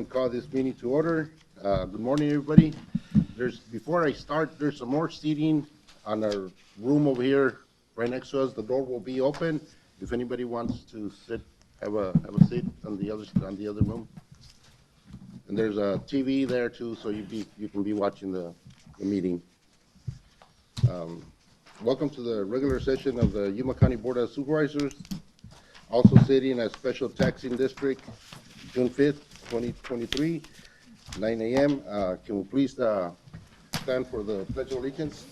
call this meeting to order. Good morning, everybody. Before I start, there's some more seating on our room over here, right next to us. The door will be open. If anybody wants to sit, have a seat on the other room. And there's a TV there too, so you can be watching the meeting. Welcome to the regular session of the Yuma County Board of Supervisors. Also sitting as Special Taxing District, June 5th, 2023, 9 a.m. Can we please stand for the Pledge of Allegiance?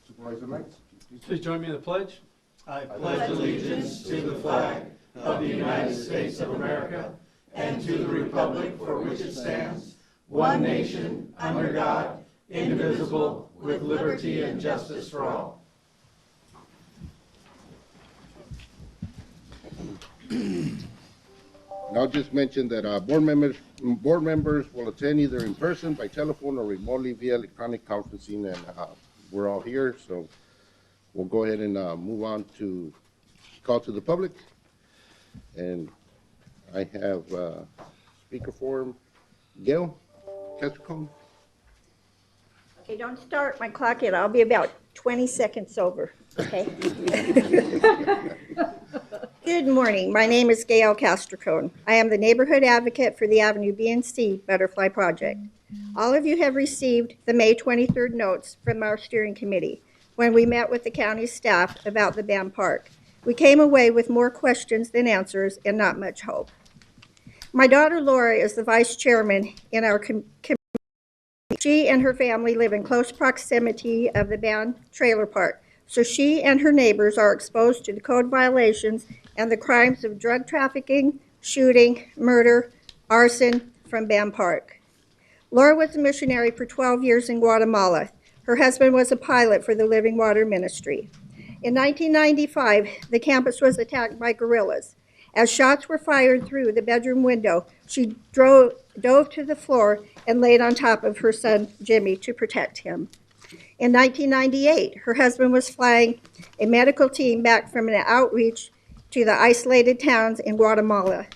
Supervisor Knights. Please join me in the pledge. I pledge allegiance to the flag of the United States of America and to the republic for which it stands, one nation, under God, indivisible, with liberty and justice for all. And I'll just mention that board members will attend either in person, by telephone, or remotely via electronic conferencing, and we're all here, so we'll go ahead and move on to call to the public. And I have speaker form, Gail Castricone. Okay, don't start my clock yet. I'll be about 20 seconds over, okay? Good morning. My name is Gail Castricone. I am the neighborhood advocate for the Avenue B and C Butterfly Project. All of you have received the May 23rd notes from our steering committee when we met with the county staff about the Bam Park. We came away with more questions than answers and not much hope. My daughter Laura is the vice chairman in our committee. She and her family live in close proximity of the Bam trailer park, so she and her neighbors are exposed to the code violations and the crimes of drug trafficking, shooting, murder, arson from Bam Park. Laura was a missionary for 12 years in Guatemala. Her husband was a pilot for the Living Water Ministry. In 1995, the campus was attacked by guerrillas. As shots were fired through the bedroom window, she dove to the floor and laid on top of her son, Jimmy, to protect him. In 1998, her husband was flying a medical team back from an outreach to the isolated towns in Guatemala.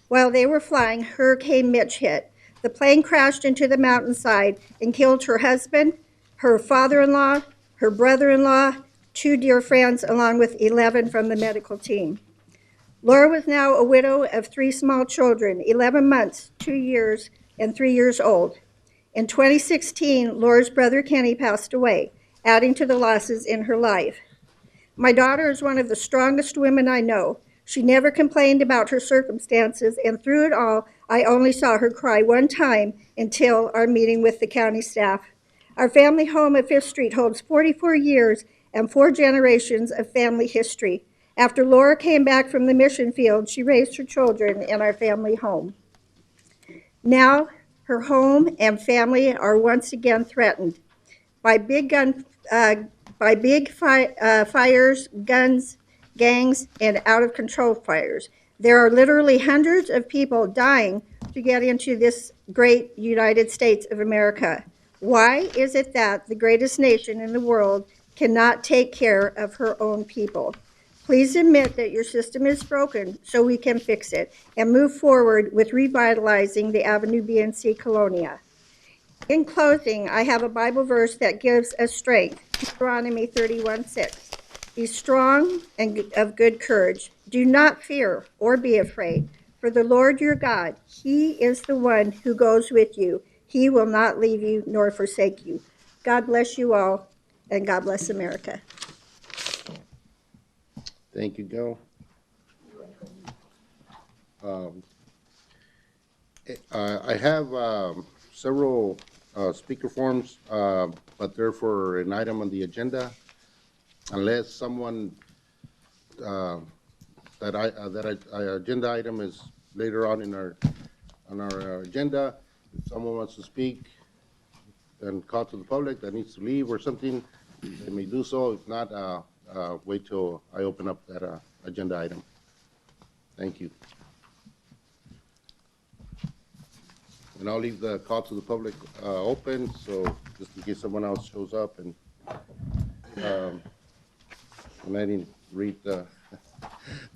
While they were flying, Hurricane Mitch hit. The plane crashed into the mountainside and killed her husband, her father-in-law, her brother-in-law, 2 dear friends, along with 11 from the medical team. Laura was now a widow of 3 small children, 11 months, 2 years, and 3 years old. In 2016, Laura's brother Kenny passed away, adding to the losses in her life. My daughter is one of the strongest women I know. She never complained about her circumstances, and through it all, I only saw her cry one time until our meeting with the county staff. Our family home at 5th Street holds 44 years and 4 generations of family history. After Laura came back from the mission field, she raised her children in our family home. Now, her home and family are once again threatened by fires, guns, gangs, and out-of-control fires. There are literally hundreds of people dying to get into this great United States of America. Why is it that the greatest nation in the world cannot take care of her own people? Please admit that your system is broken so we can fix it and move forward with revitalizing the Avenue B and C Colonia. In closing, I have a Bible verse that gives us strength. Deuteronomy 31:6. Be strong and of good courage. Do not fear or be afraid, for the Lord your God, He is the one who goes with you. He will not leave you nor forsake you. God bless you all, and God bless America. Thank you, Gail. I have several speaker forms, but they're for an item on the agenda. Unless someone that agenda item is later on our agenda. If someone wants to speak and call to the public that needs to leave or something, they may do so. If not, wait till I open up that agenda item. Thank you. And I'll leave the call to the public open, so just in case someone else shows up. And I didn't read the,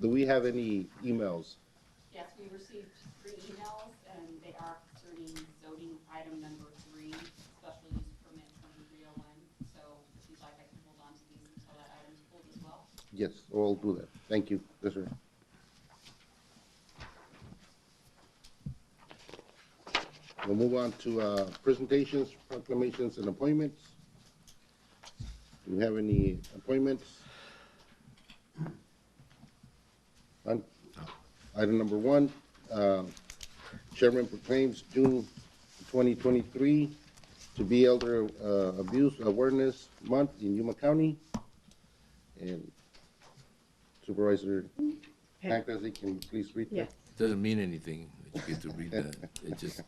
do we have any emails? Yes, we received 3 emails, and they are concerning zoning item number 3, special use permit 2301. So if you'd like, I can hold on to these until that item's pulled as well. Yes, we'll do that. Thank you. Yes, sir. We'll move on to presentations, proclamations, and appointments. Do we have any appointments? None? Item number 1, Chairman proclaims June 2023 to be Elder Abuse Awareness Month in Yuma County. And Supervisor Pancras, can you please read that? Doesn't mean anything that you get to read that. It just,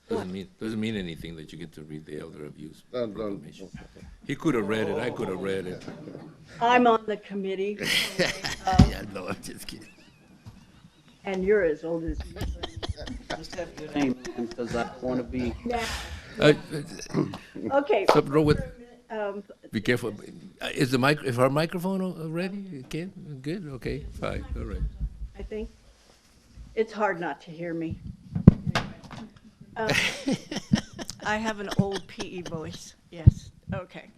doesn't mean anything that you get to read the elder abuse proclamation. He could have read it, I could have read it. I'm on the committee, Yeah, no, I'm just kidding. and you're as old as me. Just have your name, because I want to be. Okay. Something wrong with, um, be careful. Is our microphone ready? Okay, good, okay, fine, all right. I think it's hard not to hear me. I have an old PE voice, yes, okay.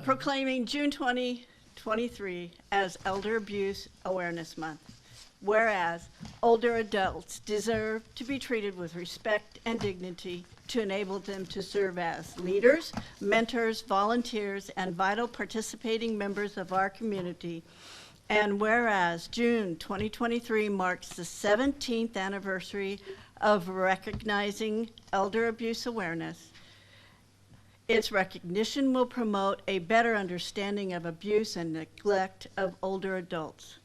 Proclaiming June 2023 as Elder Abuse Awareness Month. Whereas older adults deserve to be treated with respect and dignity to enable them to serve as leaders, mentors, volunteers, and vital participating members of our community. And whereas June 2023 marks the 17th anniversary of recognizing elder abuse awareness, its recognition will promote a better understanding of abuse and neglect of older adults.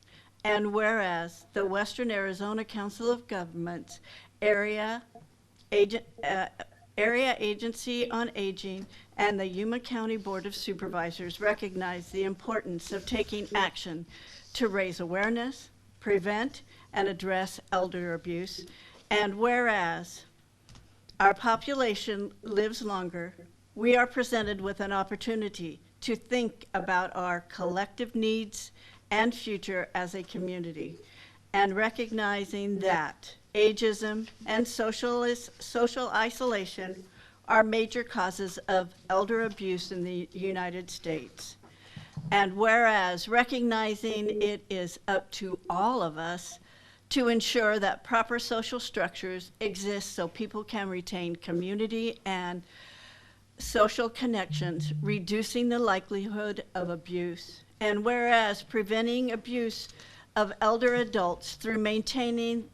And whereas the Western Arizona Council of Governments Area Agency on Aging and the Yuma County Board of Supervisors recognize the importance of taking action to raise awareness, prevent, and address elder abuse. And whereas our population lives longer, we are presented with an opportunity to think about our collective needs and future as a community, and recognizing that ageism and social isolation are major causes of elder abuse in the United States. And whereas recognizing it is up to all of us to ensure that proper social structures exist so people can retain community and social connections, reducing the likelihood of abuse. And whereas preventing abuse of elder adults through maintaining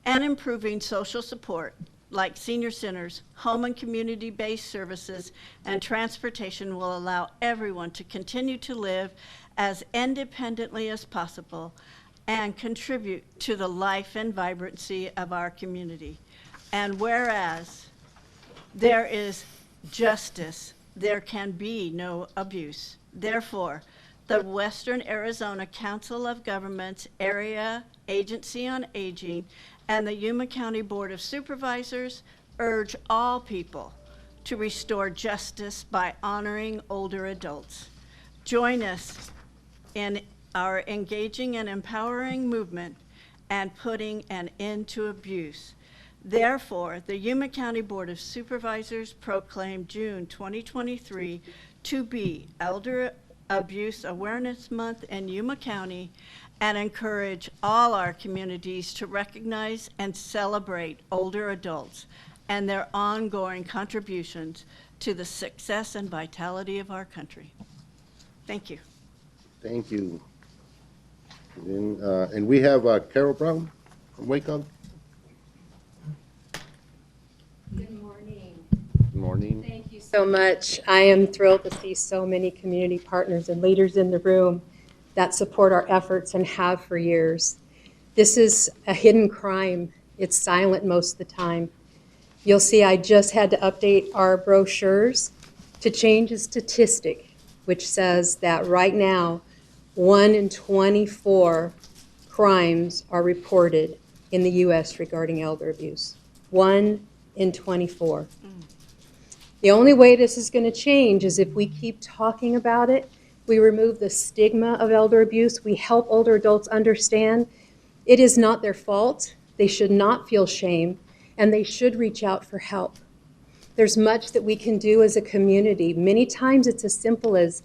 and improving social support, like senior centers, home and community-based services, and transportation will allow everyone to continue to live as independently as possible and contribute to the life and vibrancy of our community. And whereas there is justice, there can be no abuse. Therefore, the Western Arizona Council of Governments Area Agency on Aging and the Yuma County Board of Supervisors urge all people to restore justice by honoring older adults. Join us in our engaging and empowering movement and putting an end to abuse. Therefore, the Yuma County Board of Supervisors proclaimed June 2023 to be Elder Abuse Awareness Month in Yuma County and encourage all our communities to recognize and celebrate older adults and their ongoing contributions to the success and vitality of our country. Thank you. Thank you. And we have Carol Brown from Waco. Good morning. Good morning. Thank you so much. I am thrilled to see so many community partners and leaders in the room that support our efforts and have for years. This is a hidden crime. It's silent most of the time. You'll see I just had to update our brochures to change a statistic, which says that right now, 1 in 24 crimes are reported in the U.S. regarding elder abuse. 1 in 24. The only way this is going to change is if we keep talking about it, we remove the stigma of elder abuse, we help older adults understand, It is not their fault. They should not feel shame, and they should reach out for help. There's much that we can do as a community. Many times it's as simple as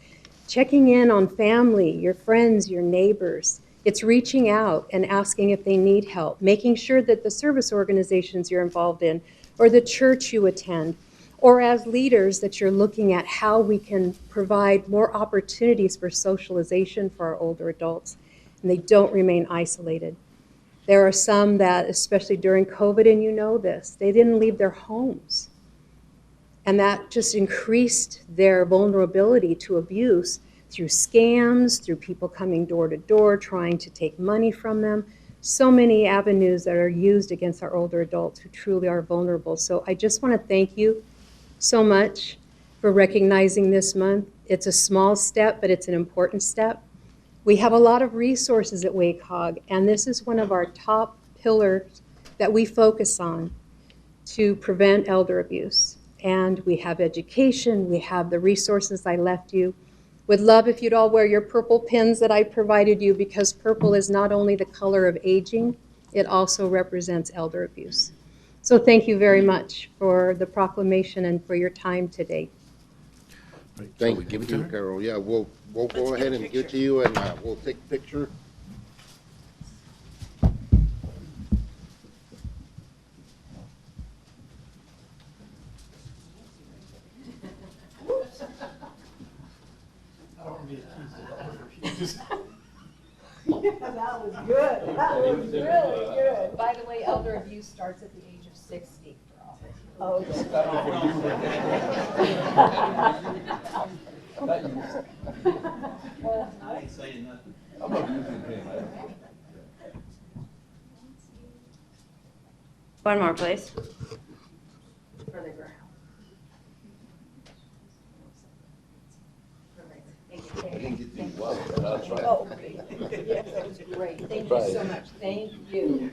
checking in on family, your friends, your neighbors. It's reaching out and asking if they need help, making sure that the service organizations you're involved in or the church you attend, or as leaders that you're looking at how we can provide more opportunities for socialization for our older adults, and they don't remain isolated. There are some that, especially during COVID, and you know this, they didn't leave their homes. And that just increased their vulnerability to abuse through scams, through people coming door to door, trying to take money from them. So many avenues that are used against our older adults who truly are vulnerable. So I just want to thank you so much for recognizing this month. It's a small step, but it's an important step. We have a lot of resources at WACOG, and this is one of our top pillars that we focus on to prevent elder abuse. And we have education, we have the resources I left you. Would love if you'd all wear your purple pins that I provided you, because purple is not only the color of aging, it also represents elder abuse. So thank you very much for the proclamation and for your time today. Right, so we Thank give it to you, her? Carol. Yeah, we'll go ahead and give it to you, and we'll take a picture. That was good. That was really good. By the way, elder abuse starts at the age of 60. Oh, One more, please. Oh, yes, that was great. Thank you so much. Thank you.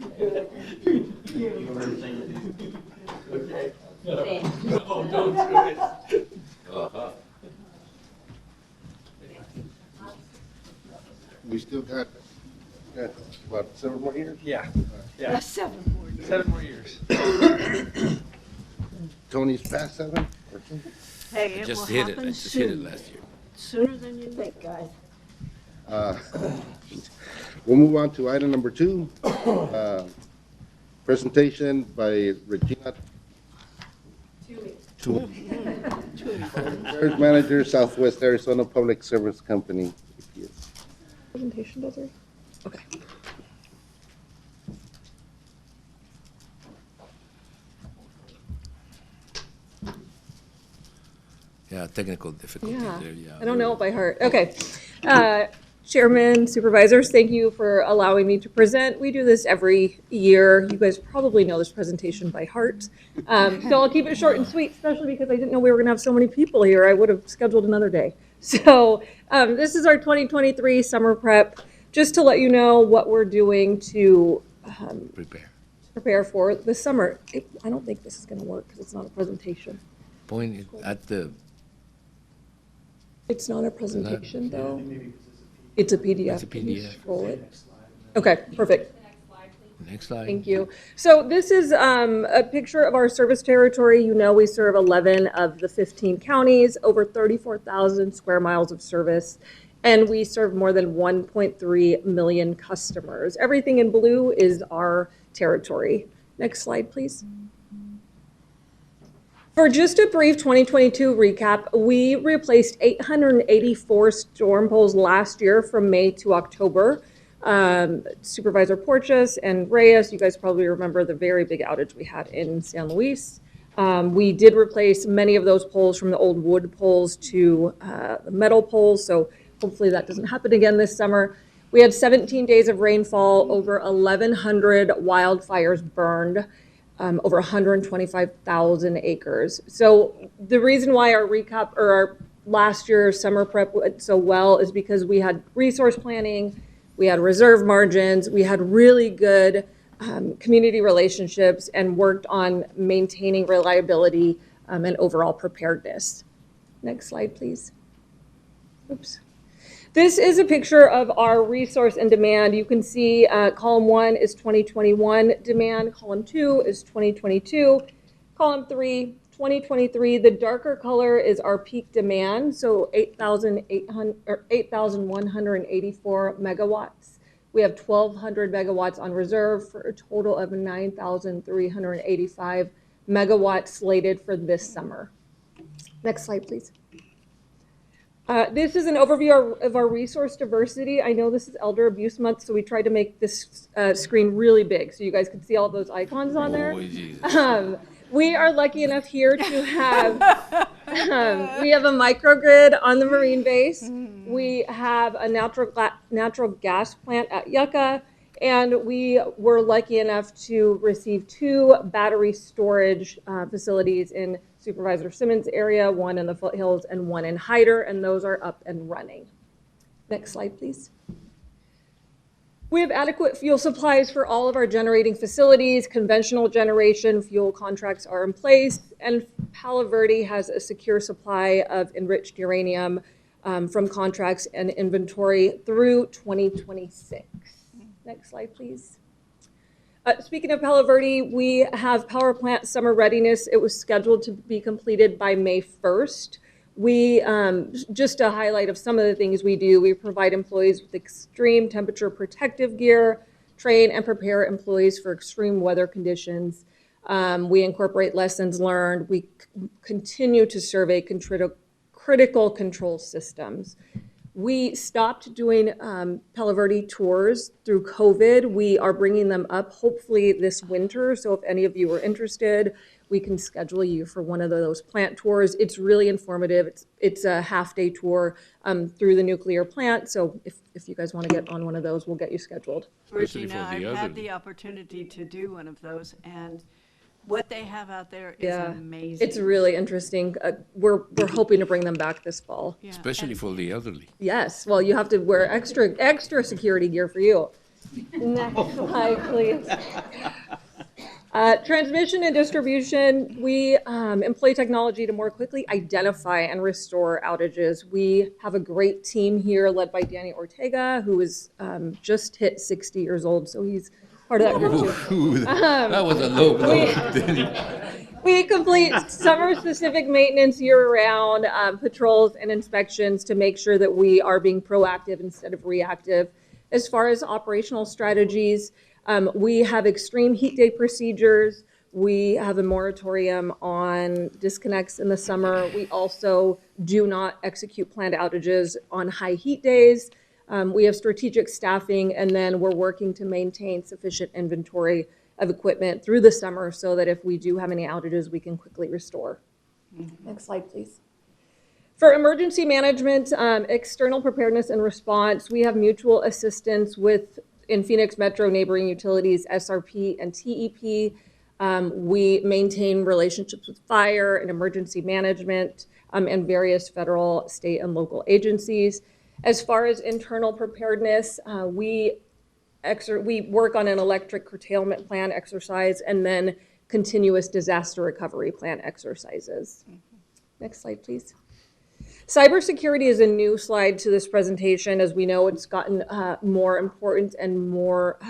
Thank you. Oh, don't do it. We still got about 7 more years? Yeah. That's 7 more years. 7 more years. Tony's past 7? or something? Hey, it will Just hit it, I happen just hit it soon. last year. Sooner than you think, guys. We'll move on to item number 2. Presentation by Regina Affairs Manager, Southwest Arizona Public Service Company. Presentation, Desiree? Okay. Yeah, technical difficulties Yeah, there, yeah. I don't know it by heart. Okay. Chairman, supervisors, thank you for allowing me to present. We do this every year. You guys probably know this presentation by heart. So I'll keep it short and sweet, especially because I didn't know we were going to have so many people here. I would have scheduled another day. So this is our 2023 summer prep, just to let you know what we're doing to prepare for the summer. I don't think this is going to work because it's not a presentation. Point it at the, It's not a presentation, though. It's a PDF. It's a Can you PDF. scroll it? Okay, perfect. next slide. Thank you. So this is a picture of our service territory. You know, we serve 11 of the 15 counties, over 34,000 square miles of service, and we serve more than 1.3 million customers. Everything in blue is our territory. Next slide, please. For just a brief 2022 recap, we replaced 884 storm poles last year from May to October. Supervisor Porches and Reyes, you guys probably remember the very big outage we had in San Luis. We did replace many of those poles from the old wood poles to the metal poles, so hopefully that doesn't happen again this summer. We had 17 days of rainfall, over 1,100 wildfires burned. Over 125,000 acres. So the reason why our recap or our last year's summer prep went so well is because we had resource planning, we had reserve margins, we had really good community relationships, and worked on maintaining reliability and overall preparedness. Next slide, please. Oops. This is a picture of our resource and demand. You can see column 1 is 2021 demand, column 2 is 2022, column 3, 2023. The darker color is our peak demand, so 8,184 megawatts. We have 1,200 megawatts on reserve for a total of 9,385 megawatts slated for this summer. Next slide, please. This is an overview of our resource diversity. I know this is Elder Abuse Month, so we tried to make this screen really big so you guys can see all those icons on there. We are lucky enough here to have, we have a microgrid on the Marine base. We have a natural gas plant at Yucca, and we were lucky enough to receive 2 battery storage facilities in Supervisor Simmons' area, one in the foothills and one in Hyder, and those are up and running. Next slide, please. We have adequate fuel supplies for all of our generating facilities. Conventional generation fuel contracts are in place, and Palo Verde has a secure supply of enriched uranium from contracts and inventory through 2026. Next slide, please. Speaking of Palo Verde, we have power plant summer readiness. It was scheduled to be completed by May 1st. We, just a highlight of some of the things we do, we provide employees with extreme temperature protective gear, train and prepare employees for extreme weather conditions. We incorporate lessons learned. We continue to survey critical control systems. We stopped doing Palo Verde tours through COVID. We are bringing them up hopefully this winter. So if any of you are interested, we can schedule you for one of those plant tours. It's really informative. It's a half-day tour through the nuclear plant. So if you guys want to get on one of those, we'll get you scheduled. Regina, I've had the opportunity to do one of those, and what they have out there is amazing. It's really interesting. We're hoping to bring them back this fall. Yeah. Especially for the elderly. Yes. Well, you have to wear extra security gear for you. Next slide, please. Transmission and distribution, we employ technology to more quickly identify and restore outages. We have a great team here led by Danny Ortega, who is just hit 60 years old, so he's part of that group too. That was a low blow. We complete summer-specific maintenance year-round, patrols and inspections to make sure that we are being proactive instead of reactive. As far as operational strategies, we have extreme heat day procedures. We have a moratorium on disconnects in the summer. We also do not execute planned outages on high heat days. We have strategic staffing, and then we're working to maintain sufficient inventory of equipment through the summer so that if we do have any outages, we can quickly restore. Next slide, please. For emergency management, external preparedness and response, we have mutual assistance in Phoenix Metro neighboring utilities, SRP and TEP. We maintain relationships with fire and emergency management and various federal, state, and local agencies. As far as internal preparedness, we work on an electric curtailment plan exercise and then continuous disaster recovery plan exercises. Next slide, please. Cybersecurity is a new slide to this presentation. As we know, it's gotten more important and more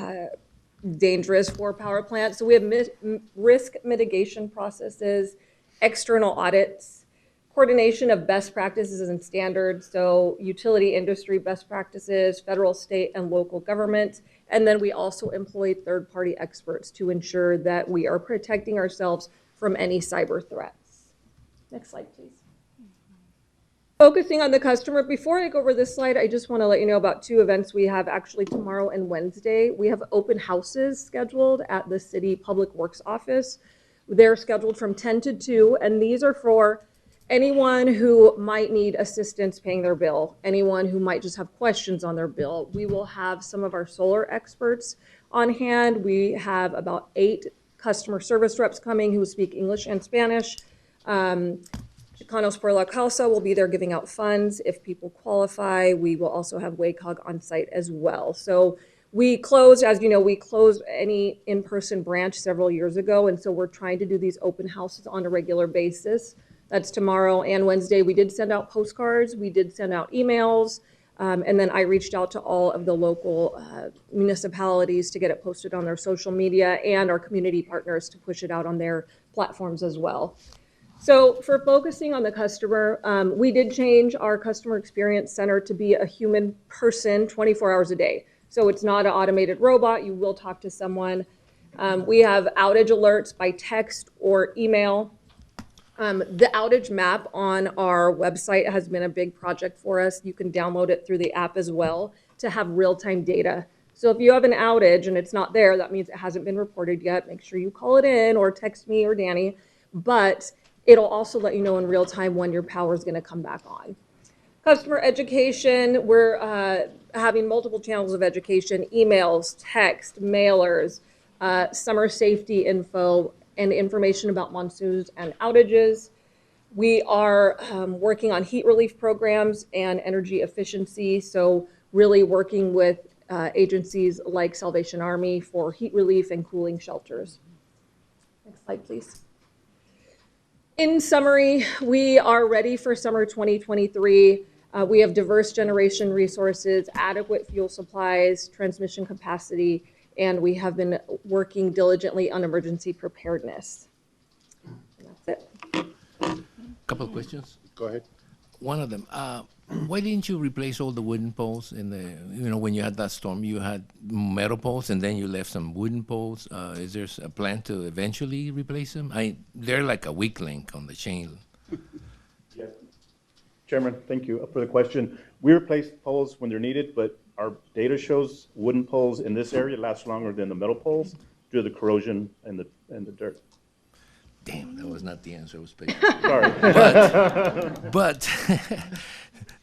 dangerous for power plants. So we have risk mitigation processes, external audits, coordination of best practices and standards, so utility industry best practices, federal, state, and local government. And then we also employ third-party experts to ensure that we are protecting ourselves from any cyber threats. Next slide, please. Focusing on the customer, before I go over this slide, I just want to let you know about 2 events we have actually tomorrow and Wednesday. We have open houses scheduled at the City Public Works Office. They're scheduled from 10 to 2, and these are for anyone who might need assistance paying their bill, anyone who might just have questions on their bill. We will have some of our solar experts on hand. We have about 8 customer service reps coming who speak English and Spanish. Chicanos por la Causa will be there giving out funds if people qualify. We will also have WACOG on site as well. So we closed, as you know, we closed any in-person branch several years ago, and so we're trying to do these open houses on a regular basis. That's tomorrow and Wednesday. We did send out postcards. We did send out emails. And then I reached out to all of the local municipalities to get it posted on their social media and our community partners to push it out on their platforms as well. So for focusing on the customer, we did change our customer experience center to be a human person 24 hours a day. So it's not an automated robot. You will talk to someone. We have outage alerts by text or email. The outage map on our website has been a big project for us. You can download it through the app as well to have real-time data. So if you have an outage and it's not there, that means it hasn't been reported yet. Make sure you call it in or text me or Danny. But it'll also let you know in real time when your power is going to come back on. Customer education, we're having multiple channels of education, emails, text, mailers, summer safety info, and information about monsoons and outages. We are working on heat relief programs and energy efficiency, so really working with agencies like Salvation Army for heat relief and cooling shelters. Next slide, please. In summary, we are ready for summer 2023. We have diverse generation resources, adequate fuel supplies, transmission capacity, and we have been working diligently on emergency preparedness. And that's it. Couple of questions. Go ahead. One of them, why didn't you replace all the wooden poles in the, when you had that storm, you had metal poles and then you left some wooden poles. Is there a plan to eventually replace them? They're like a weak link on the chain. Yes. Chairman, thank you for the question. We replace poles when they're needed, but our data shows wooden poles in this area last longer than the metal poles due to the corrosion and the dirt. Damn, that was not the answer I was paying. Sorry. But change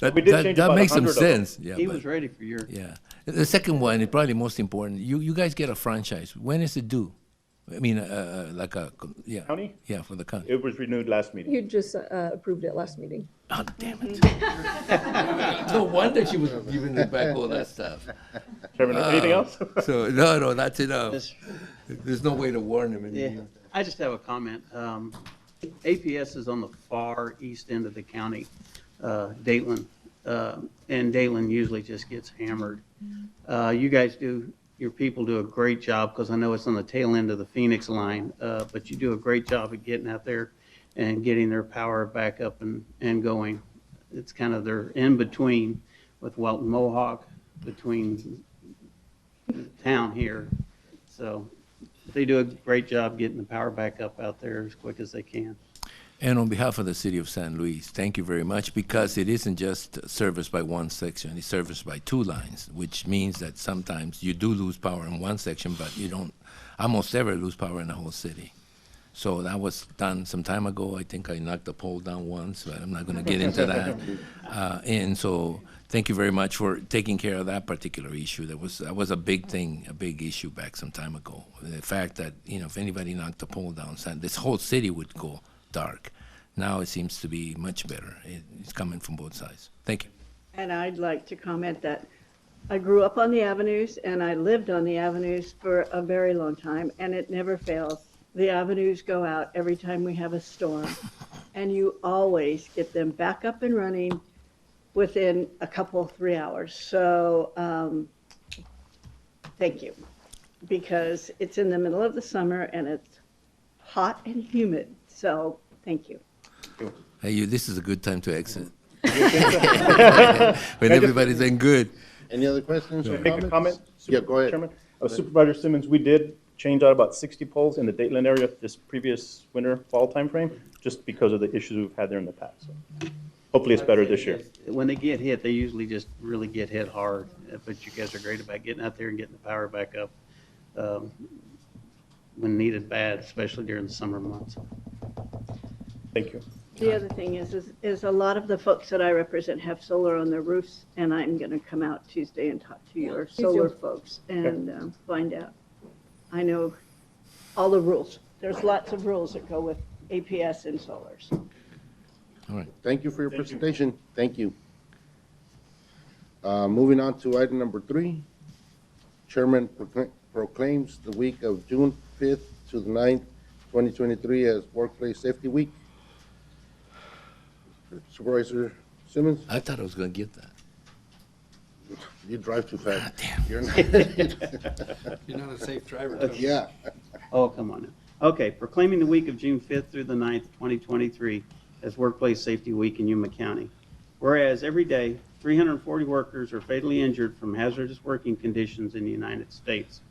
that about makes some 100 of them. sense. Yeah, He was ready for your. Yeah. The second one is probably most important. You guys get a franchise. When is it due? I mean, yeah. County? Yeah, for the county. It was renewed last meeting. You just approved it last meeting. Oh, damn it. No wonder she was giving me back all that stuff. Chairman, anything else? So, no, that's enough. There's no way to warn him Yeah, anymore. I just have a comment. APS is on the far east end of the county, Dayton, and Dayton usually just gets hammered. You guys your people do a great job, because I know it's on the tail end of the Phoenix line, but you do a great job at getting out there and getting their power back up and going. It's kind of they're in between with Welton Mohawk, between town here. So they do a great job getting the power back up out there as quick as they can. And on behalf of the city of San Luis, thank you very much, because it isn't just serviced by one section, it's serviced by two lines, which means that sometimes you do lose power in one section, but you don't almost ever lose power in the whole city. So that was done some time ago. I think I knocked the pole down once, but I'm not going to get into that. And so thank you very much for taking care of that particular issue. That was a big thing, a big issue back some time ago. The fact that, if anybody knocked the pole down, this whole city would go dark. Now it seems to be much better. It's coming from both sides. Thank you. And I'd like to comment that I grew up on the avenues and I lived on the avenues for a very long time, and it never fails. The avenues go out every time we have a storm, and you always get them back up and running within a couple, 3 hours. So thank you, because it's in the middle of the summer and it's hot and humid. So thank you. Hey, this is a good time to exit. When everybody's doing good. Any other questions or Make comments? a comment? Yeah, go ahead. Chairman? Supervisor Simmons, we did change out about 60 poles in the Dayton area this previous winter, fall timeframe, just because of the issues we've had there in the past. So hopefully it's better this year. When they get hit, they usually just really get hit hard. But you guys are great about getting out there and getting the power back up when needed bad, especially during the summer months. Thank you. The other thing is a lot of the folks that I represent have solar on their roofs, and I'm going to come out Tuesday and talk to your solar folks and find out. I know all the rules. There's lots of rules that go with APS and solars. All right. Thank you for your presentation. Thank you. Moving on to item number 3. Chairman proclaims the week of June 5th to the 9th, 2023 as Workplace Safety Week. Supervisor Simmons? I thought I was going to get that. You drive too fast. damn. You're not. You're not a safe driver, Tony. Yeah. Oh, come on now. Okay, proclaiming the week of June 5th through the 9th, 2023 as Workplace Safety Week in Yuma County. Whereas every day, 340 workers are fatally injured from hazardous working conditions in the United States.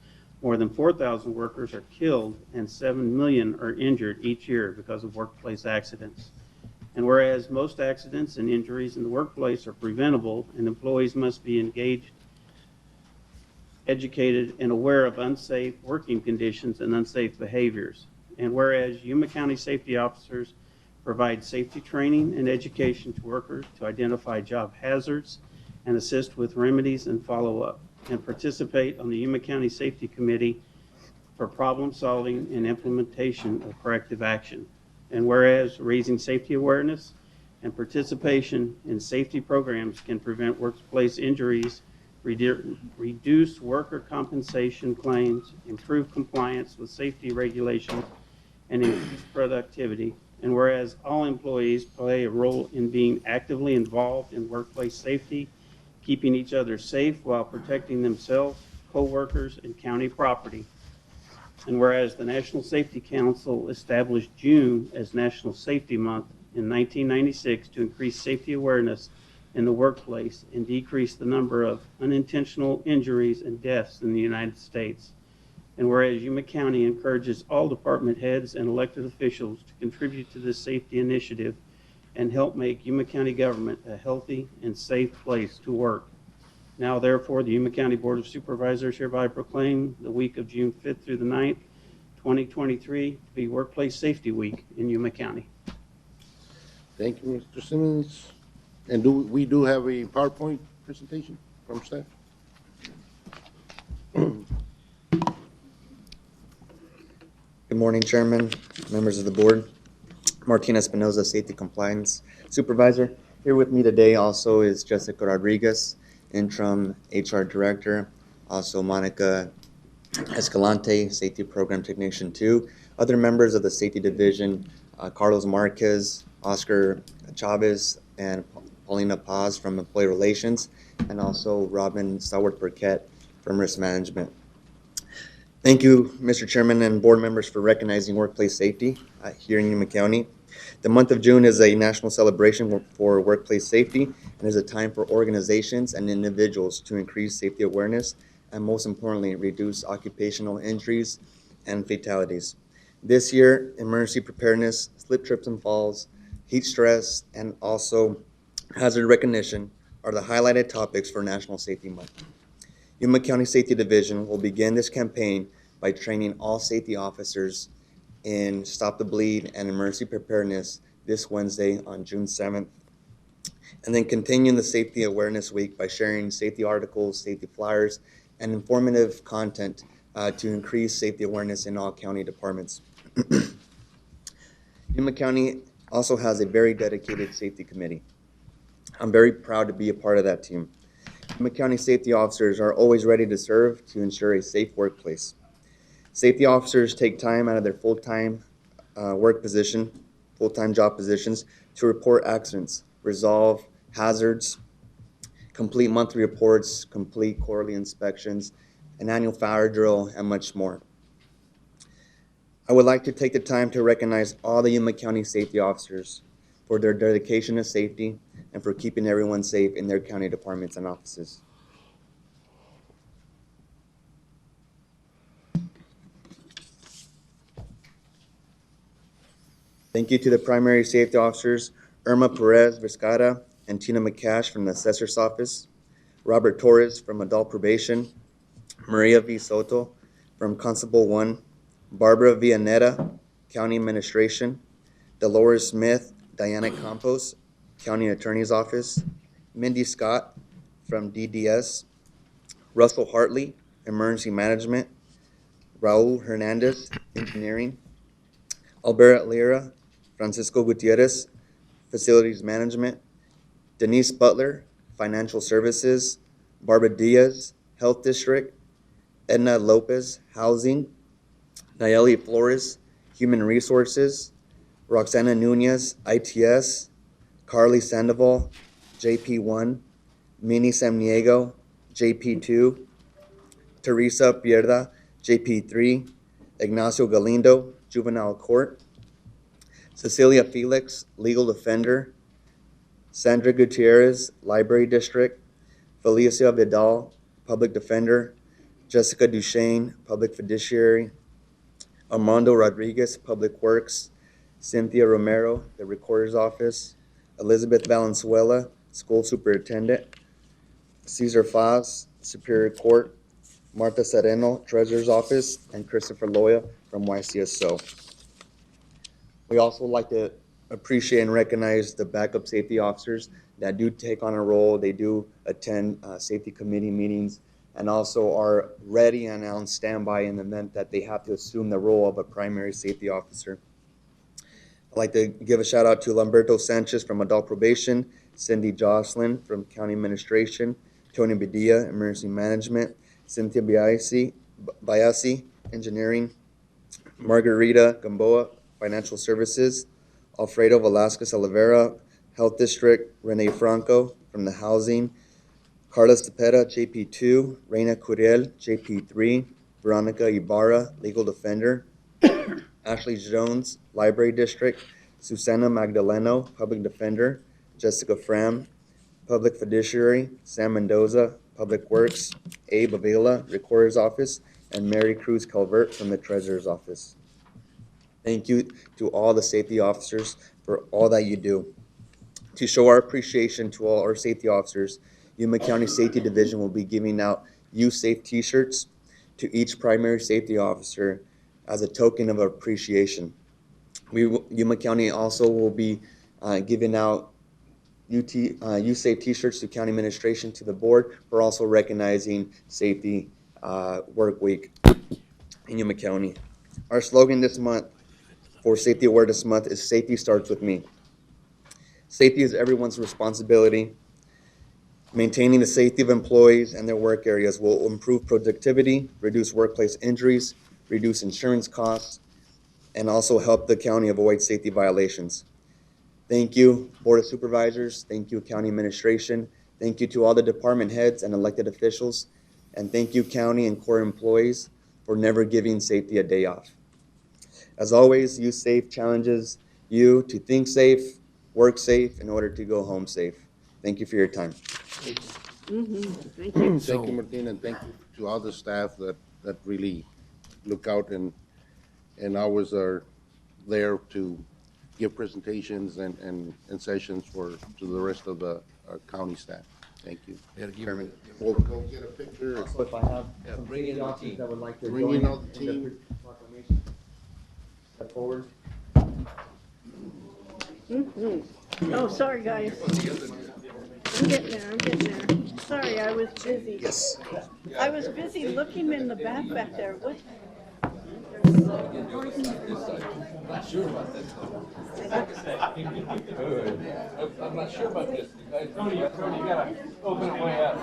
More than 4,000 workers are killed and 7 million are injured each year because of workplace accidents. And whereas most accidents and injuries in the workplace are preventable and employees must be engaged, educated, and aware of unsafe working conditions and unsafe behaviors. And whereas Yuma County safety officers provide safety training and education to workers to identify job hazards and assist with remedies and follow-up, and participate on the Yuma County Safety Committee for problem solving and implementation of corrective action. And whereas raising safety awareness and participation in safety programs can prevent workplace injuries, reduce worker compensation claims, improve compliance with safety regulations, and increase productivity. And whereas all employees play a role in being actively involved in workplace safety, keeping each other safe while protecting themselves, co-workers, and county property. And whereas the National Safety Council established June as National Safety Month in 1996 to increase safety awareness in the workplace and decrease the number of unintentional injuries and deaths in the United States. And whereas Yuma County encourages all department heads and elected officials to contribute to this safety initiative and help make Yuma County government a healthy and safe place to work. Now, therefore, the Yuma County Board of Supervisors hereby proclaim the week of June 5th through the 9th, 2023 to be Workplace Safety Week in Yuma County. Thank you, Mr. Simmons. And we do have a PowerPoint presentation from staff? Good morning, Chairman, members of the board. Martina Espinoza, Safety Compliance Supervisor. Here with me today also is Jessica Rodriguez, Interim HR Director. Also Monica Escalante, Safety Program Technician 2. Other members of the Safety Division, Carlos Marquez, Oscar Chavez, and Paulina Paz from Employee Relations, and also Robin Stowart-Burkett from Risk Management. Thank you, Mr. Chairman and board members, for recognizing workplace safety here in Yuma County. The month of June is a national celebration for workplace safety and is a time for organizations and individuals to increase safety awareness and, most importantly, reduce occupational injuries and fatalities. This year, emergency preparedness, slip, trips, and falls, heat stress, and also hazard recognition are the highlighted topics for National Safety Month. Yuma County Safety Division will begin this campaign by training all safety officers in Stop the Bleed and emergency preparedness this Wednesday on June 7th. And then continuing the Safety Awareness Week by sharing safety articles, safety flyers, and informative content to increase safety awareness in all county departments. Yuma County also has a very dedicated safety committee. I'm very proud to be a part of that team. Yuma County safety officers are always ready to serve to ensure a safe workplace. Safety officers take time out of their full-time full-time job positions to report accidents, resolve hazards, complete monthly reports, complete quarterly inspections, an annual fire drill, and much more. I would like to take the time to recognize all the Yuma County safety officers for their dedication to safety and for keeping everyone safe in their county departments and offices. Thank you to the primary safety officers, Irma Perez Vizcarra and Tina McCash from the Assessor's Office, Robert Torres from Adult Probation, Maria V. Soto from Constable 1, Barbara Villaneta, County Administration, Dolores Smith, Diana Campos, County Attorney's Office, Mindy Scott from DDS, Russell Hartley, Emergency Management, Raul Hernandez, Engineering, Alberta Lira, Francisco Gutierrez, Facilities Management, Denise Butler, Financial Services, Barbara Diaz, Health District, Edna Lopez, Housing, Nayeli Flores, Human Resources, Roxana Nunez, ITS, Carly Sandoval, JP1, Minnie Samniego, JP2, Teresa Pierda, JP3, Ignacio Galindo, Juvenile Court, Cecilia Felix, Legal Defender, Sandra Gutierrez, Library District, Felicia Vidal, Public Defender, Jessica Duchesne, Public Fiduciary, Armando Rodriguez, Public Works, Cynthia Romero, the Recorder's Office, Elizabeth Valenzuela, School Superintendent, Cesar Faz, Superior Court, Martha Sereno, Treasurer's Office, and Christopher Loya from YCSO. We also like to appreciate and recognize the backup safety officers that do take on a role. They do attend safety committee meetings and also are ready and on standby in the event that they have to assume the role of a primary safety officer. I'd like to give a shout out to Lamberto Sanchez from Adult Probation, Cindy Jocelyn from County Administration, Tony Bedia, Emergency Management, Cynthia Biasi, Engineering, Margarita Gamboa, Financial Services, Alfredo Velasquez Oliveira, Health District, Rene Franco from the Housing, Carlos Tepera, JP2, Reina Curiel, JP3, Veronica Ibarra, Legal Defender, Ashley Jones, Library District, Susana Magdaleno, Public Defender, Jessica Fram, Public Fiduciary, Sam Mendoza, Public Works, Abe Avila, Recorder's Office, and Mary Cruz Calvert from the Treasurer's Office. Thank you to all the safety officers for all that you do. To show our appreciation to all our safety officers, Yuma County Safety Division will be giving out You Safe t-shirts to each primary safety officer as a token of appreciation. Yuma County also will be giving out You Safe t-shirts to County Administration, to the board, for also recognizing Safety Work Week in Yuma County. Our slogan this month for Safety Awareness Month is Safety Starts With Me. Safety is everyone's responsibility. Maintaining the safety of employees and their work areas will improve productivity, reduce workplace injuries, reduce insurance costs, and also help the county avoid safety violations. Thank you, Board of Supervisors. Thank you, County Administration. Thank you to all the department heads and elected officials. And thank you, county and core employees, for never giving safety a day off. As always, You Safe challenges you to think safe, work safe, in order to go home safe. Thank you for your time. Thank you. Thank you, Martin, and thank you to all the staff that really look out and always are there to give presentations and sessions to the rest of the county staff. Thank you. Chairman. We'll go get a picture. So if I have some bring in safety the officers team. that would like to Bring join in all the in the team. proclamation. Step forward. Oh, sorry, guys. I'm getting there. Sorry, I was busy. Yes. I was busy looking in the back there. What? Not sure about this. I'm not sure about this. Tony, you gotta open it way up.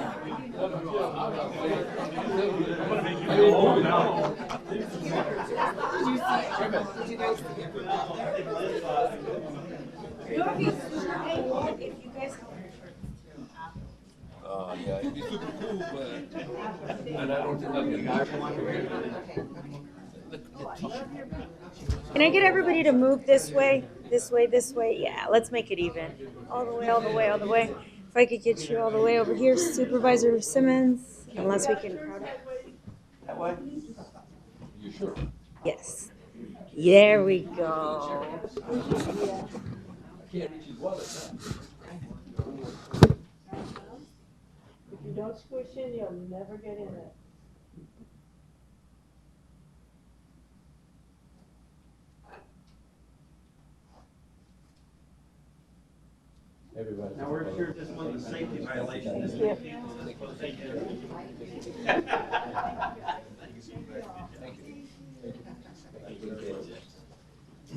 Yeah, it'd be super cool, but and I don't think Can I get everybody to move this way? This way, this way? Yeah, let's make it even. All the way, all the way, all the way. If I could get you all the way over here, Supervisor Simmons, unless we can crowd it. that way. You sure? Yes. There we go. I can't reach his wallet now. If you don't squish in, you'll never get in it. Now, we're sure this one's a safety violation.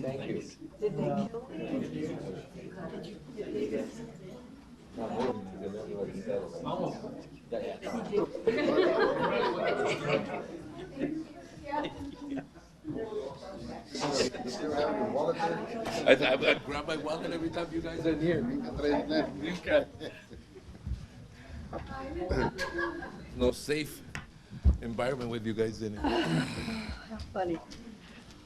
Thank you. Did they kill I grab my wallet every time you guys are here. No safe environment with you guys in it. How funny.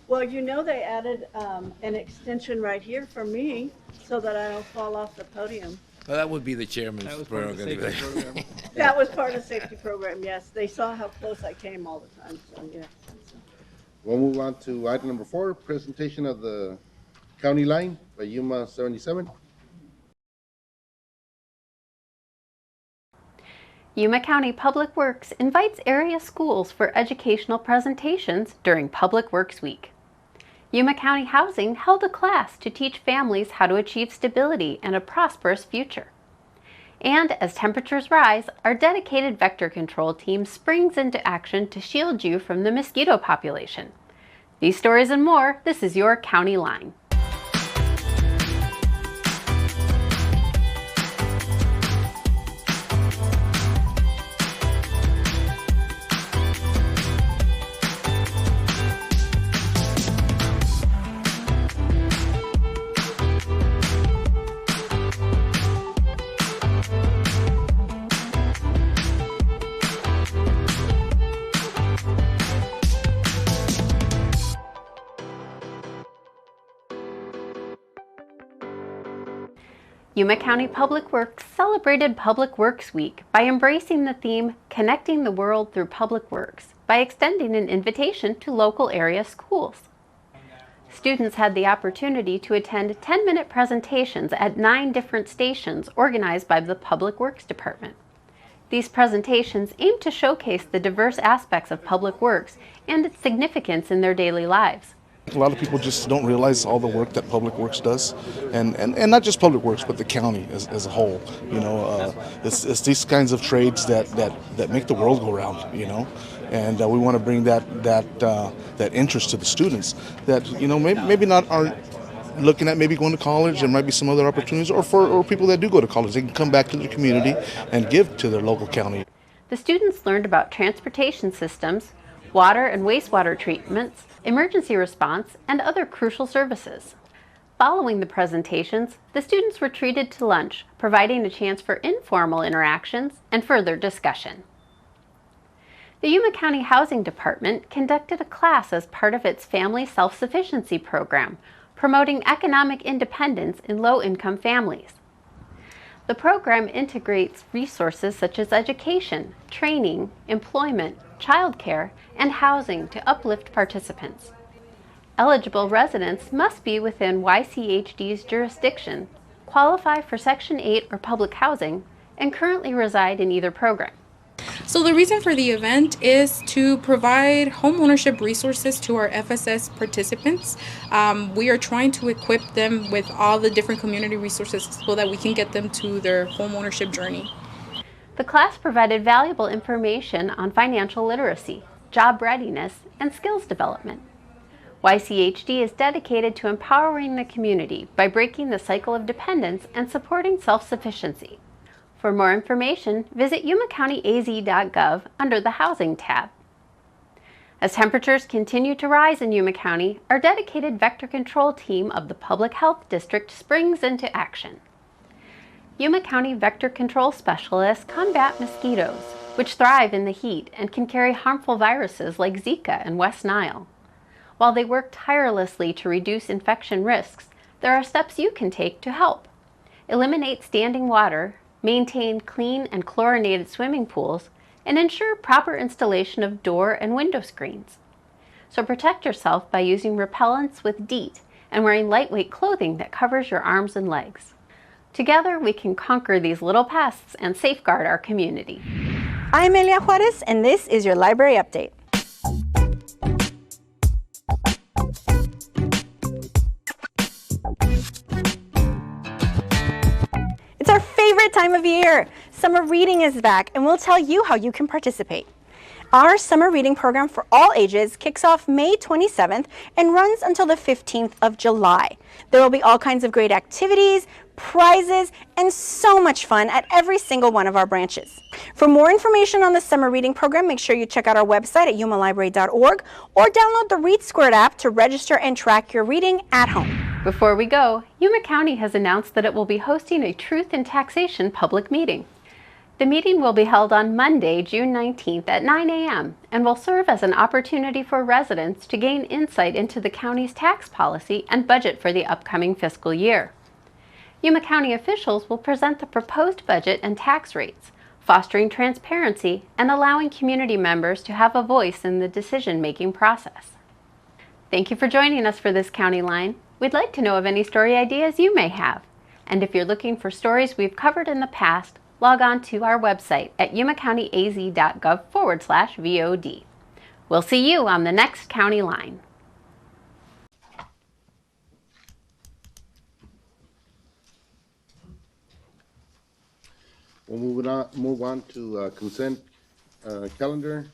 Well, you know they added an extension right here for me so that I don't fall off the podium. Well, that would be the chairman's That was part of the safety prerogative. program. That was part of the safety program, yes. They saw how close I came all the time, so yeah. We'll move on to item number 4, presentation of the county line by Yuma 77. Yuma County Public Works invites area schools for educational presentations during Public Works Week. Yuma County Housing held a class to teach families how to achieve stability and a prosperous future. And as temperatures rise, our dedicated vector control team springs into action to shield you from the mosquito population. These stories and more, this is your County Line. Yuma County Public Works celebrated Public Works Week by embracing the theme Connecting the World Through Public Works by extending an invitation to local area schools. Students had the opportunity to attend 10-minute presentations at 9 different stations organized by the Public Works Department. These presentations aim to showcase the diverse aspects of public works and its significance in their daily lives. A lot of people just don't realize all the work that Public Works does, and not just Public Works, but the county as a whole. You know, it's these kinds of trades that make the world go round. You know, and we want to bring that interest to the students that maybe not aren't looking at maybe going to college. There might be some other opportunities, or people that do go to college, they can come back to their community and give to their local county. The students learned about transportation systems, water and wastewater treatments, emergency response, and other crucial services. Following the presentations, the students were treated to lunch, providing a chance for informal interactions and further discussion. The Yuma County Housing Department conducted a class as part of its Family Self-Sufficiency Program, promoting economic independence in low-income families. The program integrates resources such as education, training, employment, childcare, and housing to uplift participants. Eligible residents must be within YCHD's jurisdiction, qualify for Section 8 or public housing, and currently reside in either program. So the reason for the event is to provide homeownership resources to our FSS participants. We are trying to equip them with all the different community resources so that we can get them to their homeownership journey. The class provided valuable information on financial literacy, job readiness, and skills development. YCHD is dedicated to empowering the community by breaking the cycle of dependence and supporting self-sufficiency. For more information, visit yumacountyaz.gov under the Housing tab. As temperatures continue to rise in Yuma County, our dedicated vector control team of the Public Health District springs into action. Yuma County Vector Control Specialists combat mosquitoes, which thrive in the heat and can carry harmful viruses like Zika and West Nile. While they work tirelessly to reduce infection risks, there are steps you can take to help. Eliminate standing water, maintain clean and chlorinated swimming pools, and ensure proper installation of door and window screens. So protect yourself by using repellents with DEET and wearing lightweight clothing that covers your arms and legs. Together, we can conquer these little pests and safeguard our community. I'm Elia Juarez, and this is your library update. It's our favorite time of year. Summer reading is back, and we'll tell you how you can participate. Our summer reading program for all ages kicks off May 27th and runs until the 15th of July. There will be all kinds of great activities, prizes, and so much fun at every single one of our branches. For more information on the summer reading program, make sure you check out our website at yumalibrary.org or download the Read Squared app to register and track your reading at home. Before we go, Yuma County has announced that it will be hosting a Truth in Taxation public meeting. The meeting will be held on Monday, June 19th at 9 a.m. and will serve as an opportunity for residents to gain insight into the county's tax policy and budget for the upcoming fiscal year. Yuma County officials will present the proposed budget and tax rates, fostering transparency and allowing community members to have a voice in the decision-making process. Thank you for joining us for this County Line. We'd like to know of any story ideas you may have. And if you're looking for stories we've covered in the past, log on to our website at yumacountyaz.gov/VOD. We'll see you on the next County Line. We'll move on to consent calendar.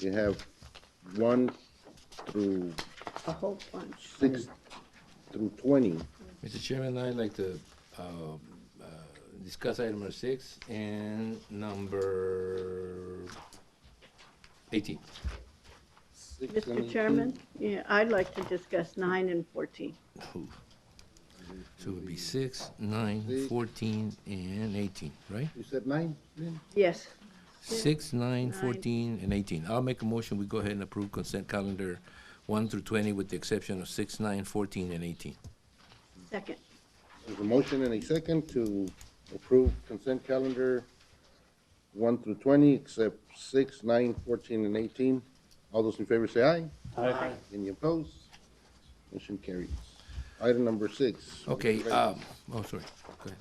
You have 1 through A whole bunch. 6 through 20. Mr. Chairman, I'd like to discuss item number 6 and number 18. Mr. Chairman, yeah, I'd like to discuss 9 and 14. So it would be 6, 9, 14, and 18, right? You said 9? Lynn? Yes. 6, 9, 14, and 18. I'll make a motion, we go ahead and approve consent calendar 1 through 20 with the exception of 6, 9, 14, and 18. Second. There's a motion and a second to approve consent calendar 1 through 20, except 6, 9, 14, and 18. All those in favor say aye. Aye. Any opposed? Motion carries. Item number 6. Okay, oh, sorry, go ahead.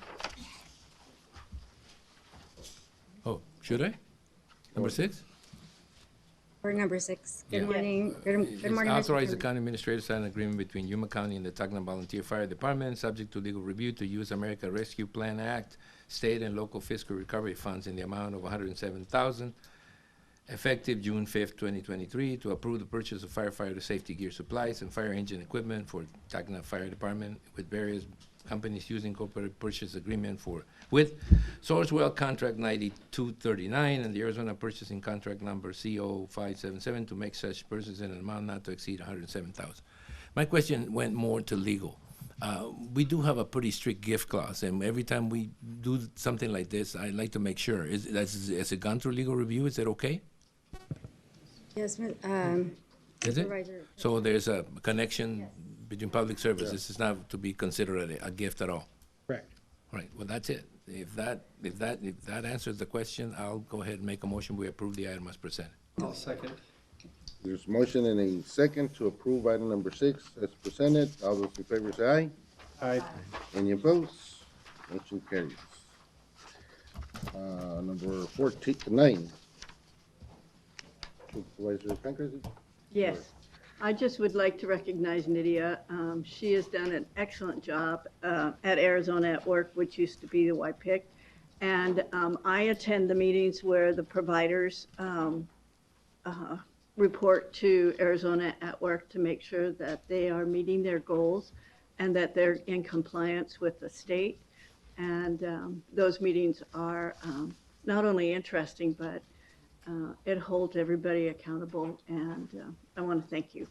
Oh, should I? Number 6? Or number 6. Yeah. Good morning. Good morning. Mr. Authorize the Chairman. county administrator to sign an agreement between Yuma County and the Tacna Volunteer Fire Department, subject to legal review, to use America Rescue Plan Act, state and local fiscal recovery funds in the amount of $107,000, effective June 5th, 2023, to approve the purchase of firefighter safety gear supplies and fire engine equipment for Tacna Fire Department with various companies using corporate purchase agreement with Sourcewell Contract 9239 and the Arizona Purchasing Contract number CO577 to make such purchases in an amount not to exceed $107,000. My question went more to legal. We do have a pretty strict gift clause, and every time we do something like this, I'd like to make sure. Has it gone through legal review? Is it okay? Yes, Is it? Supervisor. So there's a connection between public service. This is not to be considered a gift at all. Correct. All right, well, that's it. If that answers the question, I'll go ahead and make a motion. We approve the item as presented. I'll second. There's a motion and a second to approve item number 6 as presented. All those in favor say aye. Aye. Any opposed? Motion carries. Number 9. Supervisor Pancrazy? Yes. I just would like to recognize Nydia. She has done an excellent job at Arizona at Work, which used to be the YPIC. And I attend the meetings where the providers report to Arizona at Work to make sure that they are meeting their goals and that they're in compliance with the state. And those meetings are not only interesting, but it holds everybody accountable, and I want to thank you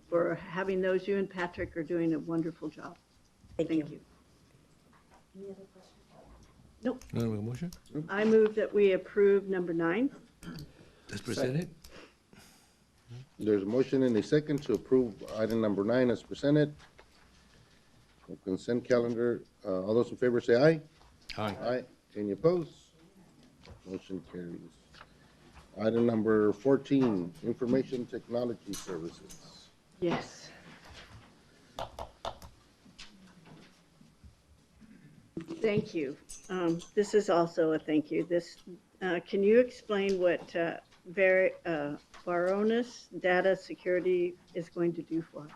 for having those. You and Patrick are doing a wonderful job. Thank you. Any other questions? Nope. No motion? I move that we approve number 9. As presented? There's a motion and a second to approve item number 9 as presented. Consent calendar. All those in favor say aye. Aye. Aye. Any opposed? Motion carries. Item number 14, information technology services. Yes. Thank you. This is also a thank you. Can you explain what Varonis Data Security is going to do for us?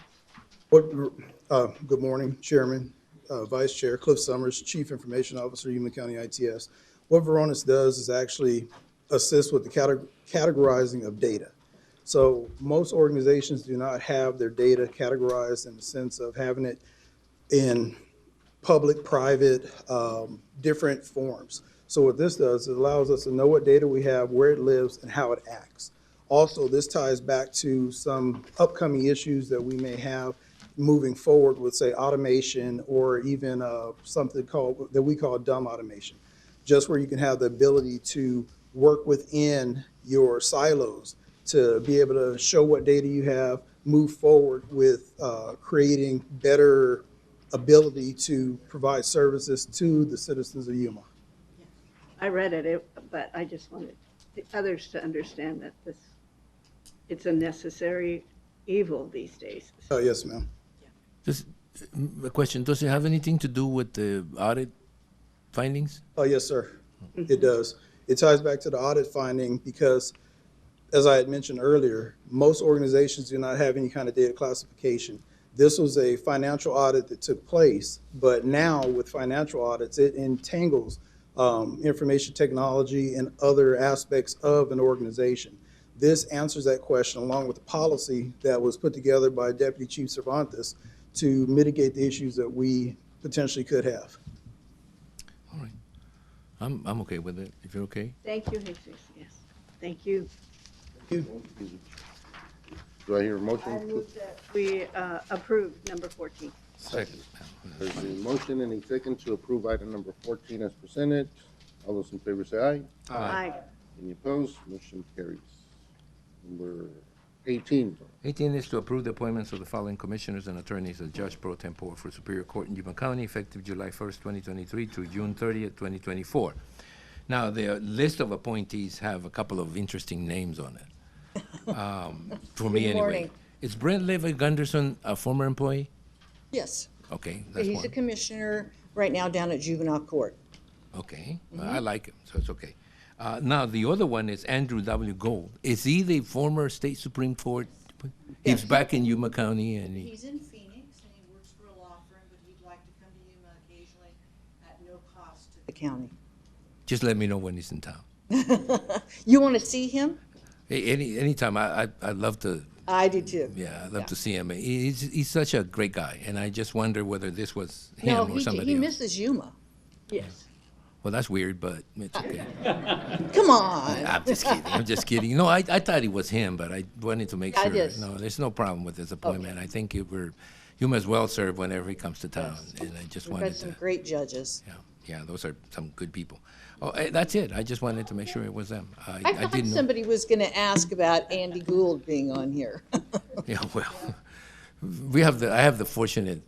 Good morning, Chairman, Vice Chair, Cliff Summers, Chief Information Officer, Yuma County ITS. What Varonis does is actually assist with the categorizing of data. So most organizations do not have their data categorized in the sense of having it in public, private, different forms. So what this does, it allows us to know what data we have, where it lives, and how it acts. Also, this ties back to some upcoming issues that we may have moving forward with, say, automation or even something that we call dumb automation, just where you can have the ability to work within your silos to be able to show what data you have, move forward with creating better ability to provide services to the citizens of Yuma. I read it, but I just wanted the others to understand that it's a necessary evil these days. Oh, yes, ma'am. Just a question, does it have anything to do with the audit findings? Oh, yes, sir. It does. It ties back to the audit finding because, as I had mentioned earlier, most organizations do not have any kind of data classification. This was a financial audit that took place, but now with financial audits, it entangles information technology and other aspects of an organization. This answers that question along with the policy that was put together by Deputy Chief Cervantes to mitigate the issues that we potentially could have. All right. I'm okay with it, if you're okay. Thank you, Jesus, yes. Thank you. Do I hear a I motion? move that we approve number 14. Second. There's a motion and a second to approve item number 14 as presented. All those in favor say aye. Aye. Any opposed? Motion carries. Number 18. 18 is to approve the appointments of the following commissioners and attorneys as Judge Pro Tempore for Superior Court in Yuma County, effective July 1st, 2023 through June 30th, 2024. Now, the list of appointees have a couple of interesting names on it, for me Good anyway. morning. Is Brent Levy Gunderson a former employee? Yes. Okay, that's He's one. a commissioner right now down at juvenile court. Okay, I like him, so it's okay. Now, the other one is Andrew W. Gold. Is he the former state Supreme Court? He's back in Yuma County, and he, He's in Phoenix and he works for a law firm, but he'd like to come to Yuma occasionally at no cost to the county. just let me know when he's in town. You want to see him? Anytime, I'd love to. I do too. Yeah, I'd love to see him. He's such a great guy, and I just wonder whether this was him No, or somebody he else. misses Yuma. Yes. Well, that's weird, but it's okay. Come on. I'm just kidding. I'm just kidding. No, I thought it was him, but I wanted to make I sure. just- No, there's no problem with his appointment. I think you must well serve whenever he comes to town, and I just We've wanted had some to. great judges. Yeah, those are some good people. Oh, that's it. I just wanted to make sure it was them. I I thought didn't know. somebody was going to ask about Andy Gould being on here. Yeah, well, I have the fortunate,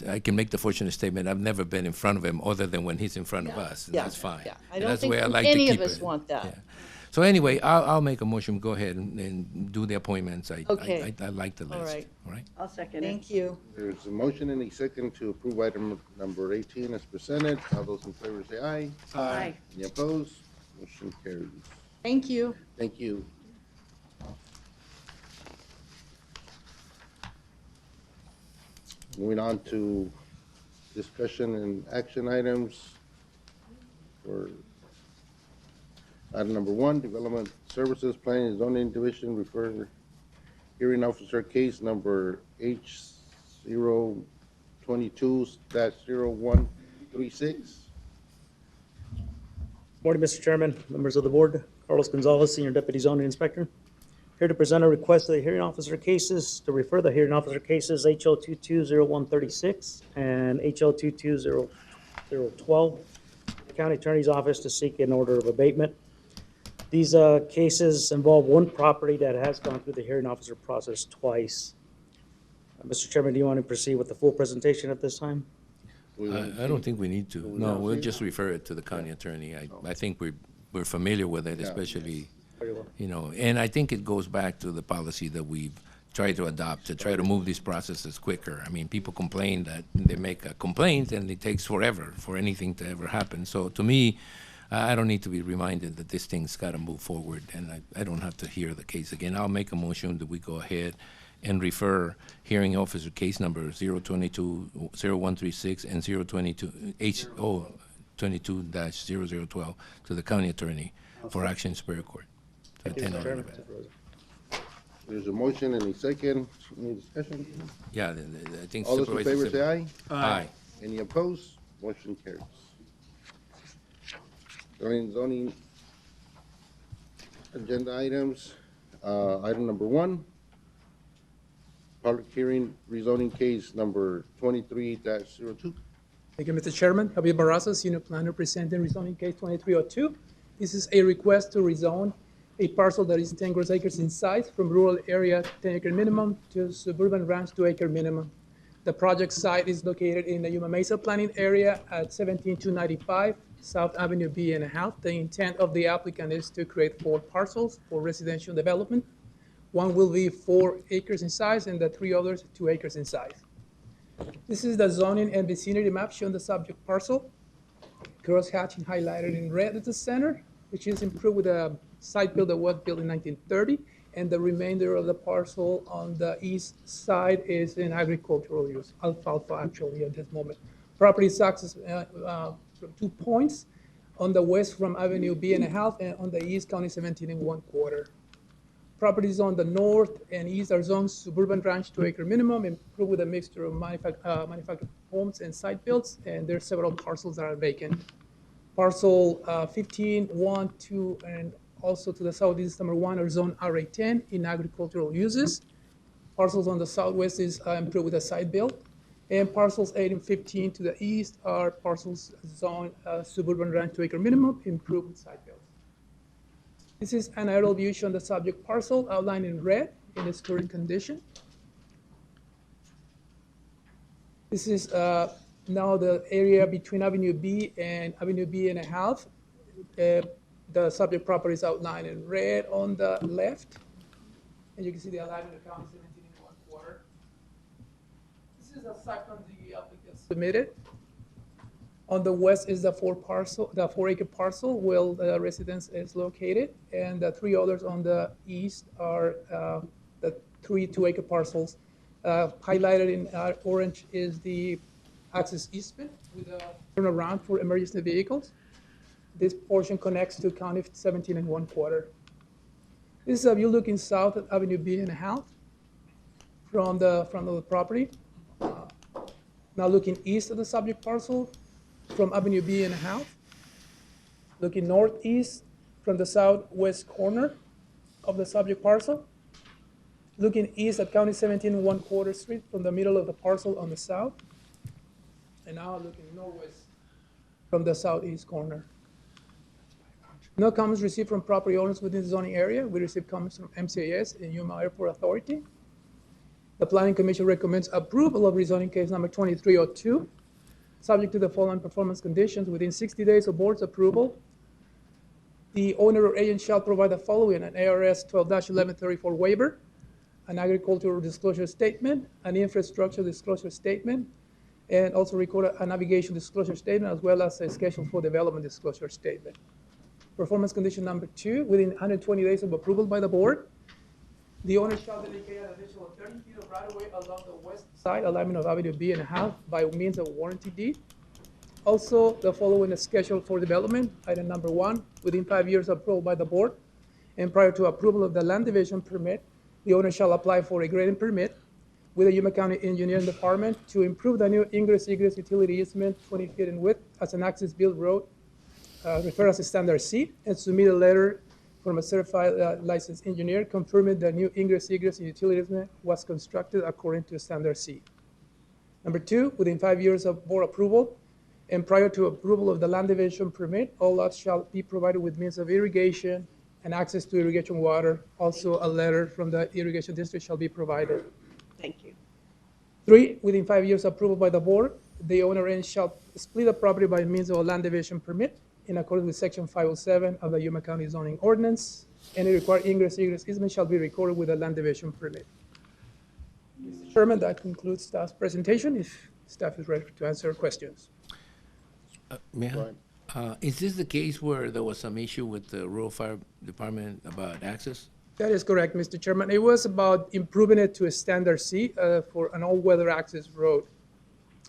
I can make the fortunate statement, I've never been in front of him other than when he's in front of us, and Yeah, that's fine. yeah. I And don't that's the think way I like to any of keep us it. want that. Yeah. So anyway, I'll make a motion, go ahead and do the appointments. Okay. I like the list. All right. All right? I'll second it. Thank you. There's a motion and a second to approve item number 18 as presented. All those in favor say aye. Aye. Any opposed? Motion carries. Thank you. Thank you. Moving on to discussion and action items for item number 1, Development Services Planning and Zoning Division, refer hearing officer case number H022-0136. Morning, Mr. Chairman, members of the board. Carlos Gonzalez, Senior Deputy Zoning Inspector. Here to present a request to the hearing officer cases, to refer the hearing officer cases HL 220136 and HL 220012, the county attorney's office to seek an order of abatement. These cases involve one property that has gone through the hearing officer process twice. Mr. Chairman, do you want to proceed with the full presentation at this time? I don't think we need to. No, not we'll see? just refer it to the county attorney. I think we're familiar with it, Yeah. especially, Very well. and I think it goes back to the policy that we've tried to adopt to try to move these processes quicker. I mean, people complain that they make a complaint and it takes forever for anything to ever happen. So to me, I don't need to be reminded that this thing's got to move forward, and I don't have to hear the case again. I'll make a motion that we go ahead and refer hearing officer case number 022-0136 and 022-0012 to the county attorney for action in Superior Court. to Thank you, attend Mr. on Chairman. it. There's a motion and a second. Any discussion? Yeah, I think All those in Supervisor favor say Simmons. aye. Aye. Any opposed? Motion carries. Zoning agenda items. Item number 1, public hearing, rezoning case number 23-02. Thank you, Mr. Chairman. Javier Barraza, Senior Planner, presenting rezoning case 2302. This is a request to rezone a parcel that is 10 gross acres in size from rural area 10-acre minimum to suburban ranch 2-acre minimum. The project site is located in the Yuma Mesa planning area at 17295 South Avenue B and a half. The intent of the applicant is to create 4 parcels for residential development. One will be 4 acres in size and the 3 others 2 acres in size. This is the zoning and vicinity map showing the subject parcel. Cross-hatching highlighted in red at the center, which is improved with a site build that was built in 1930, and the remainder of the parcel on the east side is in agricultural use, alfalfa actually at this moment. Property is accessed from 2 points, on the west from Avenue B and a half, and on the east, County 17 1/4. Properties on the north and east are zoned suburban ranch 2-acre minimum, improved with a mixture of manufactured homes and site builds, and there are several parcels that are vacant. Parcel 15, 1, 2, and also to the southeast, number 1, are zone RA10 in agricultural uses. Parcels on the southwest is improved with a site build. And parcels 8 and 15 to the east are parcels zone suburban ranch 2-acre minimum, improved with site build. This is an aerial view showing the subject parcel outlined in red in its current condition. This is now the area between Avenue B and Avenue B and a half. The subject property is outlined in red on the left. And you can see the alignment of County 17 1/4. This is a site plan the applicant submitted. On the west is the 4-acre parcel where the residence is located, and the 3 others on the east are the 3 2-acre parcels. Highlighted in orange is the access easement with a turnaround for emergency vehicles. This portion connects to County 17 1/4. This is a view looking south at Avenue B and a half from the front of the property. Now looking east at the subject parcel, from Avenue B and a half, looking northeast from the southwest corner of the subject parcel, looking east at County 17 1/4 Street from the middle of the parcel on the south, and now looking northwest from the southeast corner. No comments received from property owners within the zoning area. We received comments from MCAS and Yuma Airport Authority. The Planning Commission recommends approval of rezoning case number 2302. Subject to the following performance conditions, within 60 days of board's approval, the owner or agent shall provide the following: an ARS 12-1134 waiver, an agricultural disclosure statement, an infrastructure disclosure statement, and also record a navigation disclosure statement, as well as a schedule for development disclosure statement. Performance condition number 2, within 120 days of approval by the board, the owner shall dedicate an additional 30 feet of right-of-way along the west side alignment of Avenue B and a half by means of warranty deed. Also, the following is scheduled for development. Item number 1, within 5 years of approval by the board, and prior to approval of the land division permit, the owner shall apply for a grading permit with the Yuma County Engineering Department to improve the new ingress-egress utility easement 20 feet in width as an access-built road, referred as a standard C, and submit a letter from a certified licensed engineer confirming the new ingress-egress utility easement was constructed according to standard C. Number 2, within 5 years of board approval and prior to approval of the land division permit, all lots shall be provided with means of irrigation and access to irrigation water. Also, a letter from the irrigation district shall be provided. Thank you. 3, within 5 years approval by the board, the owner and shall split the property by means of a land division permit in accordance with Section 507 of the Yuma County zoning ordinance. Any required ingress-egress easement shall be recorded with a land division permit. Mr. Chairman, that concludes staff's presentation. If staff is ready to answer questions. Is this the case where there was some issue with the rural fire department about access? That is correct, Mr. Chairman. It was about improving it to a standard C for an all-weather access road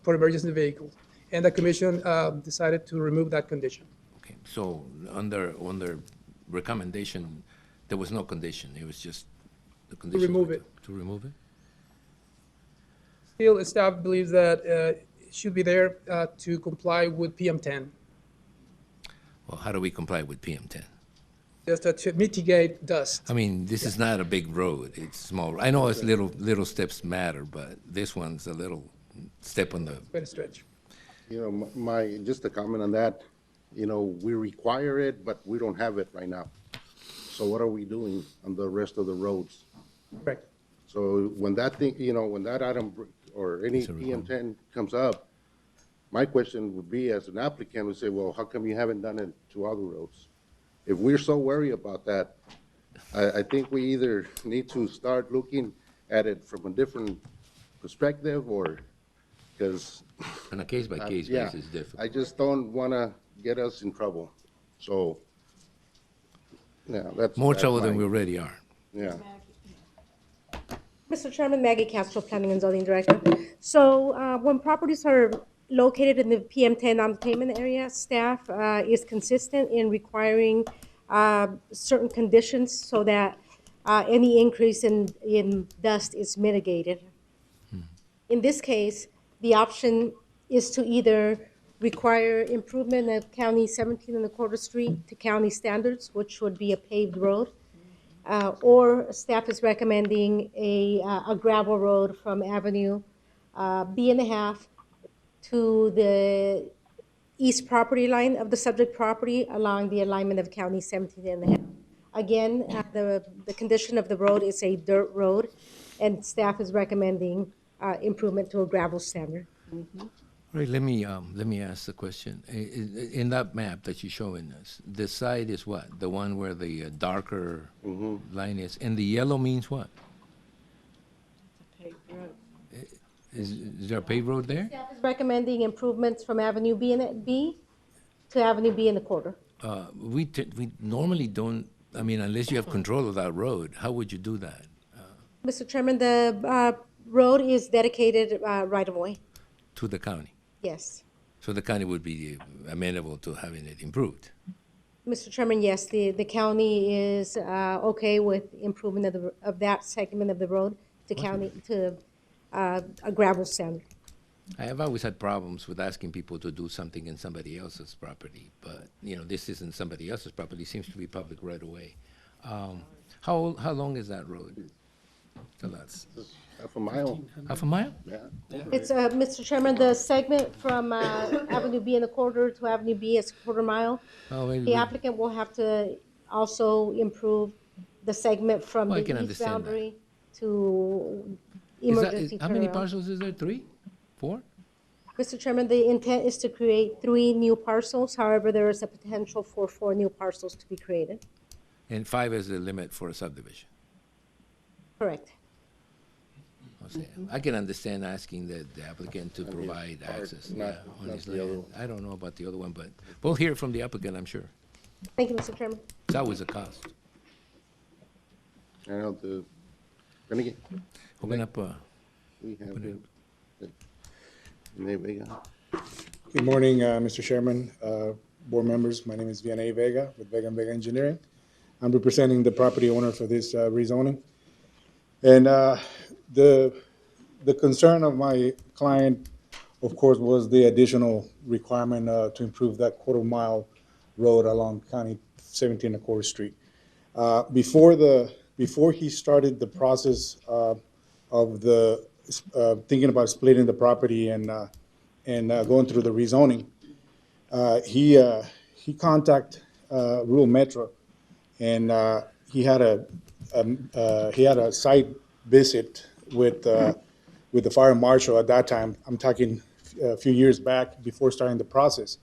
for emergency vehicles. And the commission decided to remove that condition. Okay, so under recommendation, there was no condition. It was just the condition. To remove it. To remove it? Still, staff believes that it should be there to comply with PM10. Well, how do we comply with PM10? just to mitigate dust. I mean, this is not a big road. It's small. I know it's little steps matter, but this one's a little step on the. Quite a stretch. You know, just a comment on that, you know, we require it, but we don't have it right now. So what are we doing on the rest of the roads? Correct. So when that thing, you know, when that item or any PM10 comes up, my question would be, as an applicant, would say, well, how come you haven't done it to other roads? If we're so worried about that, I think we either need to start looking at it from a different perspective, or, because. On a case-by-case yeah, basis, difficult. I just don't want to get us in trouble. So, yeah, that's. More that's trouble than my- we already are. Yeah. Mr. Chairman, Maggie Castro, Planning and Zoning Director. So when properties are located in the PM10 non-payment area, staff is consistent in requiring certain conditions so that any increase in dust is mitigated. In this case, the option is to either require improvement of County 17 and a quarter street to county standards, which would be a paved road, or staff is recommending a gravel road from Avenue B&a-half to the east property line of the subject property along the alignment of County 17 and a half. Again, the condition of the road is a dirt road, and staff is recommending improvement to a gravel standard. Right, let me ask the question. In that map that you're showing us, the side is what? The one where the darker line is, and the yellow means what? Is there a paved road there? Staff is recommending improvements from Avenue B to Avenue B and a quarter. We normally don't, I mean, unless you have control of that road, how would you do that? Mr. Chairman, the road is dedicated right of way. To the county? Yes. So the county would be amenable to having it improved? Mr. Chairman, yes, the county is okay with improvement of that segment of the road to county, to a gravel standard. I have always had problems with asking people to do something in somebody else's property, but, you know, this isn't somebody else's property, it seems to be public right away. How long is that road? So that's half a mile. Half a mile? Yeah. It's, Mr. Chairman, the segment from Avenue B and a quarter to Avenue B is a quarter mile. Oh, maybe The we- applicant will have to also improve the segment from Well, I the can east understand that. boundary to Is that- emergency how many turnaround. parcels is there? 3? 4? Mr. Chairman, the intent is to create 3 new parcels. However, there is a potential for 4 new parcels to be created. And 5 is the limit for a subdivision. Correct. I can understand asking the applicant to provide part, access not- on not his the land. other one. I don't know about the other one, but we'll hear from the applicant, I'm sure. Thank you, Mr. Chairman. It's always a cost. I know Renegade. Open up, We have it. Maybe, Good morning, Mr. Chairman, board members. My name is Vianey Vega with Vega & Vega Engineering. I'm representing the property owner for this rezoning. And the concern of my client, of course, was the additional requirement to improve that quarter-mile road along County 17 and a quarter street. Before he started the process of thinking about splitting the property and going through the rezoning, he contacted Rural Metro, and he had a site visit with the fire marshal at that time. I'm talking a few years back before starting the process,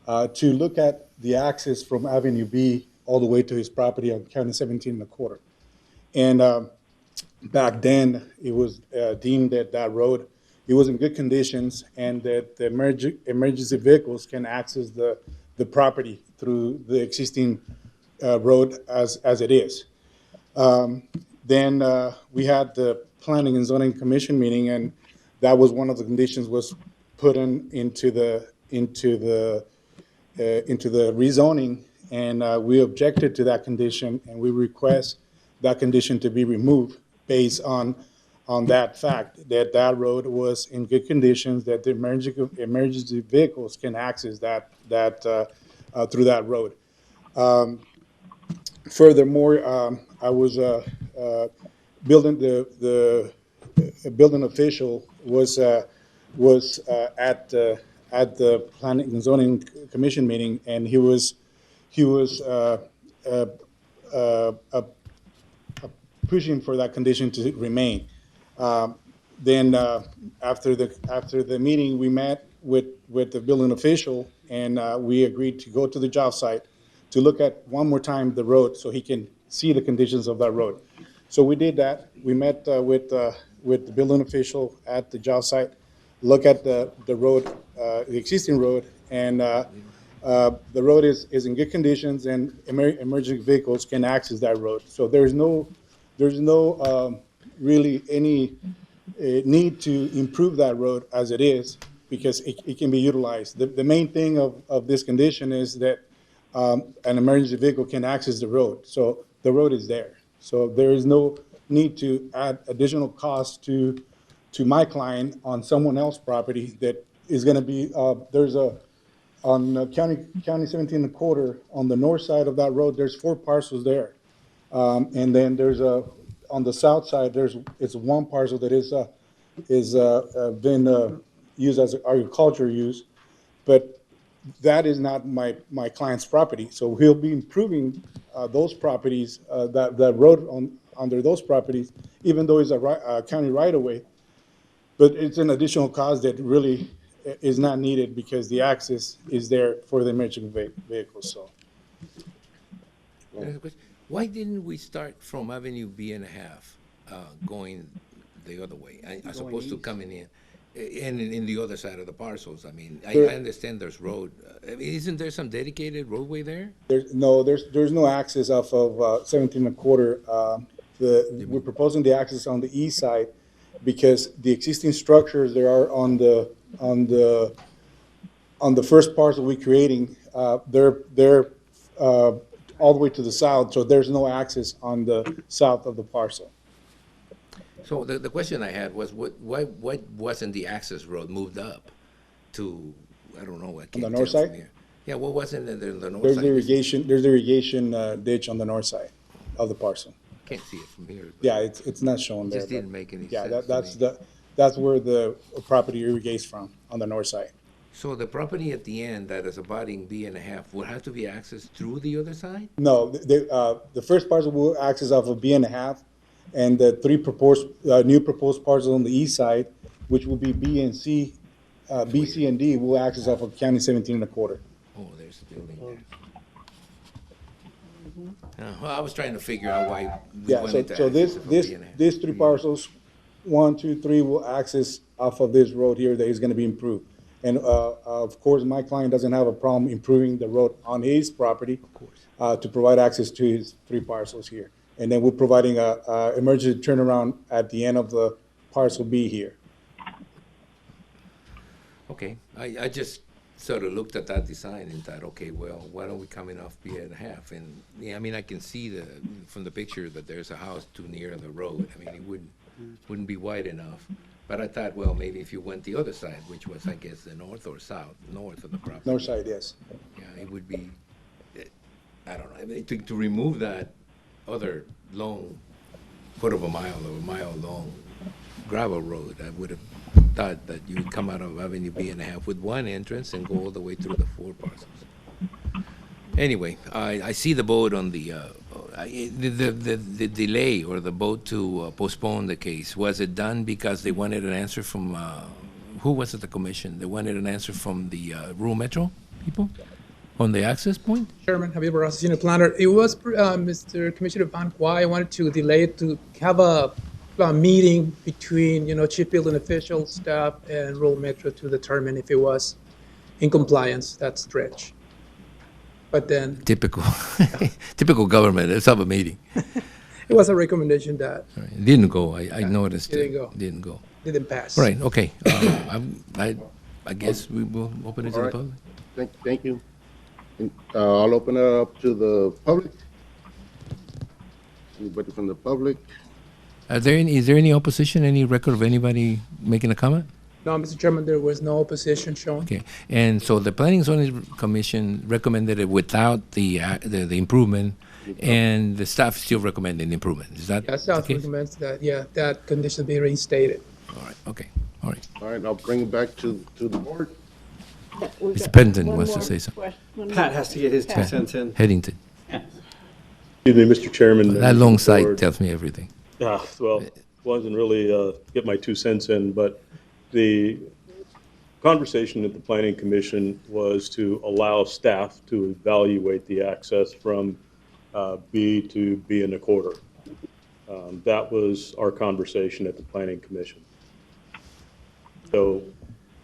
to look at the access from Avenue B all the way to his property on County 17 and a quarter. And back then, it was deemed that road, it was in good conditions, and that the emergency vehicles can access the property through the existing road as it is. Then we had the Planning and Zoning Commission meeting, and that was one of the conditions was put into the rezoning, and we objected to that condition, and we request that condition to be removed based on that fact, that road was in good conditions, that the emergency vehicles can access that through that road. Furthermore, I was building the building official was at the Planning and Zoning Commission meeting, and he was pushing for that condition to remain. Then after the meeting, we met with the building official, and we agreed to go to the job site to look at one more time the road so he can see the conditions of that road. So we did that. We met with the building official at the job site, look at the road, the existing road, and the road is in good conditions, and emergency vehicles can access that road. So there's no really any need to improve that road as it is, because it can be utilized. The main thing of this condition is that an emergency vehicle can access the road. So the road is there. So there is no need to add additional costs to my client on someone else's property that is going to be, on County 17 and a quarter, on the north side of that road, there's 4 parcels there. And then there's on the south side, it's one parcel that is been used as agriculture use, but that is not my client's property. So he'll be improving those properties, that road under those properties, even though it's a county right-of-way. But it's an additional cost that really is not needed because the access is there for the emergency vehicles. So. Why didn't we start from Avenue B&1/2, going the other way, as opposed to coming in? And in the other side of the parcels, I mean, I understand there's road. I mean, isn't there some dedicated roadway there? There's no access off of 17 and a quarter. We're proposing the access on the east side because the existing structures there are on the first parcel we're creating, they're all the way to the south, so there's no access on the south of the parcel. So the question I had was, why wasn't the access road moved up to, I don't know, I can't On the north tell from side? here. Yeah, what wasn't there the north There's side? the irrigation ditch on the north side of the parcel. Can't see it from here. Yeah, it's not shown there. Just didn't make any Yeah, sense to that's where the property irrigates from, on the north side. So the property at the end that is abutting B&1/2 would have to be accessed through the other side? No, the first parcel will access off of B&1/2, and the 3 new proposed parcels on the east side, which will be B and C, B, C, and D, will access off of County 17 and a quarter. Oh, there's a building there. Well, I was trying to figure out why we Yeah, wanted to so access it from B&1/2. these 3 parcels, 1, 2, 3, will access off of this road here that is going to be improved. And of course, my client doesn't have a problem improving the road on his property to provide access to his 3 parcels here. And then we're providing a emergency turnaround at the end of the parcel B here. Okay, I just sort of looked at that design and thought, okay, well, why don't we come in off B&1/2? And, yeah, I mean, I can see from the picture that there's a house too near the road. I mean, it wouldn't be wide enough. But I thought, well, maybe if you went the other side, which was, I guess, the north or south, north of the property. North side, yes. Yeah, it would be, I don't know, I mean, to remove that other long, quarter of a mile or a mile long gravel road, I would have thought that you would come out of Avenue B&1/2 with one entrance and go all the way through the 4 parcels. Anyway, I see the vote on the delay or the vote to postpone the case. Was it done because they wanted an answer from, who was at the commission? They wanted an answer from the rural metro people on the access point? Chairman Javier Barraza, Senior Planner. It was Mr. Commissioner Van Kwai wanted to delay it to have a meeting between, chief building official, staff, and rural metro to determine if it was in compliance. That stretch. But then typical government. Let's have a meeting. It was a recommendation that It didn't go. I noticed didn't it. go. Didn't go. Didn't pass. Right. Okay. I guess we will open it to All the right. public. Thank you. I'll open it up to the public. Anybody from the public? Is there any opposition? Any record of anybody making a comment? No, Mr. Chairman, there was no opposition shown. Okay, and so the Planning and Zoning Commission recommended it without the improvement, And the staff still recommending improvement. Is that Yeah, staff the case? recommends that, yeah, that condition be reinstated. All right, okay, all right. All right, I'll bring it back to the board. We've Mr. got Pendleton one wants to more say something. question- one Pat more. has to get his Pat. 2 cents in. Headington. Excuse me, Mr. Chairman. That members of long the sight board. tells me everything. Well, wasn't really get my 2 cents in, but the conversation at the Planning Commission was to allow staff to evaluate the access from B to B and a quarter. That was our conversation at the Planning Commission. So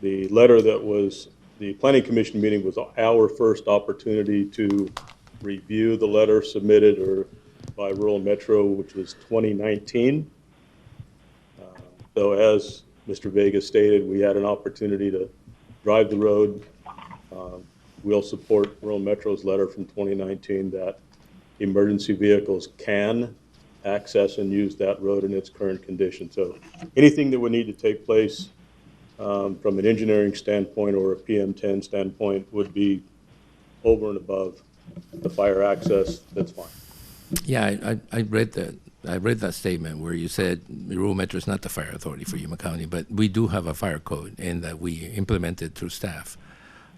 the letter that was, the Planning Commission meeting was our first opportunity to review the letter submitted by Rural Metro, which was 2019. So as Mr. Vega stated, we had an opportunity to drive the road. We'll support Rural Metro's letter from 2019 that emergency vehicles can access and use that road in its current condition. So anything that would need to take place from an engineering standpoint or a PM10 standpoint would be over and above the fire access. That's fine. Yeah, I read that. I read that statement where you said Rural Metro is not the fire authority for Yuma County, but we do have a fire code and that we implemented through staff.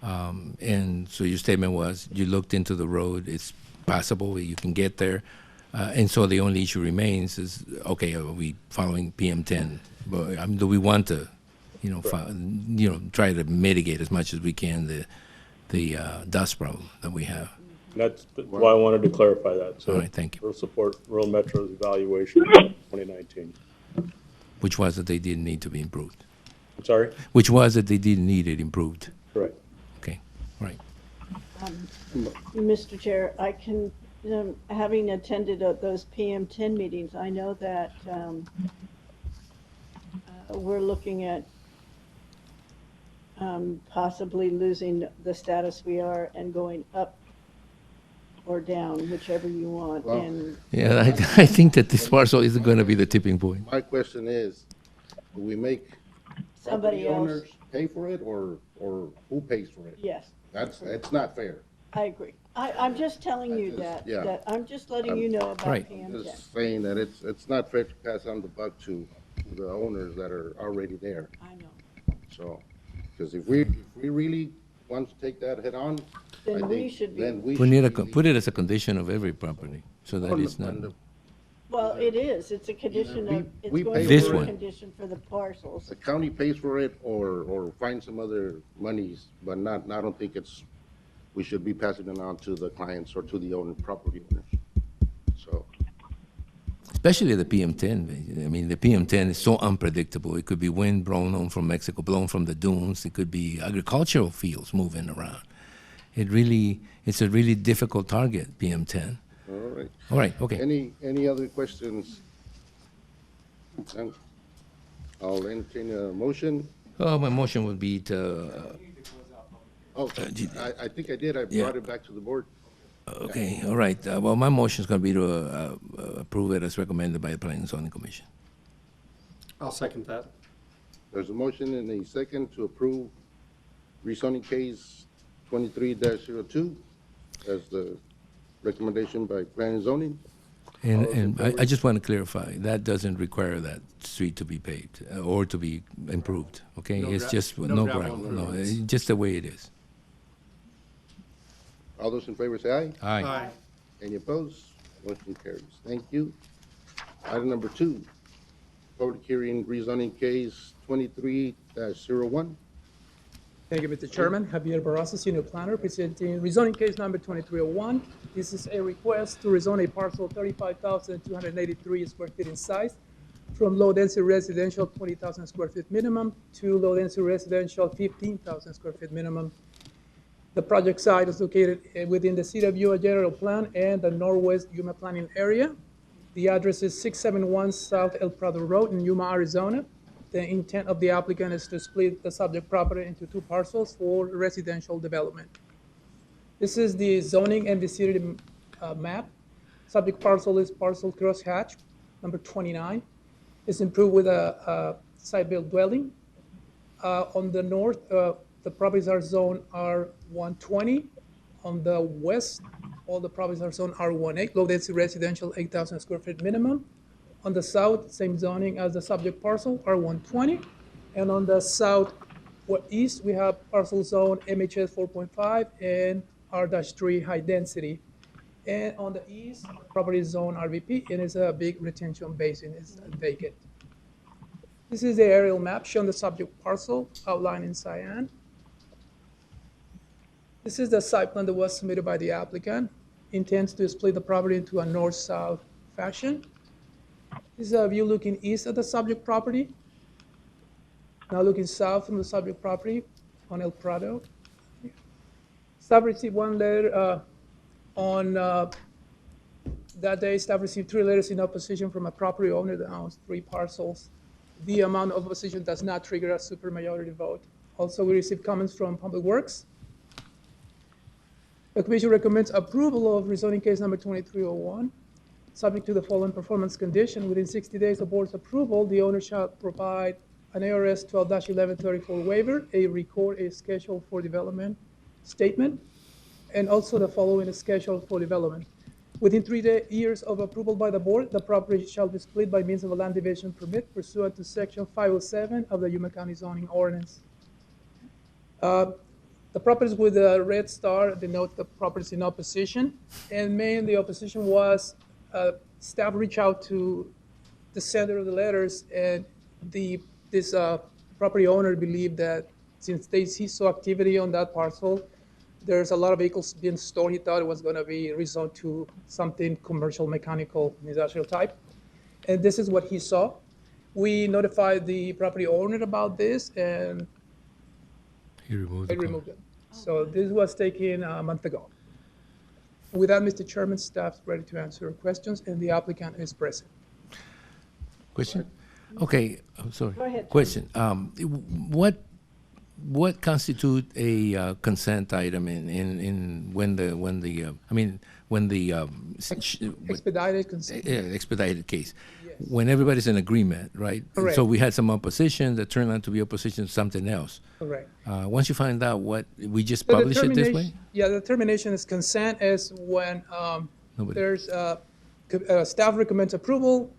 And so your statement was you looked into the road, it's possible you can get there. And so the only issue remains is, okay, are we following PM10? But, do we want to, try to mitigate as much as we can the dust problem that we have? That's why I wanted to clarify that. So All right, thank you. We'll support Rural Metro's evaluation in 2019. Which was that they didn't need to be improved. I'm sorry? Which was that they didn't need it improved. Correct. Okay, right. Mr. Chair, I can, having attended those PM10 meetings, I know that we're looking at possibly losing the status we are and going up or down, whichever you want. Well, And Yeah, I think that this parcel isn't going to be the tipping point. My question is, do we make Somebody property else. owners pay for it, or who pays for it? Yes, It's not fair. I agree. I'm just telling you that, yeah. that I'm just letting you know about Right. PM10. Just saying that it's not fair to pass on the buck to the owners that are already there. I know. So, because if we really want to take that head on, Then I we think, should be. then we We need should to put it as a condition of every property, so that it's not. Well, it is. It's a condition of, it's we going pay to This be a one. condition for the parcels. the county pays for it or find some other monies, but not, I don't think we should be passing it on to the clients or to the property owners. So, Especially the PM10. I mean, the PM10 is so unpredictable. It could be wind blown on from Mexico, blown from the dunes. It could be agricultural fields moving around. It's a really difficult target, PM10. all right. All right, okay. Any other questions? None? I'll entertain a motion. Oh, my motion would be to, I think I did. I Yeah. brought it back to the board. okay, all right. Well, my motion is going to be to approve it as recommended by the Planning and Zoning Commission. I'll second that. There's a motion and a second to approve rezoning case 23-02 as the recommendation by Planning and Zoning. And I just want to clarify, that doesn't require that street to be paved or to be improved, okay? No It's just no no gravel, gravel, no no, roads. it's just the way it is. All those in favor say aye. Aye. Any opposed? Motion carries. Thank you. Item number 2, public hearing rezoning case 23-01. Thank you, Mr. Chairman. Javier Barraza, Senior Planner, presenting rezoning case number 2301. This is a request to rezone a parcel 35,283 square feet in size from low-density residential 20,000 square feet minimum to low-density residential 15,000 square feet minimum. The project site is located within the City of Yuma General Plan and the Northwest Yuma Planning Area. The address is 671 South El Prado Road in Yuma, Arizona. The intent of the applicant is to split the subject property into 2 parcels for residential development. This is the zoning and vicinity map. Subject parcel is parcel crosshatch number 29. It's improved with a site-built dwelling. On the north, the properties are zoned R120. On the west, all the properties are zoned R1A, low density residential, 8,000 square feet minimum. On the south, same zoning as the subject parcel, R120. And on the southeast, we have parcel zone MHS 4.5 and R-3 high density. And on the east, property zone RVP, and it's a big retention basin, it's vacant. This is the aerial map showing the subject parcel outlined in cyan. This is the site plan that was submitted by the applicant. Intends to split the property into a north-south fashion. This is a view looking east at the subject property. Now looking south from the subject property on El Prado. Staff received one letter on that day. Staff received 3 letters in opposition from a property owner that owns 3 parcels. The amount of opposition does not trigger a supermajority vote. Also, we received comments from Public Works. The commission recommends approval of rezoning case number 2301, subject to the following performance condition. Within 60 days of board's approval, the owner shall provide an ARS 12-1134 waiver, record a schedule for development statement, and also the following schedule for development. Within 3 years of approval by the board, the property shall be split by means of a land division permit pursuant to section 507 of the Yuma County zoning ordinance. The properties with the red star denote the properties in opposition, and mainly the opposition was staff reached out to the sender of the letters, and this property owner believed that since he saw activity on that parcel, there's a lot of vehicles being stored. He thought it was going to be rezoned to something commercial, mechanical, industrial type. And this is what he saw. We notified the property owner about this, and He removed they removed it. So this was taken a month ago. With that, Mr. Chairman, staff's ready to answer questions, and the applicant is present. Question? Okay, I'm sorry. Go ahead. Question. What constitute a consent item in when the Expedited consent. expedited case? When everybody's in agreement, right? Correct. So we had some opposition that turned out to be opposition to something else. Correct. Once you find out what, we just So the publish it this way? termination- Yeah, the termination is consent is when Nobody. there's staff recommends approval,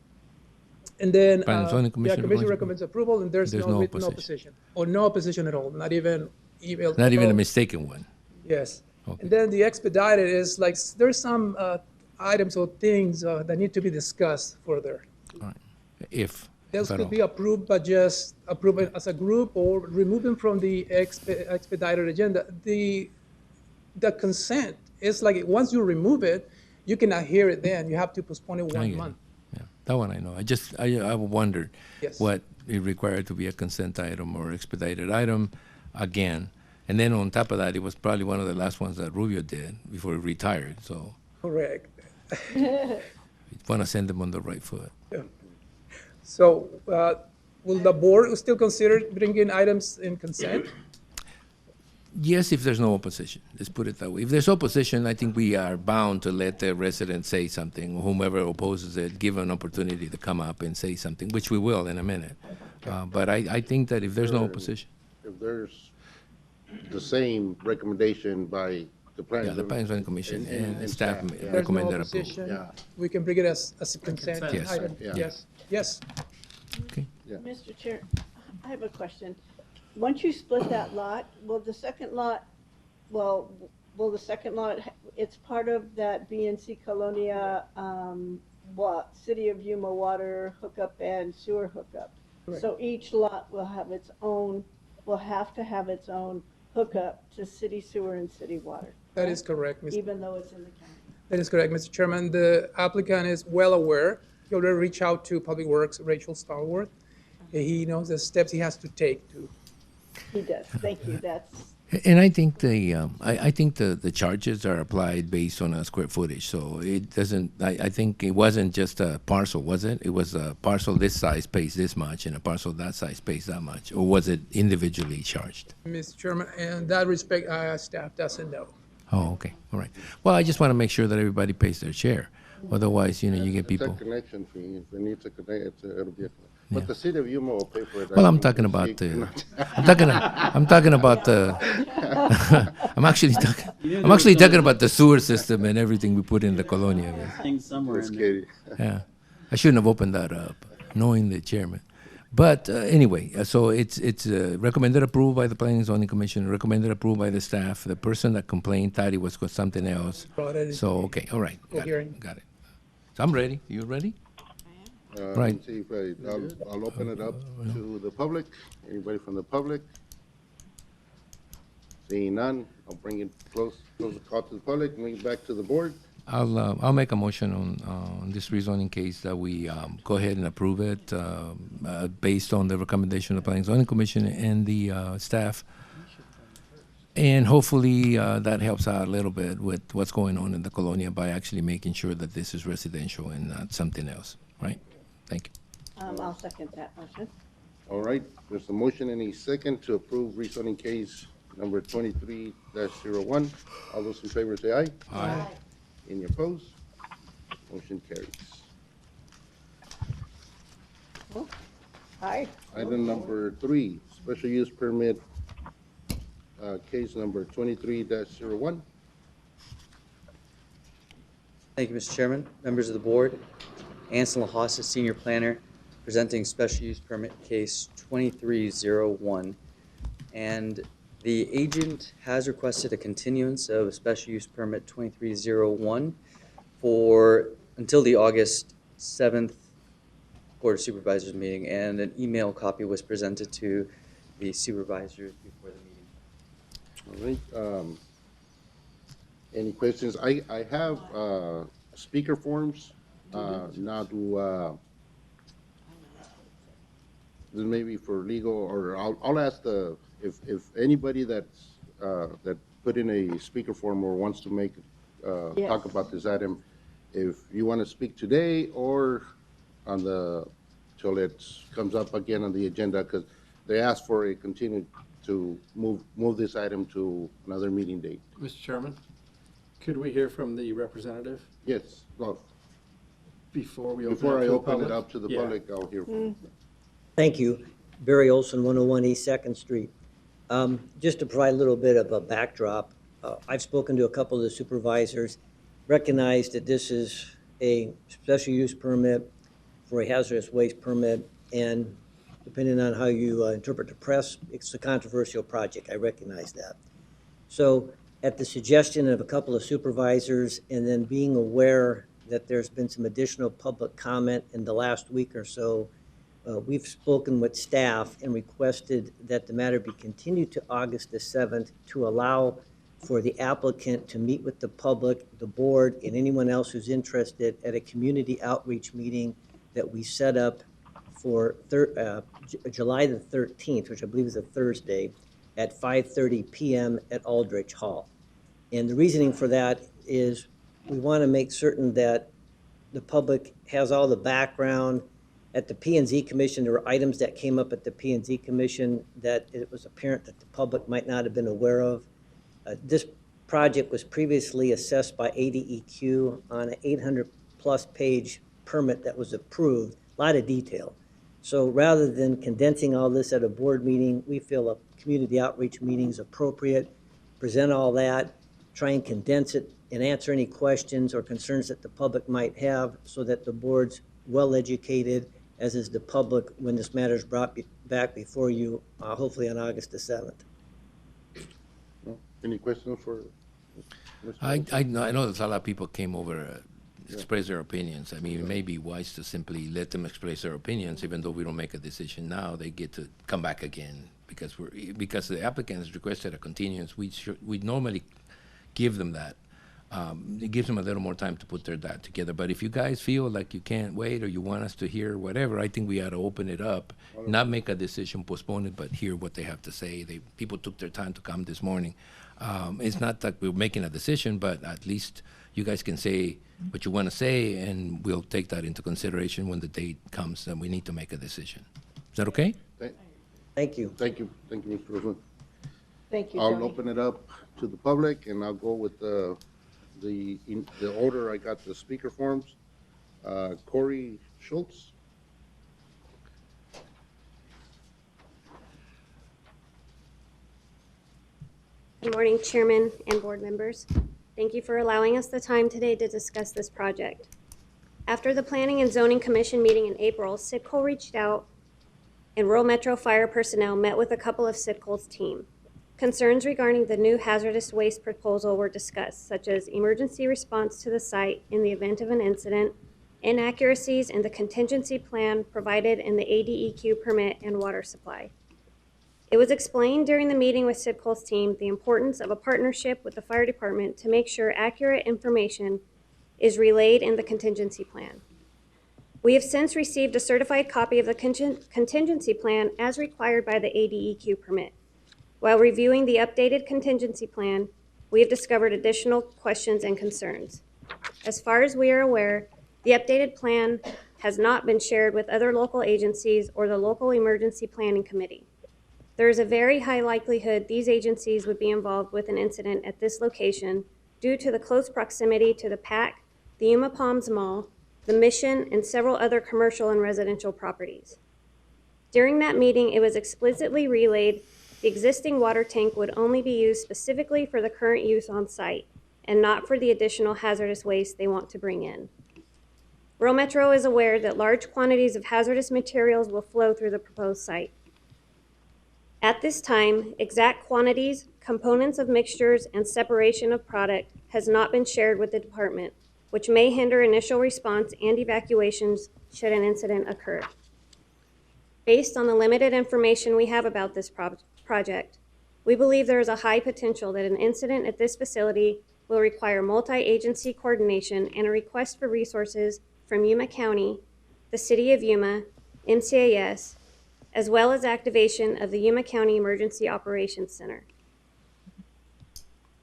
and then Planning and zoning commission commission recommends- recommends approval, and there's There's no no written opposition. opposition, or no opposition at all, not even email. Not even a no. mistaken one. Yes. Okay. And then the expedited is like, there's some items or things that need to be discussed further. If Those at could all. be approved, but just approve it as a group or remove them from the expedited agenda. The consent is like, once you remove it, you cannot hear it then. You have to postpone it I one get it. month. Yeah, that one I know. I wondered Yes. what it required to be a consent item or expedited item again. And then on top of that, it was probably one of the last ones that Rubio did before he retired. So Correct. you want to send them on the right foot. So will the board still consider bringing items in consent? Yes, if there's no opposition. Let's put it that way. If there's opposition, I think we are bound to let the resident say something. Whomever opposes it, give an opportunity to come up and say something, which we will in a minute. But I think that if there's no opposition, If there's the same recommendation by the planning. yeah, the Planning and Zoning Commission and staff yeah. There's recommend no that approval. opposition. Yeah. We can bring it as a consent Yes. item. Yeah. Yes, yes. Okay. Yeah. Mr. Chair, I have a question. Once you split that lot, will the second lot, it's part of that BNC Colonia, City of Yuma water hookup and sewer hookup? Correct. So each lot will have to have its own hookup to city sewer and city water? That is correct, Ms. Even though it's in the county? That is correct, Mr. Chairman. The applicant is well aware. He already reached out to Public Works, Rachel Starworth. He knows the steps he has to take to. He does, thank you, that's, And I think the charges are applied based on a square footage. So it doesn't. I think it wasn't just a parcel, was it? It was a parcel this size pays this much, and a parcel that size pays that much, or was it individually charged? Mr. Chairman, in that respect, staff doesn't know. Oh, okay, all right. Well, I just want to make sure that everybody pays their share. Otherwise, you get It's a people. connection fee. If it needs a connect, it'll be a. But the city of Yuma will pay for it. Well, I'm talking about the, I'm talking about the, I'm actually talking about the sewer system and everything we put in the Colonia. Things somewhere That's in there. Katie. Yeah, I shouldn't have opened that up, knowing the chairman. But anyway, so it's recommended approval by the Planning and Zoning Commission, recommended approval by the staff. The person that complained thought it was something else. Brought it in. So, okay, all right, Full got hearing. it, got it. So I'm ready. You ready? Let me see if I'll open it up to the public. Anybody from the public? Seeing none, I'll bring it close the call to the public, bring it back to the board. I'll make a motion on this rezoning case that we go ahead and approve it based on the recommendation of the Planning and Zoning Commission and the staff. And hopefully that helps out a little bit with what's going on in the Colonia by actually making sure that this is residential and not something else, right? Thank you. I'll second that motion. All right, there's a motion and a second to approve rezoning case number 23-01. All those in favor say aye. Aye. Any opposed? Motion carries. Aye. Item number 3, special use permit, case number 23-01. Thank you, Mr. Chairman, members of the board. Anson LaHossa, Senior Planner, presenting special use permit case 2301. And the agent has requested a continuance of special use permit 2301 until the August 7th Board of Supervisors meeting, and an email copy was presented to the supervisors before the meeting. All right, any questions? I have speaker forms. Now this may be for legal, or I'll ask if anybody that's that put in a speaker form or wants to make Yes. talk about this item, if you want to speak today or on till it comes up again on the agenda, because they asked for a continued to move this item to another meeting date. Mr. Chairman, could we hear from the representative Yes, well, before we open before I it to the open it public? up to the Yeah. public, I'll hear from Thank you. Barry Olson, 101 East Second Street. Just to provide a little bit of a backdrop, I've spoken to a couple of the supervisors, recognized that this is a special use permit for a hazardous waste permit, and depending on how you interpret the press, it's a controversial project. I recognize that. So at the suggestion of a couple of supervisors, and then being aware that there's been some additional public comment in the last week or so, we've spoken with staff and requested that the matter be continued to August the 7th to allow for the applicant to meet with the public, the board, and anyone else who's interested at a community outreach meeting that we set up for July the 13th, which I believe is a Thursday, at 5:30 p.m. at Aldrich Hall. And the reasoning for that is we want to make certain that the public has all the background. At the P&Z Commission, there were items that came up at the P&Z Commission that it was apparent that the public might not have been aware of. This project was previously assessed by ADEQ on an 800-plus page permit that was approved, a lot of detail. So rather than condensing all this at a board meeting, we feel a community outreach meeting is appropriate, present all that, try and condense it, and answer any questions or concerns that the public might have so that the board's well-educated, as is the public, when this matter is brought back before you, hopefully on August the 7th. Any questions for Mr. I know that a lot of people came over, express their opinions. I mean, it may be wise to simply let them express their opinions, even though we don't make a decision now. They get to come back again because the applicant has requested a continuance. We normally give them that. It gives them a little more time to put that together. But if you guys feel like you can't wait or you want us to hear whatever, I think we ought to open it up, not make a decision, postpone it, but hear what they have to say. People took their time to come this morning. It's not like we're making a decision, but at least you guys can say what you want to say, and we'll take that into consideration when the date comes and we need to make a decision. Is that okay? Thank you. Thank you, Mr. Roseman. Thank you, I'll Tony. open it up to the public, and I'll go with the order I got the speaker forms. Corey Schultz. Good morning, Chairman and board members. Thank you for allowing us the time today to discuss this project. After the Planning and Zoning Commission meeting in April, CIDCO reached out and Rural Metro Fire personnel met with a couple of CIDCO's team. Concerns regarding the new hazardous waste proposal were discussed, such as emergency response to the site in the event of an incident, inaccuracies in the contingency plan provided in the ADEQ permit, and water supply. It was explained during the meeting with CIDCO's team the importance of a partnership with the fire department to make sure accurate information is relayed in the contingency plan. We have since received a certified copy of the contingency plan as required by the ADEQ permit. While reviewing the updated contingency plan, we have discovered additional questions and concerns. As far as we are aware, the updated plan has not been shared with other local agencies or the local emergency planning committee. There is a very high likelihood these agencies would be involved with an incident at this location due to the close proximity to the PAC, the Yuma Palms Mall, the Mission, and several other commercial and residential properties. During that meeting, it was explicitly relayed the existing water tank would only be used specifically for the current use on site and not for the additional hazardous waste they want to bring in. Rural Metro is aware that large quantities of hazardous materials will flow through the proposed site. At this time, exact quantities, components of mixtures, and separation of product has not been shared with the department, which may hinder initial response and evacuations should an incident occur. Based on the limited information we have about this project, we believe there is a high potential that an incident at this facility will require multi-agency coordination and a request for resources from Yuma County, the City of Yuma, MCAS, as well as activation of the Yuma County Emergency Operations Center.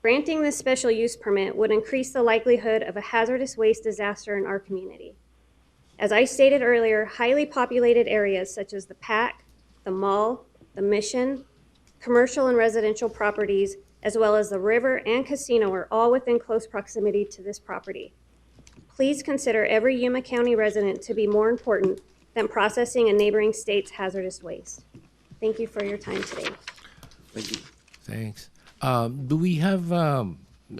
Granting this special use permit would increase the likelihood of a hazardous waste disaster in our community. As I stated earlier, highly populated areas such as the PAC, the mall, the Mission, commercial and residential properties, as well as the river and casino are all within close proximity to this property. Please consider every Yuma County resident to be more important than processing a neighboring state's hazardous waste. Thank you for your time today. Thank you. Thanks. Do we have, I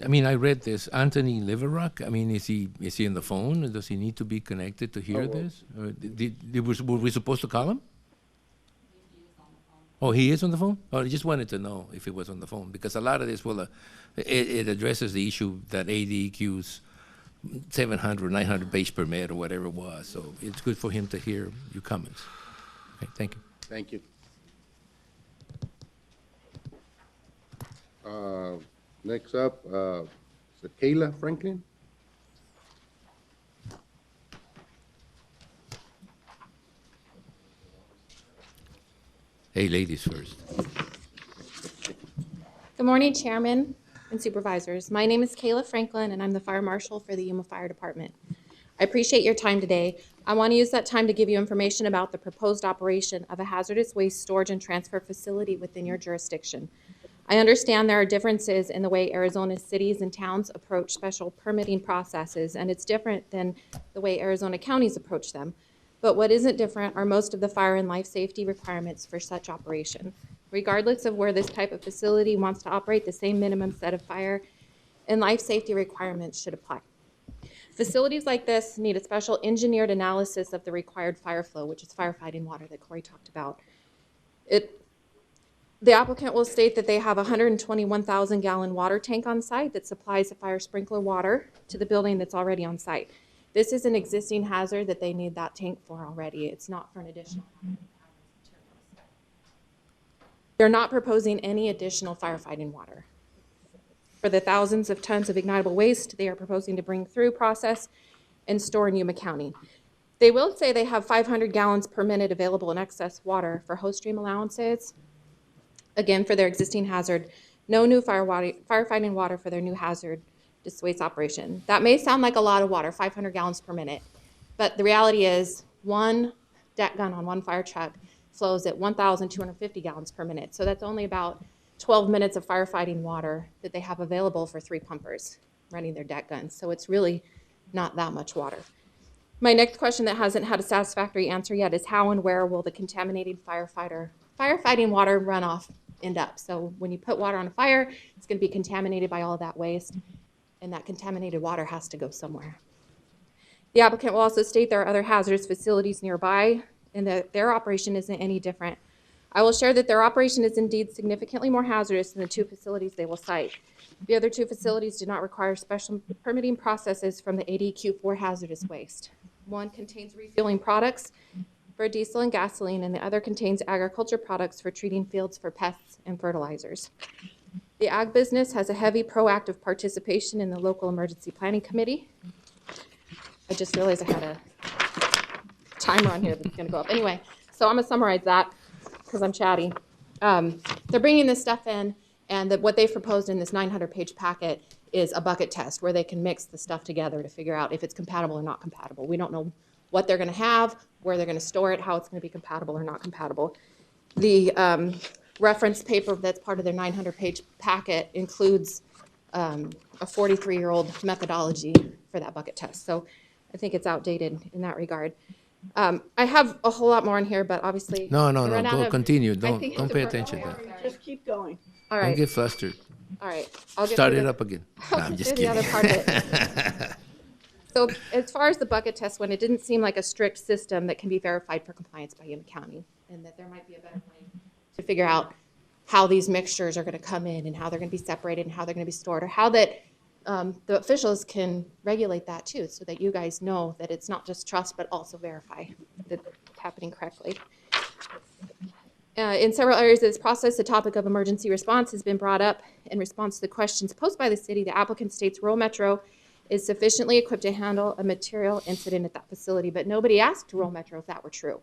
mean, I read this, Anthony Liverock. I mean, is he on the phone? Does he need to be connected to hear this? Were we supposed to call him? Oh, he is on the phone? Oh, I just wanted to know if he was on the phone, because a lot of this it addresses the issue that ADEQ's 700, 900 base permit or whatever it was. So it's good for him to hear your comments. Okay, thank you. Thank you. Next up, is it Kayla Franklin? Hey, ladies first. Good morning, Chairman and Supervisors. My name is Kayla Franklin, and I'm the Fire Marshal for the Yuma Fire Department. I appreciate your time today. I want to use that time to give you information about the proposed operation of a hazardous waste storage and transfer facility within your jurisdiction. I understand there are differences in the way Arizona's cities and towns approach special permitting processes, and it's different than the way Arizona counties approach them. But what isn't different are most of the fire and life safety requirements for such operation. Regardless of where this type of facility wants to operate, the same minimum set of fire and life safety requirements should apply. Facilities like this need a special engineered analysis of the required fire flow, which is firefighting water that Corey talked about. The applicant will state that they have a 121,000 gallon water tank on site that supplies the fire sprinkler water to the building that's already on site. This is an existing hazard that they need that tank for already. It's not for an additional. They're not proposing any additional firefighting water. For the thousands of tons of ignitable waste they are proposing to bring through, process, and store in Yuma County. They will say they have 500 gallons per minute available in excess water for host stream allowances. Again, for their existing hazard, no new firefighting water for their new hazard waste operation. That may sound like a lot of water, 500 gallons per minute, but the reality is one deck gun on one fire truck flows at 1,250 gallons per minute. So that's only about 12 minutes of firefighting water that they have available for 3 pumpers running their deck guns. So it's really not that much water. My next question that hasn't had a satisfactory answer yet is how and where will the contaminating firefighting water run off end up. So when you put water on a fire, it's going to be contaminated by all of that waste, and that contaminated water has to go somewhere. The applicant will also state there are other hazardous facilities nearby and that their operation isn't any different. I will share that their operation is indeed significantly more hazardous than the 2 facilities they will cite. The other 2 facilities do not require special permitting processes from the ADQ4 hazardous waste. One contains refueling products for diesel and gasoline, and the other contains agriculture products for treating fields for pests and fertilizers. The ag business has a heavy proactive participation in the local emergency planning committee. I just realized I had a timer on here that's going to go up. Anyway, so I'm going to summarize that because I'm chatty. They're bringing this stuff in, and what they've proposed in this 900-page packet is a bucket test where they can mix the stuff together to figure out if it's compatible or not compatible. We don't know what they're going to have, where they're going to store it, how it's going to be compatible or not compatible. The reference paper that's part of their 900-page packet includes a 43-year-old methodology for that bucket test. So I think it's outdated in that regard. I have a whole lot more in here, but obviously... No, go continue. Don't pay attention to that. Just keep going. All right. Don't get flustered. All right. I'll get Start through it the- up again. I'll No, I'm get just through kidding. the other part of it. So as far as the bucket test one, it didn't seem like a strict system that can be verified for compliance by Yuma County, and that there might be a better way to figure out how these mixtures are going to come in and how they're going to be separated and how they're going to be stored, or how that the officials can regulate that too, so that you guys know that it's not just trust but also verify that it's happening correctly. In several areas of this process, the topic of emergency response has been brought up in response to the questions posed by the city. The applicant states rural Metro is sufficiently equipped to handle a material incident at that facility, but nobody asked rural Metro if that were true,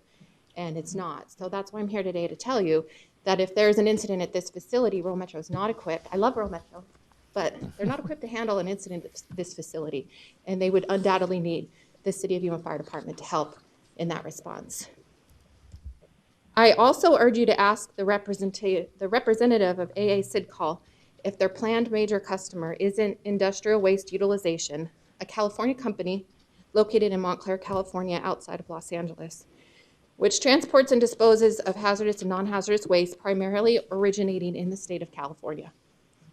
and it's not. So that's why I'm here today to tell you that if there's an incident at this facility, rural Metro is not equipped. I love rural Metro, but they're not equipped to handle an incident at this facility, and they would undoubtedly need the City of Yuma Fire Department to help in that response. I also urge you to ask the representative of AA Sidcall if their planned major customer isn't Industrial Waste Utilization, a California company located in Montclair, California, outside of Los Angeles, which transports and disposes of hazardous and non-hazardous waste, primarily originating in the state of California.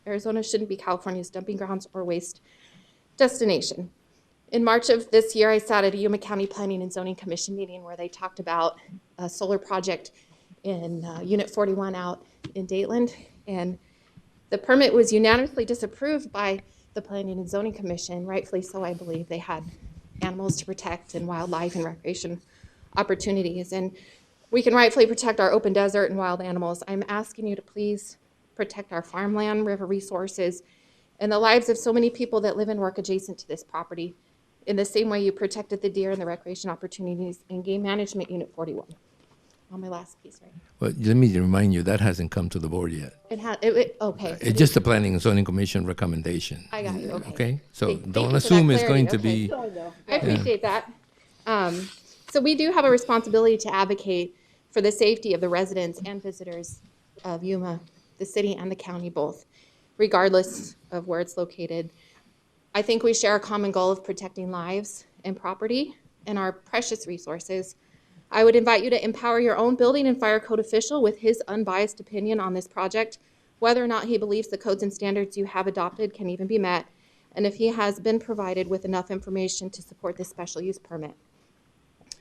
Arizona shouldn't be California's dumping grounds or waste destination. In March of this year, I sat at a Yuma County Planning and Zoning Commission meeting where they talked about a solar project in Unit 41 out in Dateland, and the permit was unanimously disapproved by the Planning and Zoning Commission, rightfully so, I believe. They had animals to protect and wildlife and recreation opportunities, and we can rightfully protect our open desert and wild animals. I'm asking you to please protect our farmland, river resources, and the lives of so many people that live and work adjacent to this property in the same way you protected the deer and the recreation opportunities in Game Management Unit 41. On my last piece, right? Well, let me remind you, that hasn't come to the board yet. Okay. It's just a Planning and Zoning Commission recommendation. I got you, okay. Okay? So Thank don't you for assume that it's going to clarity. be... I appreciate that. So we do have a responsibility to advocate for the safety of the residents and visitors of Yuma, the city and the county both, regardless of where it's located. I think we share a common goal of protecting lives and property and our precious resources. I would invite you to empower your own building and fire code official with his unbiased opinion on this project, whether or not he believes the codes and standards you have adopted can even be met, and if he has been provided with enough information to support this special use permit.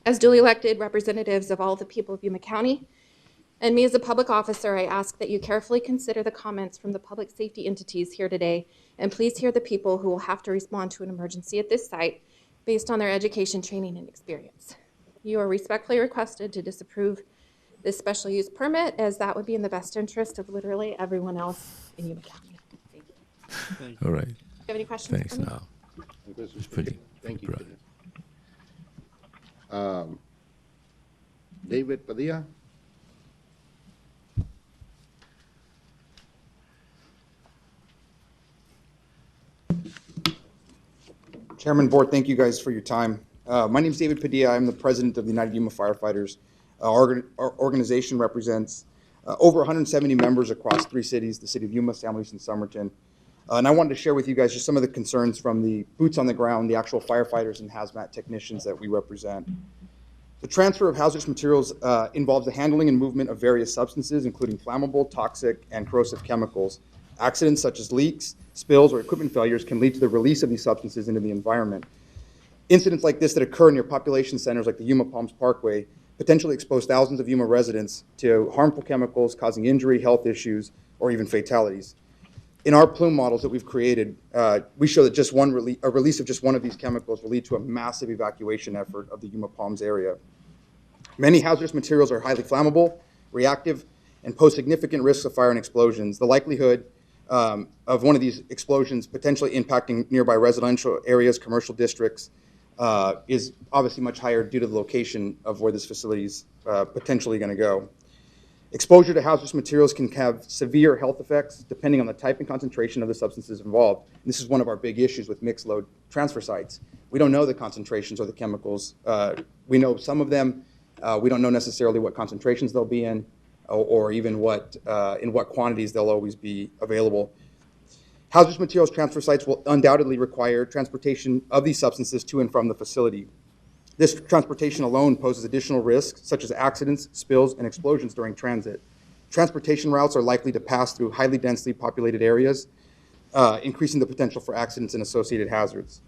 As duly elected representatives of all the people of Yuma County, and me as a public officer, I ask that you carefully consider the comments from the public safety entities here today, and please hear the people who will have to respond to an emergency at this site based on their education, training, and experience. You are respectfully requested to disapprove this special use permit, as that would be in the best interest of literally everyone else in Yuma County. Thank you. All right. Do you have any questions? Thanks. for me? No. It's pretty Thank you. broad. David Padilla? Chairman, Board, thank you guys for your time. My name is David Padilla. I'm the president of the United Yuma Firefighters. Our organization represents over 170 members across 3 cities, the city of Yuma, San Luis, and Somerton. And I wanted to share with you guys just some of the concerns from the boots on the ground, the actual firefighters and hazmat technicians that we represent. The transfer of hazardous materials involves the handling and movement of various substances, including flammable, toxic, and corrosive chemicals. Accidents such as leaks, spills, or equipment failures can lead to the release of these substances into the environment. Incidents like this that occur near population centers like the Yuma Palms Parkway potentially expose thousands of Yuma residents to harmful chemicals, causing injury, health issues, or even fatalities. In our plume models that we've created, we show that just a release of just one of these chemicals will lead to a massive evacuation effort of the Yuma Palms area. Many hazardous materials are highly flammable, reactive, and pose significant risks of fire and explosions. The likelihood of one of these explosions potentially impacting nearby residential areas, commercial districts, is obviously much higher due to the location of where this facility is potentially going to go. Exposure to hazardous materials can have severe health effects depending on the type and concentration of the substances involved. And this is one of our big issues with mixed load transfer sites. We don't know the concentrations or the chemicals. We know some of them. We don't know necessarily what concentrations they'll be in, or even in what quantities they'll always be available. Hazardous materials transfer sites will undoubtedly require transportation of these substances to and from the facility. This transportation alone poses additional risks, such as accidents, spills, and explosions during transit. Transportation routes are likely to pass through highly densely populated areas, increasing the potential for accidents and associated hazards.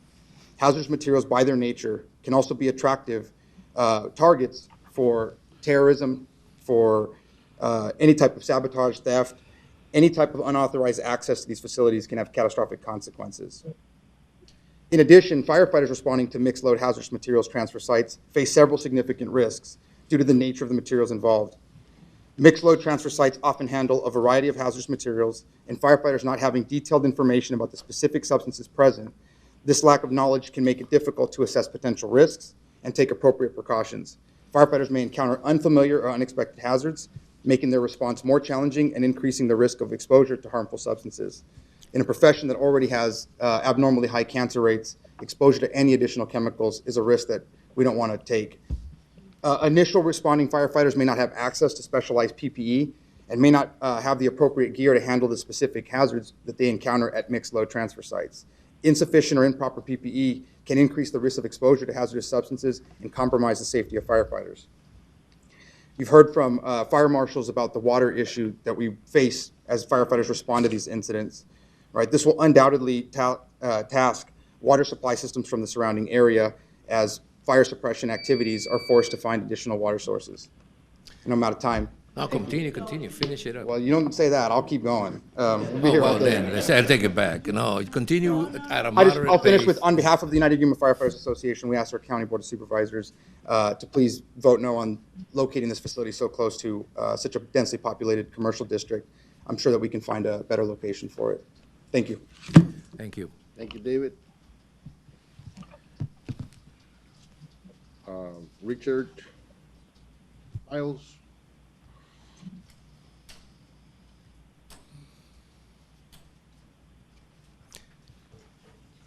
Hazardous materials, by their nature, can also be attractive targets for terrorism, for any type of sabotage, theft. Any type of unauthorized access to these facilities can have catastrophic consequences. In addition, firefighters responding to mixed load hazardous materials transfer sites face several significant risks due to the nature of the materials involved. Mixed load transfer sites often handle a variety of hazardous materials, and firefighters not having detailed information about the specific substances present, this lack of knowledge can make it difficult to assess potential risks and take appropriate precautions. Firefighters may encounter unfamiliar or unexpected hazards, making their response more challenging and increasing the risk of exposure to harmful substances. In a profession that already has abnormally high cancer rates, exposure to any additional chemicals is a risk that we don't want to take. Initial responding firefighters may not have access to specialized PPE and may not have the appropriate gear to handle the specific hazards that they encounter at mixed load transfer sites. Insufficient or improper PPE can increase the risk of exposure to hazardous substances and compromise the safety of firefighters. You've heard from fire marshals about the water issue that we face as firefighters respond to these incidents. Right? This will undoubtedly task water supply systems from the surrounding area as fire suppression activities are forced to find additional water sources. And I'm out of time. No, continue, finish it up. Well, you don't say that. I'll keep going. We'll be here all day. I'll take it back. No, continue at a moderate I'll finish pace. with, on behalf of the United Yuma Firefighters Association, we ask our County Board of Supervisors to please vote no on locating this facility so close to such a densely populated commercial district. I'm sure that we can find a better location for it. Thank you. Thank you. Thank you, David. Richard Isles.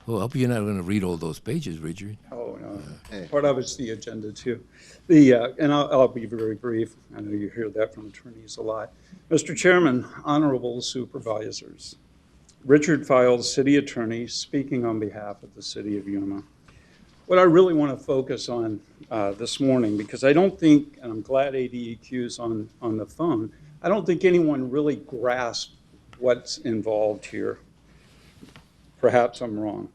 Well, I hope you're not going to read all those pages, Richard. Oh, no. Part of it's the agenda, too. And I'll be very brief. I know you hear that from attorneys a lot. Mr. Chairman, honorable supervisors, Richard Files, City Attorney, speaking on behalf of the City of Yuma. What I really want to focus on this morning, because I don't think, and I'm glad ADEQ's on the phone, I don't think anyone really grasped what's involved here. Perhaps I'm wrong.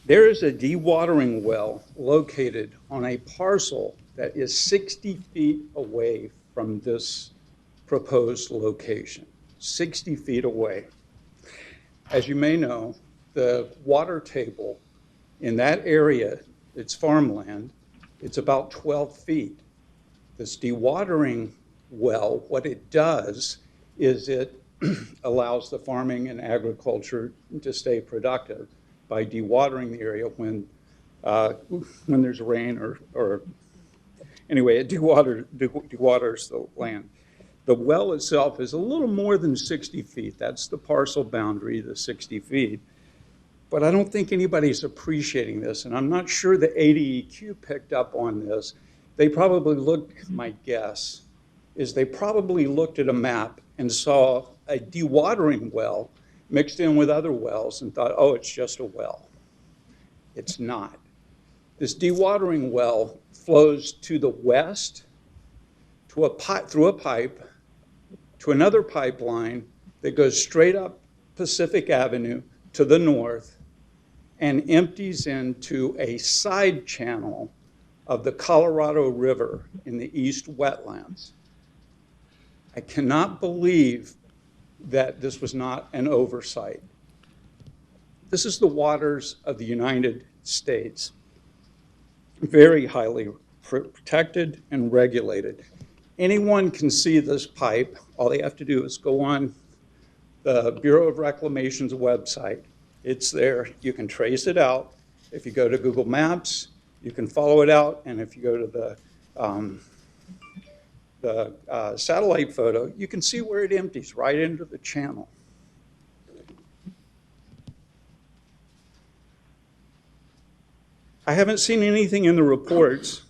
There is a dewatering well located on a parcel that is 60 feet away from this proposed location, 60 feet away. As you may know, the water table in that area, it's farmland, it's about 12 feet. This dewatering well, what it does is it allows the farming and agriculture to stay productive by dewatering the area when there's rain or anyway, it dewaters the land. The well itself is a little more than 60 feet. That's the parcel boundary, the 60 feet. But I don't think anybody's appreciating this, and I'm not sure the ADEQ picked up on this. They probably looked, my guess, is they probably looked at a map and saw a dewatering well mixed in with other wells and thought, oh, it's just a well. It's not. This dewatering well flows to the west to through a pipe to another pipeline that goes straight up Pacific Avenue to the north and empties into a side channel of the Colorado River in the east wetlands. I cannot believe that this was not an oversight. This is the waters of the United States, very highly protected and regulated. Anyone can see this pipe. All they have to do is go on the Bureau of Reclamation's website. It's there. You can trace it out. If you go to Google Maps, you can follow it out. And if you go to the satellite photo, you can see where it empties right into the channel. I haven't seen anything in the reports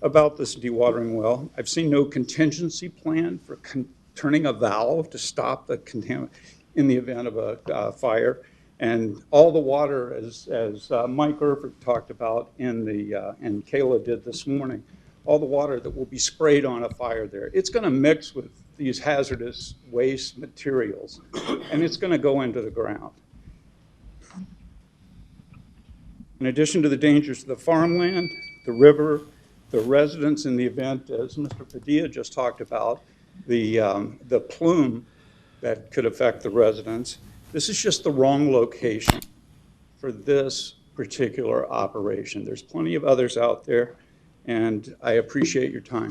about this dewatering well. I've seen no contingency plan for turning a valve to stop the in the event of a fire. And all the water, as Mike Erfurt talked about and Kayla did this morning, all the water that will be sprayed on a fire there, it's going to mix with these hazardous waste materials, and it's going to go into the ground. In addition to the dangers to the farmland, the river, the residents in the event, as Mr. Padilla just talked about, the plume that could affect the residents, this is just the wrong location for this particular operation. There's plenty of others out there, and I appreciate your time.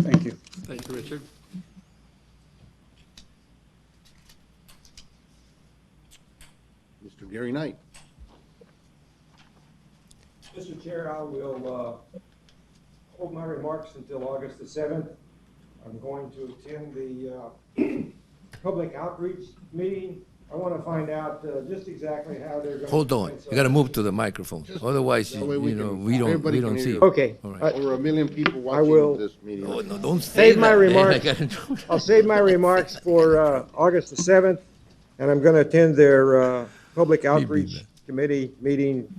Thank you. Thank you, Richard. Mr. Gary Knight. Mr. Chair, I will hold my remarks until August the 7th. I'm going to attend the public outreach meeting. I want to find out just exactly how they're going to... Hold on. You got to move to the microphone. Otherwise, we don't see you. Okay. All right. Over 1 million people watching this meeting. Oh, no, don't say save my that, remarks. man. I'll save my remarks for August the 7th, and I'm going to attend their public outreach committee meeting.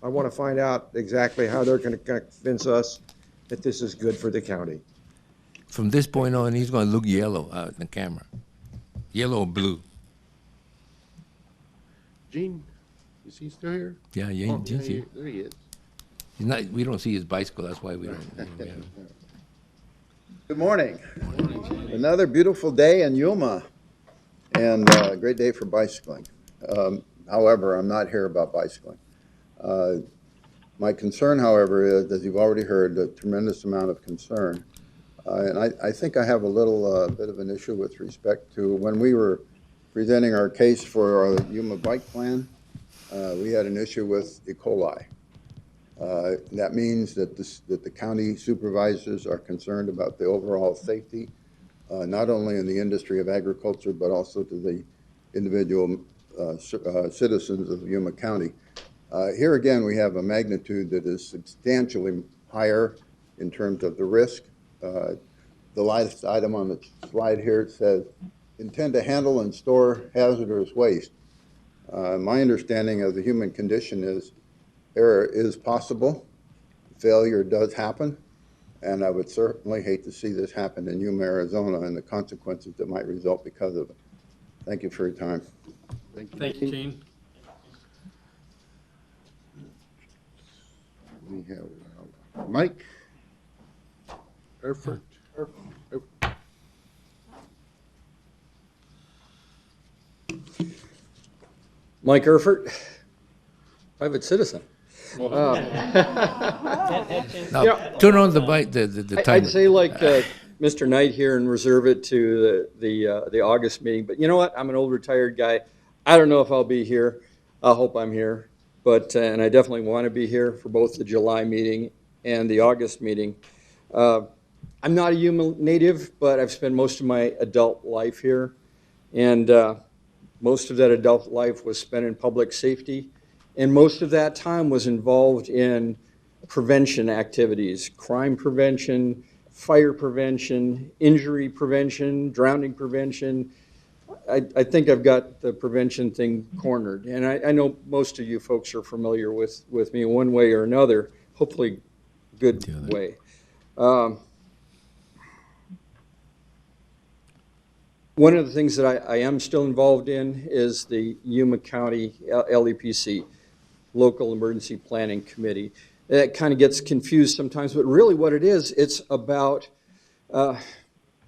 I want to find out exactly how they're going to convince us that this is good for the county. From this point on, he's going to look yellow out in the camera. Yellow or blue. Gene, is he still here? Yeah, Gene's here. There he is. He's not, we don't see his bicycle, that's why we don't. Good morning. Another beautiful day in Yuma, and a great day for bicycling. However, I'm not here about bicycling. My concern, however, is, as you've already heard, a tremendous amount of concern. And I think I have a little bit of an issue with respect to when we were presenting our case for our Yuma bike plan, we had an issue with E. coli. That means that the county supervisors are concerned about the overall safety, not only in the industry of agriculture, but also to the individual citizens of Yuma County. Here again, we have a magnitude that is substantially higher in terms of the risk. The last item on the slide here says, intend to handle and store hazardous waste. My understanding of the human condition is error is possible, failure does happen, and I would certainly hate to see this happen in Yuma, Arizona, and the consequences that might result because of it. Thank you for your time. Thank you, Gene. We have Mike Erfurt. Mike Erfurt, private citizen. Now, turn on the timer. I'd say like Mr. Knight here and reserve it to the August meeting. But you know what? I'm an old retired guy. I don't know if I'll be here. I hope I'm here. But and I definitely want to be here for both the July meeting and the August meeting. I'm not a Yuma native, but I've spent most of my adult life here. And most of that adult life was spent in public safety. And most of that time was involved in prevention activities, crime prevention, fire prevention, injury prevention, drowning prevention, I think I've got the prevention thing cornered. And I know most of you folks are familiar with me one way or another, hopefully good way. One of the things that I am still involved in is the Yuma County LEPC, Local Emergency Planning Committee. That kind of gets confused sometimes, but really what it is, it's about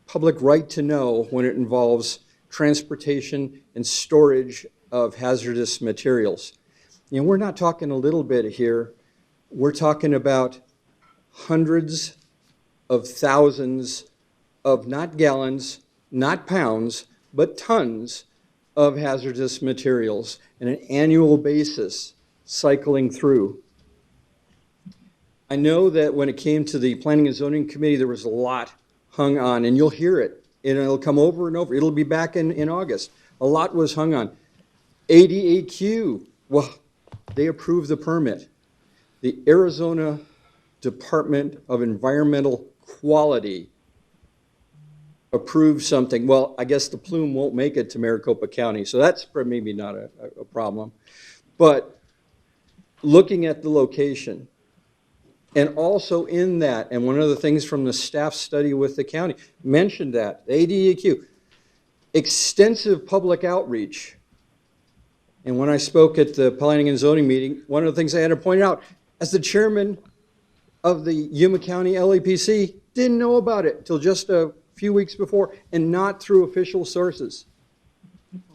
public right to know when it involves transportation and storage of hazardous materials. You know, we're not talking a little bit here. We're talking about hundreds of thousands of not gallons, not pounds, but tons of hazardous materials on an annual basis cycling through. I know that when it came to the Planning and Zoning Committee, there was a lot hung on, and you'll hear it, and it'll come over and over. It'll be back in August. A lot was hung on. ADAQ, well, they approved the permit. The Arizona Department of Environmental Quality approved something. Well, I guess the plume won't make it to Maricopa County, so that's maybe not a problem. But looking at the location, and also in that, and one of the things from the staff study with the county mentioned that, ADEQ, extensive public outreach. And when I spoke at the Planning and Zoning meeting, one of the things I had to point out, as the chairman of the Yuma County LEPC, didn't know about it till just a few weeks before, and not through official sources.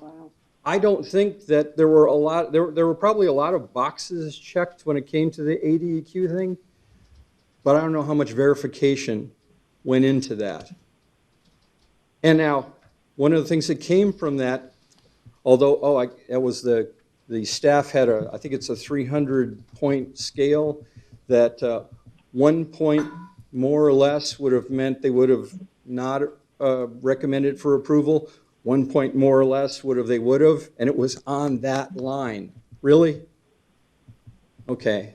Wow. I don't think that there were a lot, there were probably a lot of boxes checked when it came to the ADEQ thing, but I don't know how much verification went into that. And now, one of the things that came from that, although, it was the staff had I think it's a 300-point scale, that 1 point more or less would have meant they would have not recommended for approval. 1 point more or less they would have, and it was on that line. Really? Okay.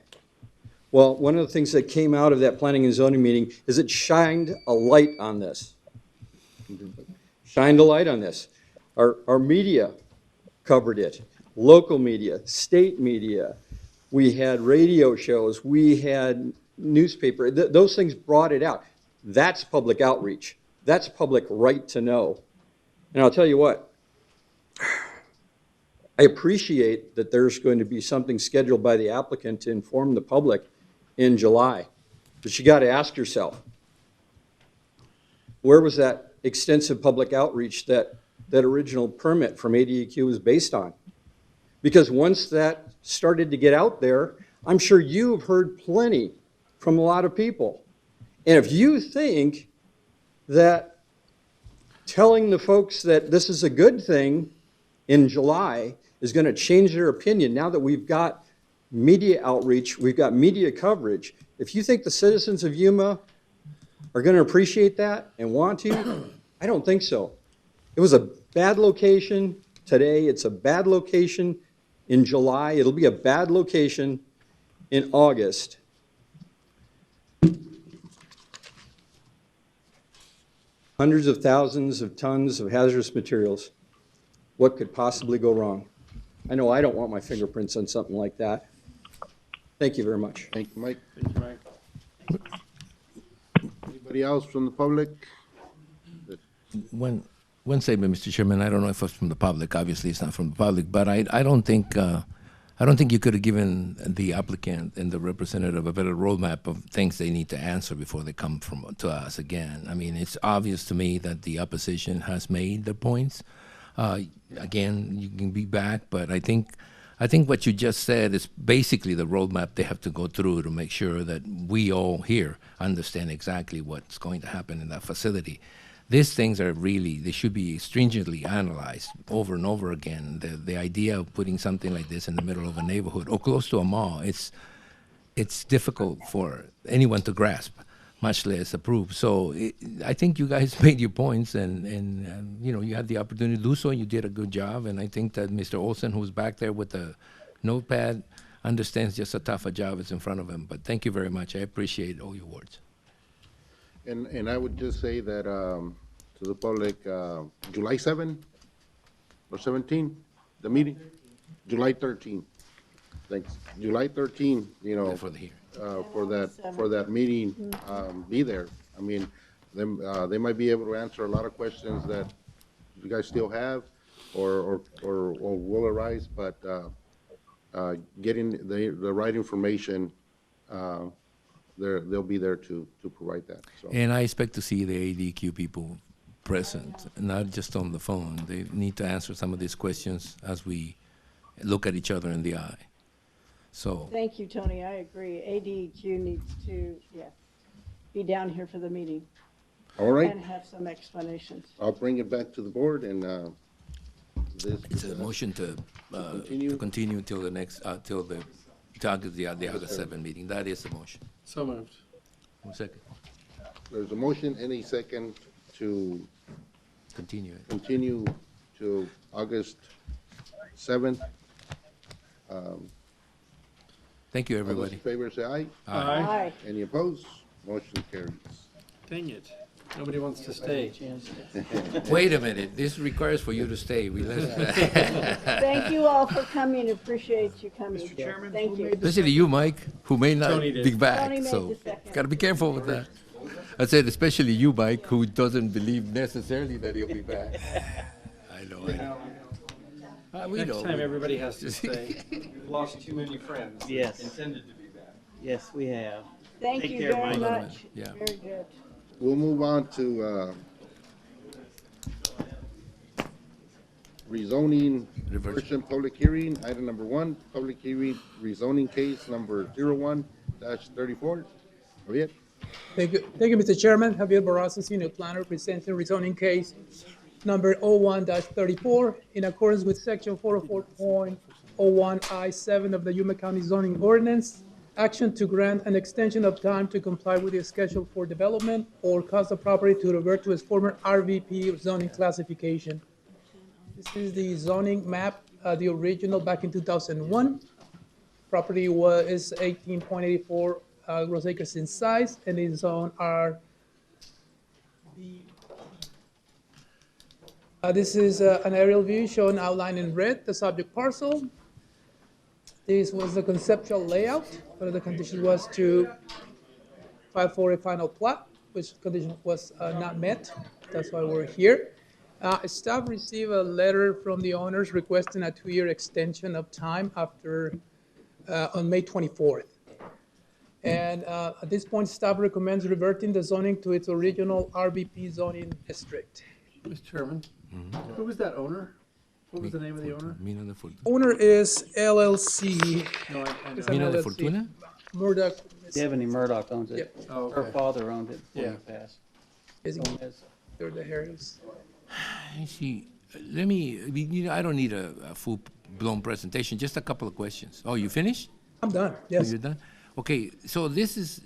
Well, one of the things that came out of that Planning and Zoning meeting is it shined a light on this. Shined a light on this. Our media covered it. Local media, state media. We had radio shows. We had newspaper. Those things brought it out. That's public outreach. That's public right to know. And I'll tell you what, I appreciate that there's going to be something scheduled by the applicant to inform the public in July. But you got to ask yourself, where was that extensive public outreach that original permit from ADEQ was based on? Because once that started to get out there, I'm sure you've heard plenty from a lot of people. And if you think that telling the folks that this is a good thing in July is going to change their opinion, now that we've got media outreach, we've got media coverage, if you think the citizens of Yuma are going to appreciate that and want to, I don't think so. It was a bad location today. It's a bad location in July. It'll be a bad location in August. Hundreds of thousands of tons of hazardous materials. What could possibly go wrong? I know I don't want my fingerprints on something like that. Thank you very much. Thank you, Mike. Thank you, Mike. Anybody else from the public? One statement, Mr. Chairman. I don't know if it's from the public. Obviously, it's not from the public. But I don't think you could have given the applicant and the representative a better roadmap of things they need to answer before they come to us again. I mean, it's obvious to me that the opposition has made their points. Again, you can be back, but I think what you just said is basically the roadmap they have to go through to make sure that we all here understand exactly what's going to happen in that facility. These things are really, they should be stringently analyzed over and over again. The idea of putting something like this in the middle of a neighborhood or close to a mall, it's difficult for anyone to grasp, much less approve. So I think you guys made your points, and you know, you had the opportunity to do so, and you did a good job. And I think that Mr. Olson, who's back there with the notepad, understands just how tough a job is in front of him. But thank you very much. I appreciate all your words. And I would just say that to the public, July 7, or 17, the meeting? July 13. Thanks. July 13, you know, For the hearing. for that meeting, be there. I mean, they might be able to answer a lot of questions that you guys still have or will arise, but getting the right information, they'll be there to provide that, so. And I expect to see the ADQ people present, not just on the phone. They need to answer some of these questions as we look at each other in the eye. So, Thank you, Tony, I agree. ADEQ needs to, be down here for the meeting. All right. And have some explanations. I'll bring it back to the board and it's a motion to continue until the next, till the August 7 meeting. That is the motion. So moved. One second. There's a motion and a second to Continue it. continue to August 7th. Thank you, All those everybody. in favor say aye. Aye. Aye. Any opposed? Motion carries. Dang it. Nobody wants to stay. Wait a minute, this requires for you to stay. Thank you all for coming, appreciate you coming. Mr. Chairman, Thank you. Especially you, Mike, who may not Tony did. be back, Tony made so the second. gotta be careful with that. I said especially you, Mike, who doesn't believe necessarily that he'll be back. I know. We Next know. time, everybody has to stay. We've lost too many friends. that Yes. Intended to be back. Yes, we have. Thank Take you care, very Mike. much. Yeah. Very good. We'll move on to rezoning version public hearing. Item number 1, public hearing, rezoning case number 01-34. Javier? Thank you, Mr. Chairman. Javier Barraza, Senior Planner, presenting rezoning case number 01-34 in accordance with section 404.01I7 of the Yuma County zoning ordinance. Action to grant an extension of time to comply with the schedule for development or cause the property to revert to its former RVP zoning classification. This is the zoning map, the original back in 2001. Property is 18.84 gross acres in size and is zone RB. This is an aerial view showing outlined in red the subject parcel. This was the conceptual layout. One of the conditions was to file for a final plat, which condition was not met. That's why we're here. Staff received a letter from the owners requesting a 2-year extension of time after, on May 24th. And at this point, staff recommends reverting the zoning to its original RBP zoning district. Mr. Chairman, who was that owner? What was the name of the owner? Mina de Fortuna. Owner is LLC. No, I know. It's an Mina de LLC. Fortuna? Murdoch. Devaney Murdoch owns it. Oh, okay. Her father owned it before Yeah. he passed. Is he- Gomez. They're the Harris. I see. Let me, I don't need a full-blown presentation, just a couple of questions. Oh, you finished? I'm done, Oh, yes. you're done? Okay, so this is,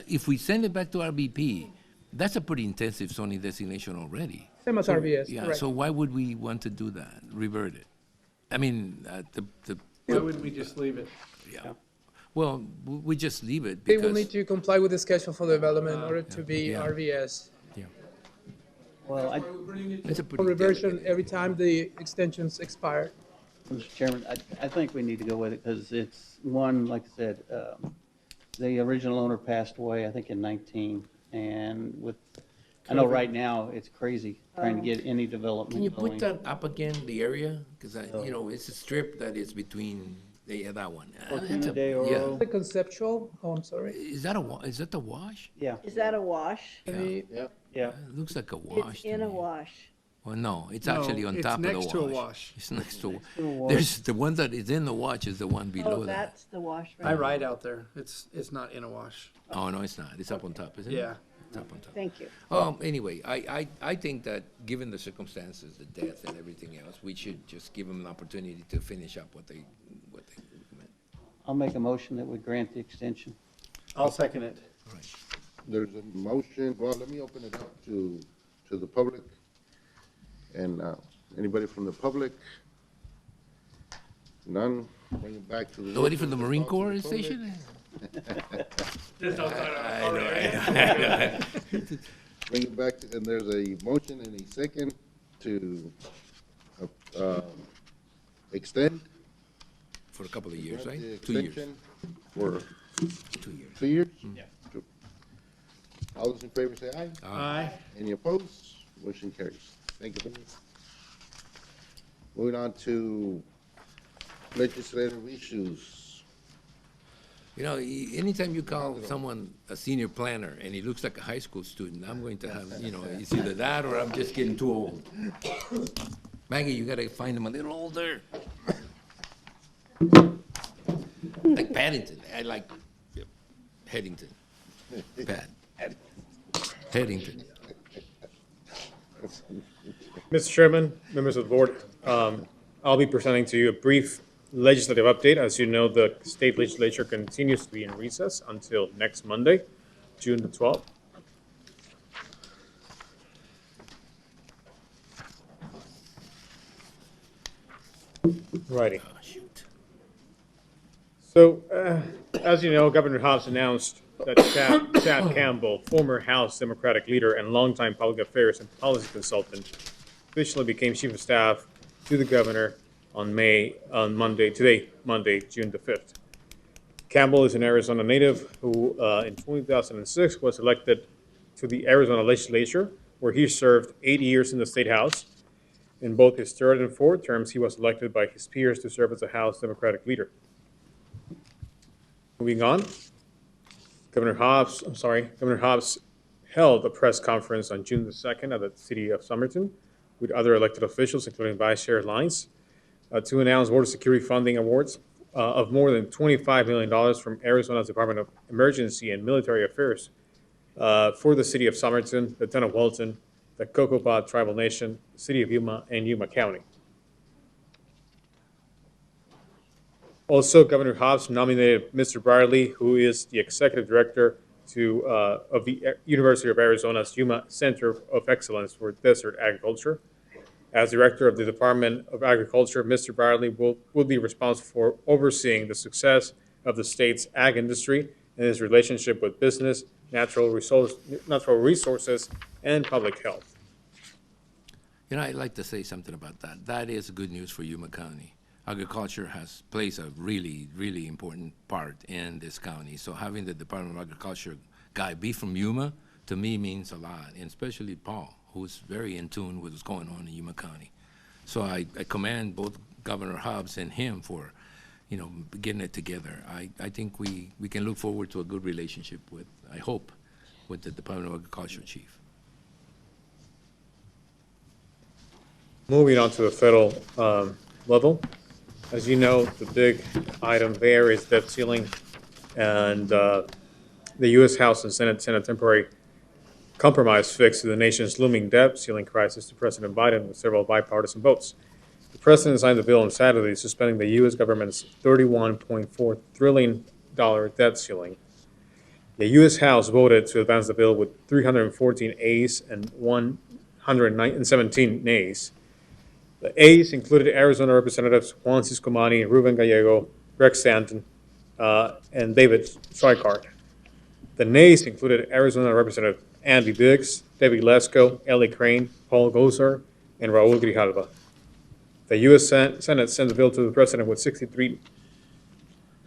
if we send it back to RBP, that's a pretty intensive zoning designation already. Same as So, RVS, Yeah, correct. so why would we want to do that, revert it? I mean, Why wouldn't we just leave it? yeah. Well, we just leave it They will because, need to comply with the schedule for development in order to be Yeah. RVS. Well, it's a For pretty, reversion every time the extensions expire. Mr. Chairman, I think we need to go with it because it's one, like I said, the original owner passed away, I think in 19. And with, I know right now, it's crazy trying to get any development can you going. put that up again, the area? Because it's a strip that is between, that one. Fortuna de Yeah. Oro. The conceptual, oh, I'm sorry. Is that is that the wash? Yeah, Is that a wash? The- yeah. It looks like a wash. It's to in a me. wash. Well, no, it's No, actually on it's top of the wash. next to a wash. It's next to. to a wash. There's the one that is in the wash is the one below Oh, that. that's the wash. I ride out there. It's not in a wash. Oh no, it's not. It's up on top, isn't it? Yeah. It's up on top. Thank you. Anyway, I think that given the circumstances, the death and everything else, we should just give them an opportunity to finish up what they recommend. I'll make a motion that we grant the extension. I'll second it. There's a motion, well, let me open it up to the public. And anybody from the public? None? Bring it back to the. Nobody from the Marine Talk to Corps the public. station? I know. Bring it back, and there's a motion and a second to extend. For a couple of years, The right? 2 years. extension For 2 years. 2 years? Yeah. All those in favor say aye. Aye. Any opposed? Motion carries. Thank you. Moving on to legislative issues. You know, anytime you call someone a senior planner and he looks like a high school student, I'm going to have, you know, it's either that or I'm just getting too old. Maggie, you gotta find him a little older. Like Paddington, I like Headington. Pat. Headington. Mr. Chairman, members of the board, I'll be presenting to you a brief legislative update. As you know, the state legislature continues to be in recess until next Monday, June the 12th. Righty. So, as you know, Governor Hobbs announced that Chad Campbell, former House Democratic leader and longtime public affairs and policy consultant, officially became chief of staff to the governor on Monday, June the 5th. Campbell is an Arizona native who, in 2006, was elected to the Arizona legislature, where he served 8 years in the state house. In both his third and fourth terms, he was elected by his peers to serve as a House Democratic leader. Moving on, Governor Hobbs held a press conference on June the 2nd at the city of Somerton with other elected officials, including Vice Chair Lyons, to announce border security funding awards of more than $25 million from Arizona's Department of Emergency and Military Affairs for the city of Somerton, the town of Walton, the Cocopah Tribal Nation, the city of Yuma, and Yuma County. Also, Governor Hobbs nominated Mr. Brierly, who is the executive director of the University of Arizona's Yuma Center of Excellence for Desert Agriculture. As director of the Department of Agriculture, Mr. Brierly will be responsible for overseeing the success of the state's ag industry and his relationship with business, natural resources, and public health. You know, I'd like to say something about that. That is good news for Yuma County. Agriculture plays a really, really important part in this county. So having the Department of Agriculture guy be from Yuma, to me, means a lot, and especially Paul, who's very in tune with what's going on in Yuma County. So I commend both Governor Hobbs and him for, you know, getting it together. I think we can look forward to a good relationship with, I hope, with the Department of Agriculture chief. Moving on to the federal level. As you know, the big item there is debt ceiling, and the U.S. House and Senate sent a temporary compromise fix to the nation's looming debt ceiling crisis to President Biden with several bipartisan votes. The president signed the bill on Saturday, suspending the U.S. government's $31.4 trillion debt ceiling. The U.S. House voted to advance the bill with 314 ayes and 117 nays. The ayes included Arizona Representatives Juan Ciscomani, Ruben Gallego, Greg Stanton, and David Schweikart. The nays included Arizona Representative Andy Biggs, Debbie Lesko, Ellie Crane, Paul Gosar, and Raul Grijalva. The U.S. Senate sent the bill to the president with 63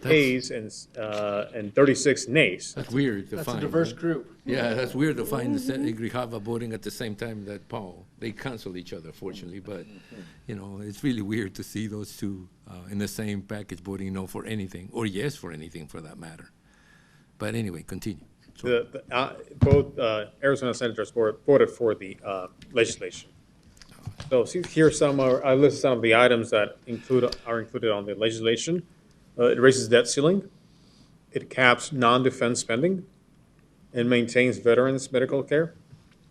ayes and 36 nays. That's weird to find. That's a diverse group. Yeah, that's weird to find the Senate Grijalva voting at the same time that Paul. They cancel each other, fortunately, but, you know, it's really weird to see those two in the same package voting no for anything, or yes for anything for that matter. But anyway, continue. Both Arizona senators voted for the legislation. So here I list some of the items that are included on the legislation. It raises debt ceiling. It caps non-defense spending. It maintains veterans' medical care.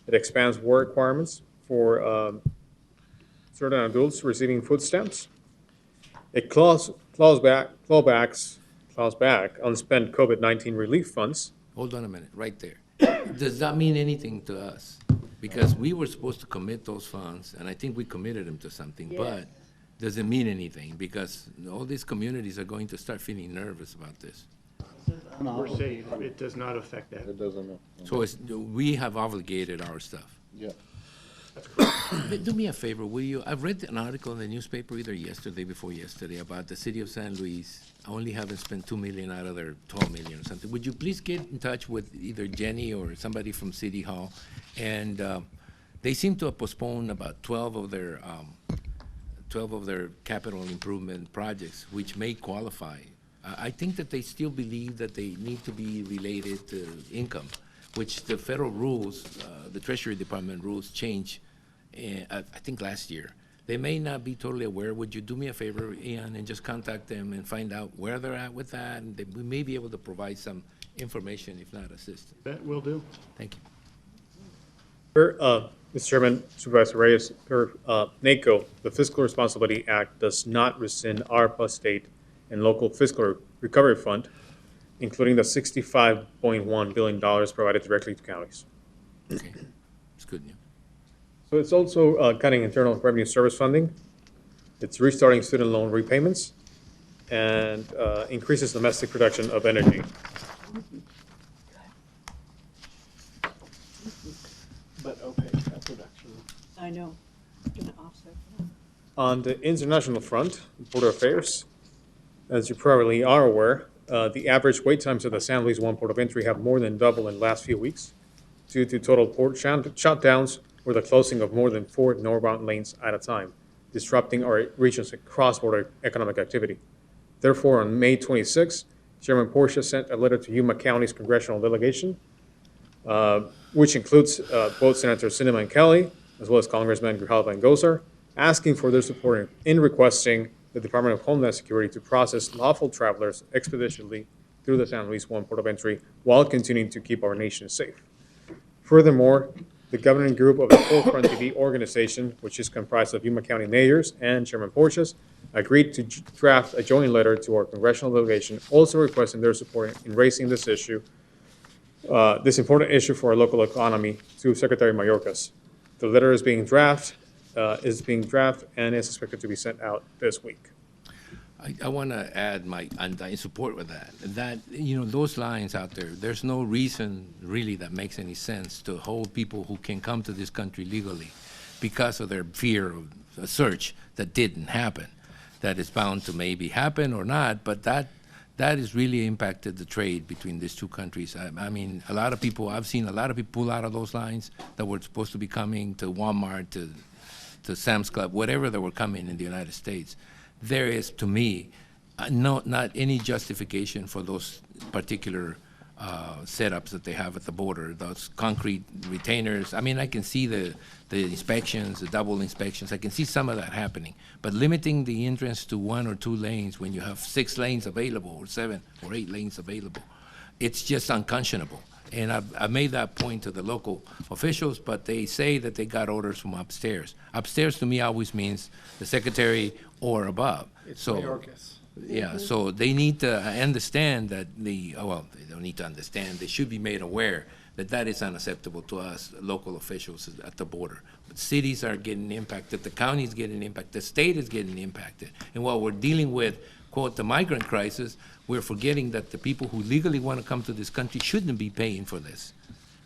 It expands work requirements for certain adults receiving food stamps. It claws back unspent COVID-19 relief funds. Hold on a minute, right there. Does that mean anything to us? Because we were supposed to commit those funds, and I think we committed them to something, but does it mean anything? Because all these communities are going to start feeling nervous about this. We're safe. It does not affect that. It doesn't know. So we have obligated our stuff. Yeah. Do me a favor, will you? I've read an article in the newspaper either yesterday, before yesterday, about the city of San Luis only having spent 2 million out of their 12 million or something. Would you please get in touch with either Jenny or somebody from City Hall? And they seem to have postponed about 12 of their capital improvement projects, which may qualify. I think that they still believe that they need to be related to income, which the federal rules, the Treasury Department rules change, I think last year. They may not be totally aware. Would you do me a favor, Ian, and just contact them and find out where they're at with that? And we may be able to provide some information, if not assistance. That will do. Thank you. Mr. Chairman, Supervisor Reyes, per NACO, the Fiscal Responsibility Act does not rescind ARPA, state, and local fiscal recovery fund, including the $65.1 billion provided directly to counties. Okay, it's good news. So it's also cutting internal revenue service funding. It's restarting student loan repayments and increases domestic production of energy. But opaque, that production. I know. It's gonna offset that. On the international front, border affairs, as you probably are aware, the average wait times at the San Luis One port of entry have more than doubled in the last few weeks due to total port shutdowns or the closing of more than 4 northbound lanes at a time, disrupting our region's cross-border economic activity. Therefore, on May 26, Chairman Portia sent a letter to Yuma County's congressional delegation, which includes both Senators Sinema and Kelly, as well as Congressman Grijalva and Gosar, asking for their support in requesting the Department of Homeland Security to process lawful travelers expeditiously through the San Luis One port of entry while continuing to keep our nation safe. Furthermore, the governing group of the Forefront TV organization, which is comprised of Yuma County mayors and Chairman Porches, agreed to draft a joint letter to our congressional delegation, also requesting their support in raising this issue, this important issue for our local economy, to Secretary Mayorkas. The letter is being drafted and is expected to be sent out this week. I want to add I'm in support with that. That, those lines out there, there's no reason really that makes any sense to hold people who can come to this country legally because of their fear of a search that didn't happen, that is bound to maybe happen or not, but that has really impacted the trade between these two countries. I mean, I've seen a lot of people pull out of those lines that were supposed to be coming to Walmart, to Sam's Club, whatever they were coming in the United States. There is, to me, not any justification for those particular setups that they have at the border, those concrete retainers. I mean, I can see the inspections, the double inspections. I can see some of that happening. But limiting the entrance to 1 or 2 lanes when you have 6 lanes available or 7 or 8 lanes available, it's just unconscionable. And I've made that point to the local officials, but they say that they got orders from upstairs. Upstairs to me always means the secretary or above. It's so, Mayorkas. Yeah, so they need to understand that they don't need to understand, they should be made aware that that is unacceptable to us, local officials at the border. But cities are getting impacted, the county is getting impacted, the state is getting impacted. And while we're dealing with, quote, the migrant crisis, we're forgetting that the people who legally want to come to this country shouldn't be paying for this.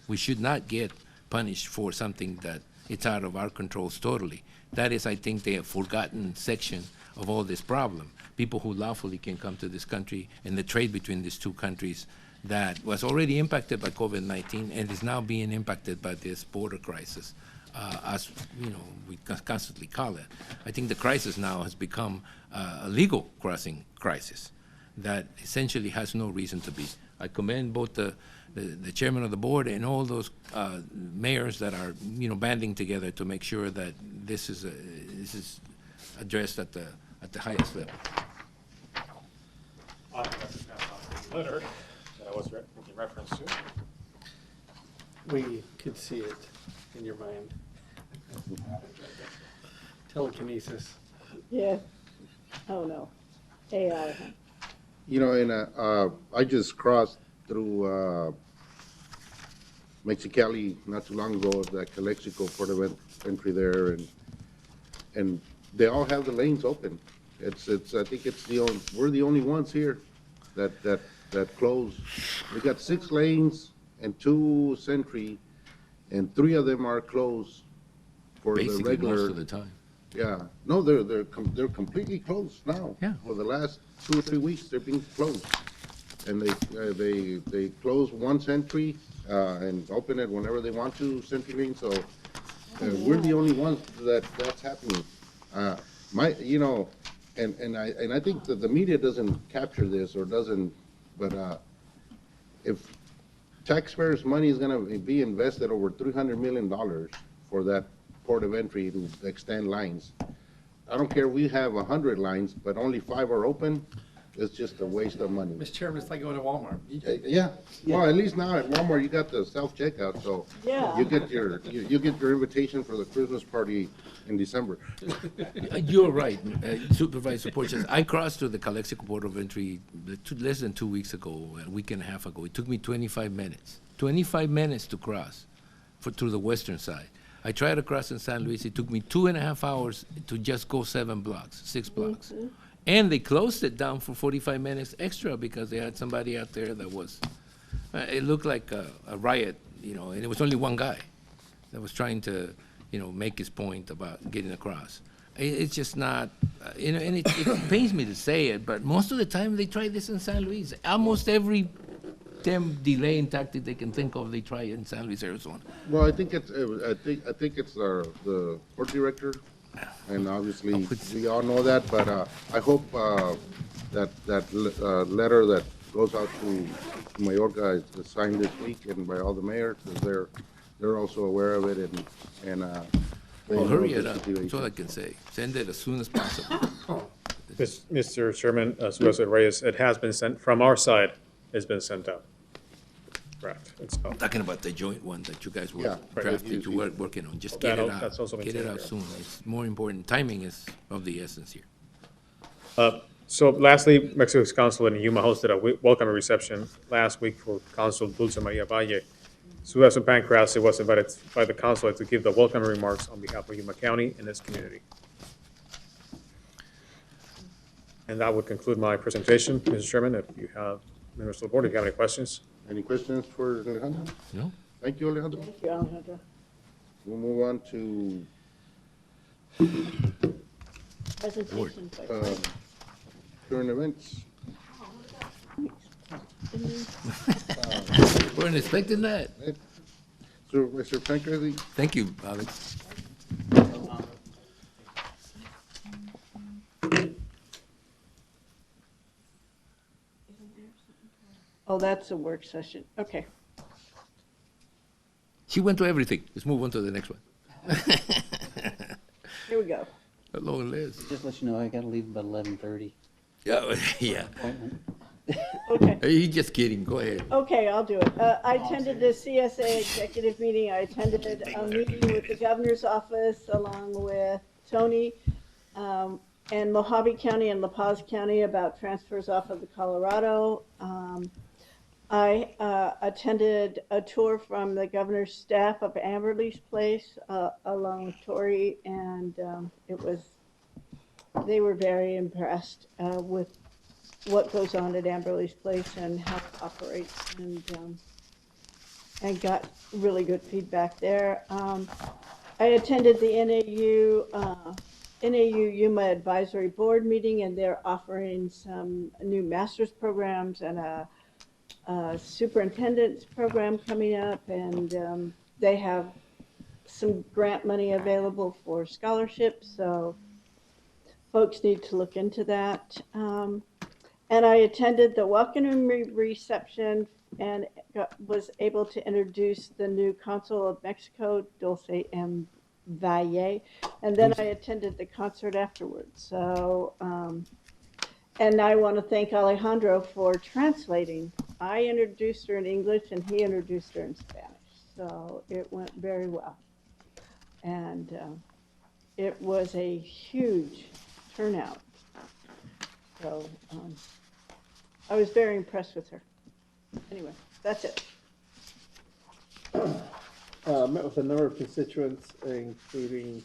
We should not get punished for something that it's out of our controls totally. That is, I think, the forgotten section of all this problem. People who lawfully can come to this country and the trade between these two countries that was already impacted by COVID-19 and is now being impacted by this border crisis, as we constantly call it. I think the crisis now has become a legal crossing crisis that essentially has no reason to be. I commend both the chairman of the board and all those mayors that are banding together to make sure that this is addressed at the highest level. Letter that I was making reference to. We could see it in your mind. Telekinesis. Yeah. Oh, no. AI. I just crossed through Mexicali not too long ago, the Calexico port of entry there, and they all have the lanes open. I think we're the only ones here that close. We got 6 lanes and 2 Sentry, and 3 of them are closed for the Basically, regular. most of the time. Yeah, no, they're completely closed now. Yeah. For the last 2 or 3 weeks, they're being closed. And they close one Century, and open it whenever they want to, CenturyLink, so we're the only ones that's happening. And I think that the media doesn't capture this or doesn't, but if taxpayers' money is gonna be invested over $300 million for that port of entry to extend lines, I don't care, we have 100 lines, but only 5 are open, it's just a waste of money. Mr. Chairman, it's like going to Walmart. Yeah, well, at least now at Walmart, you got the self-checkout, so Yeah. you get your invitation for the Christmas party in December. You're right, Supervisor Porches. I crossed through the Calexico Port of Entry less than 2 weeks ago, a week and a half ago. It took me 25 minutes. 25 minutes to cross through the western side. I tried to cross in San Luis. It took me 2.5 hours to just go 7 blocks, 6 blocks. Mm-hmm. And they closed it down for 45 minutes extra because they had somebody out there that was, it looked like a riot, and it was only one guy that was trying to, make his point about getting across. It's just not, and it pains me to say it, but most of the time they try this in San Luis. Almost every damn delaying tactic they can think of, they try it in San Luis, Arizona. Well, I think it's the port director, and obviously we all know that, but I hope that letter that goes out to Mayorga is signed this week and by all the mayors, because they're also aware of it, and Well, hurry it up, that's all I can say. Send it as soon as possible. Mr. Chairman, Supervisor Reyes, it has been sent, from our side, it's been sent out. Correct. I'm talking about the joint one that you guys were Yeah, right. drafting to working on. Just get it out. That's also been Get it taken out care soon. It's more important. Timing is of the essence here. So lastly, Mexico's consul in Yuma hosted a welcome reception last week for Consul Dulce Maria Valle. Supervisor Pancras was invited by the consulate to give the welcome remarks on behalf of Yuma County and its community. And that would conclude my presentation, Mr. Chairman. If you have, members of the board, if you have any questions. Any questions for Alejandro? No. Thank you, Alejandro. Thank you, Alejandro. We'll move on to Presentation. current events. Weren't expecting that. So, Mr. Pancras. Thank you, Alex. Oh, that's a work session. Okay. She went to everything. Let's move on to the next one. Here we go. A long list. Just let you know, I gotta leave about 11:30. Yeah, yeah. Appointment. Okay. He's just kidding. Go ahead. Okay, I'll do it. I attended the CSA executive meeting. I attended a meeting with the governor's office along with Tony and Mojave County and La Paz County about transfers off of the Colorado. I attended a tour from the governor's staff of Amberley's place along with Tori, and they were very impressed with what goes on at Amberley's place and how it operates, and got really good feedback there. I attended the NAU Yuma Advisory Board meeting, and they're offering some new master's programs and a superintendent's program coming up, and they have some grant money available for scholarships, so folks need to look into that. And I attended the welcome reception and was able to introduce the new Consul of Mexico, Dulce M. Valle, and then I attended the concert afterwards. So, and I want to thank Alejandro for translating. I introduced her in English and he introduced her in Spanish. So it went very well. And it was a huge turnout. So I was very impressed with her. Anyway, that's it. Met with a number of constituents, including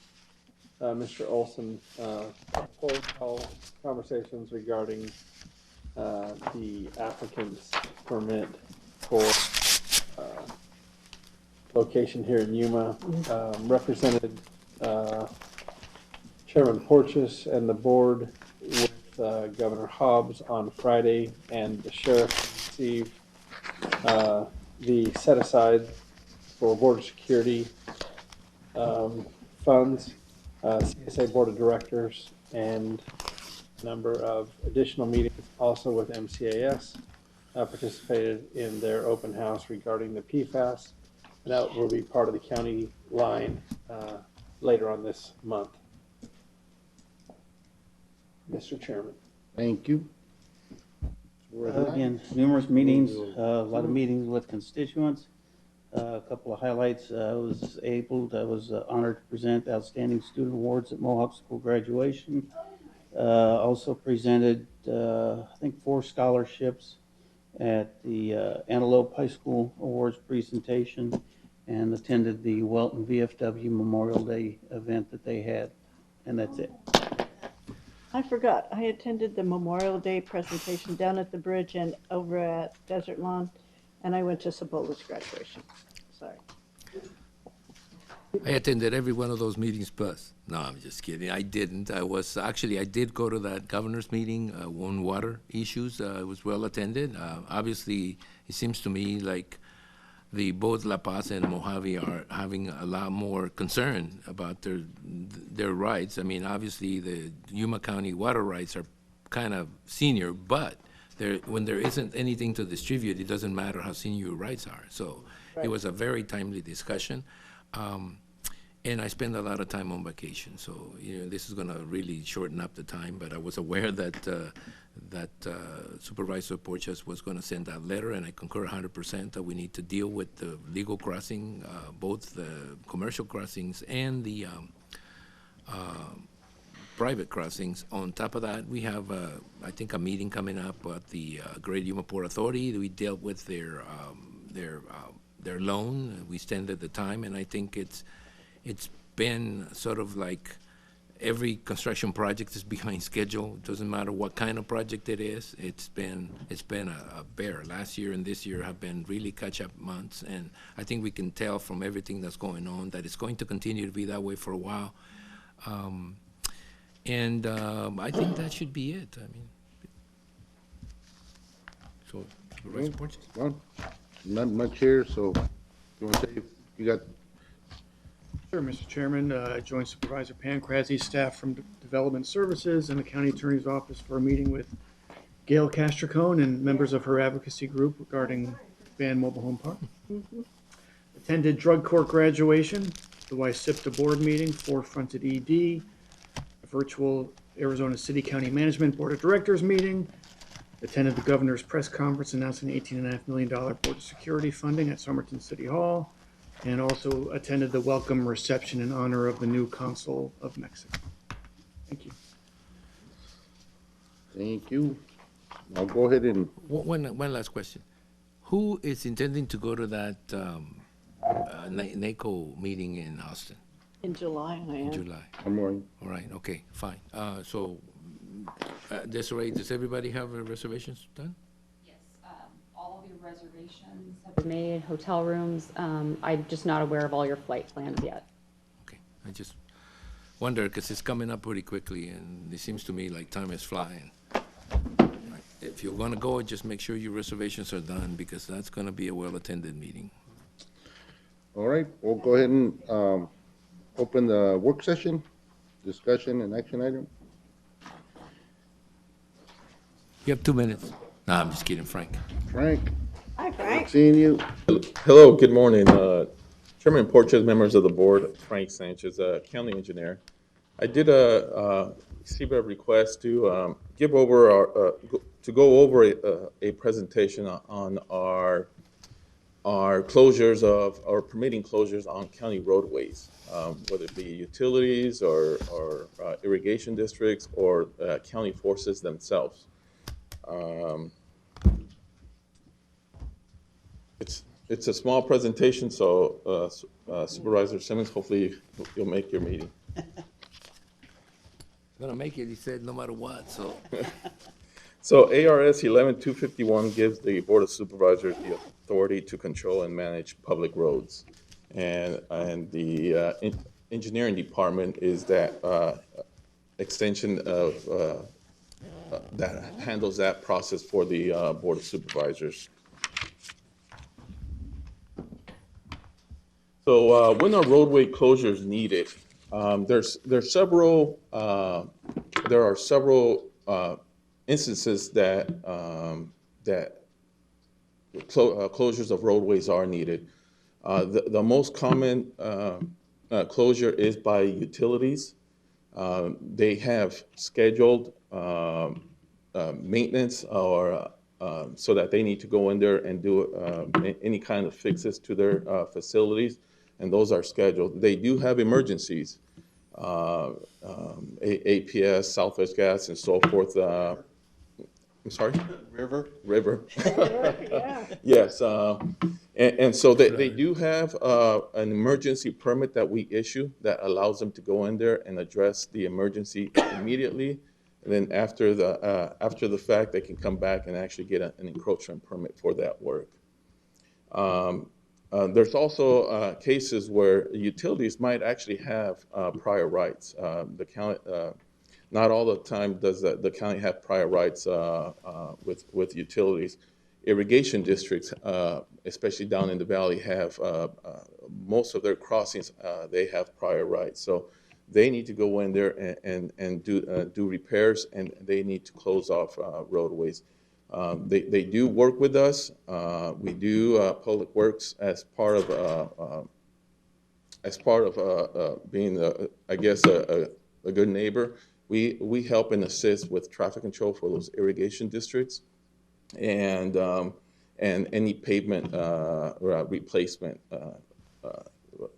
Mr. Olson, phone call conversations regarding the applicant's permit for location here in Yuma. Represented Chairman Porches and the board with Governor Hobbs on Friday, and the sheriff received the set aside for border security funds, CSA Board of Directors, and a number of additional meetings also with MCAS. Participated in their open house regarding the PFAS. And that will be part of the county line later on this month. Mr. Chairman. Thank you. Again, numerous meetings, a lot of meetings with constituents. A couple of highlights. I was honored to present Outstanding Student Awards at Mohawk School graduation. Also presented, I think, 4 scholarships at the Antelope High School Awards presentation, and attended the Welton VFW Memorial Day event that they had. And that's it. I forgot, I attended the Memorial Day presentation down at the bridge and over at Desert Lawn, and I went to Sabola's graduation. Sorry. I attended every one of those meetings plus. No, I'm just kidding. I didn't. I did go to that governor's meeting on water issues. It was well attended. Obviously, it seems to me like both La Paz and Mojave are having a lot more concern about their rights. I mean, obviously, the Yuma County water rights are kind of senior, but when there isn't anything to distribute, it doesn't matter how senior your rights are. So It was a very timely discussion. And I spend a lot of time on vacation, so this is going to really shorten up the time. But I was aware that Supervisor Porches was going to send that letter, and I concur 100% that we need to deal with the legal crossing, both the commercial crossings and the private crossings. On top of that, we have, I think, a meeting coming up at the Great Yuma Port Authority. We dealt with their loan. We extended the time, and I think it's been sort of like every construction project is behind schedule. It doesn't matter what kind of project it is. It's been a bear. Last year and this year have been really catch-up months, and I think we can tell from everything that's going on that it's going to continue to be that way for a while. I think that should be it. I mean, so Supervisor Porches? Well, not much here, so you want to say you got? Sure, Mr. Chairman. Joint Supervisor Pancrazzi, staff from Development Services and the County Attorney's Office for a meeting with Gail Castricone and members of her advocacy group regarding Van Mobile Home Park. Attended drug court graduation, the YSIPTA board meeting, forefronted ED, a virtual Arizona City County Management Board of Directors meeting, attended the governor's press conference announcing $18.5 million border security funding at Somerton City Hall, and also attended the welcome reception in honor of the new consul of Mexico. Thank you. Thank you. I'll go ahead and... One last question. Who is intending to go to that NACO meeting in Austin? In July, I am. In July. I'm going. All right, okay, fine. Desiree, does everybody have reservations done? All of your reservations have been made, hotel rooms. I'm just not aware of all your flight plans yet. I just wonder, because it's coming up pretty quickly, and it seems to me like time is flying. If you're going to go, just make sure your reservations are done, because that's going to be a well-attended meeting. All right, we'll go ahead and open the work session, discussion and action item. You have 2 minutes. No, I'm just kidding, Frank. Frank. Hi, Frank. Seeing you. Hello, good morning. Chairman Porches, members of the board, Frank Sanchez, county engineer. I did receive a request to go over a presentation on our closures of, or permitting closures on county roadways, whether it be utilities or irrigation districts or county forces themselves. It's a small presentation, so Supervisor Simmons, hopefully you'll make your meeting. Gonna make it, he said, no matter what, so. So ARS 11251 gives the Board of Supervisors the authority to control and manage public roads. And the engineering department is that extension of that handles that process for the Board of Supervisors. So when are roadway closures needed? There are several instances that closures of roadways are needed. The most common closure is by utilities. They have scheduled maintenance or so that they need to go in there and do any kind of fixes to their facilities, and those are scheduled. They do have emergencies, APS, Southwest Gas, and so forth. I'm sorry? River. Yeah. Yes. And so they do have an emergency permit that we issue that allows them to go in there and address the emergency immediately. And then after the fact, they can come back and actually get an encroachment permit for that work. There's also cases where utilities might actually have prior rights. The county, not all the time does the county have prior rights with utilities. Irrigation districts, especially down in the valley, have most of their crossings, they have prior rights. So they need to go in there and do repairs, and they need to close off roadways. They do work with us. We do Public Works as part of being, I guess, a good neighbor. We help and assist with traffic control for those irrigation districts, and any pavement replacement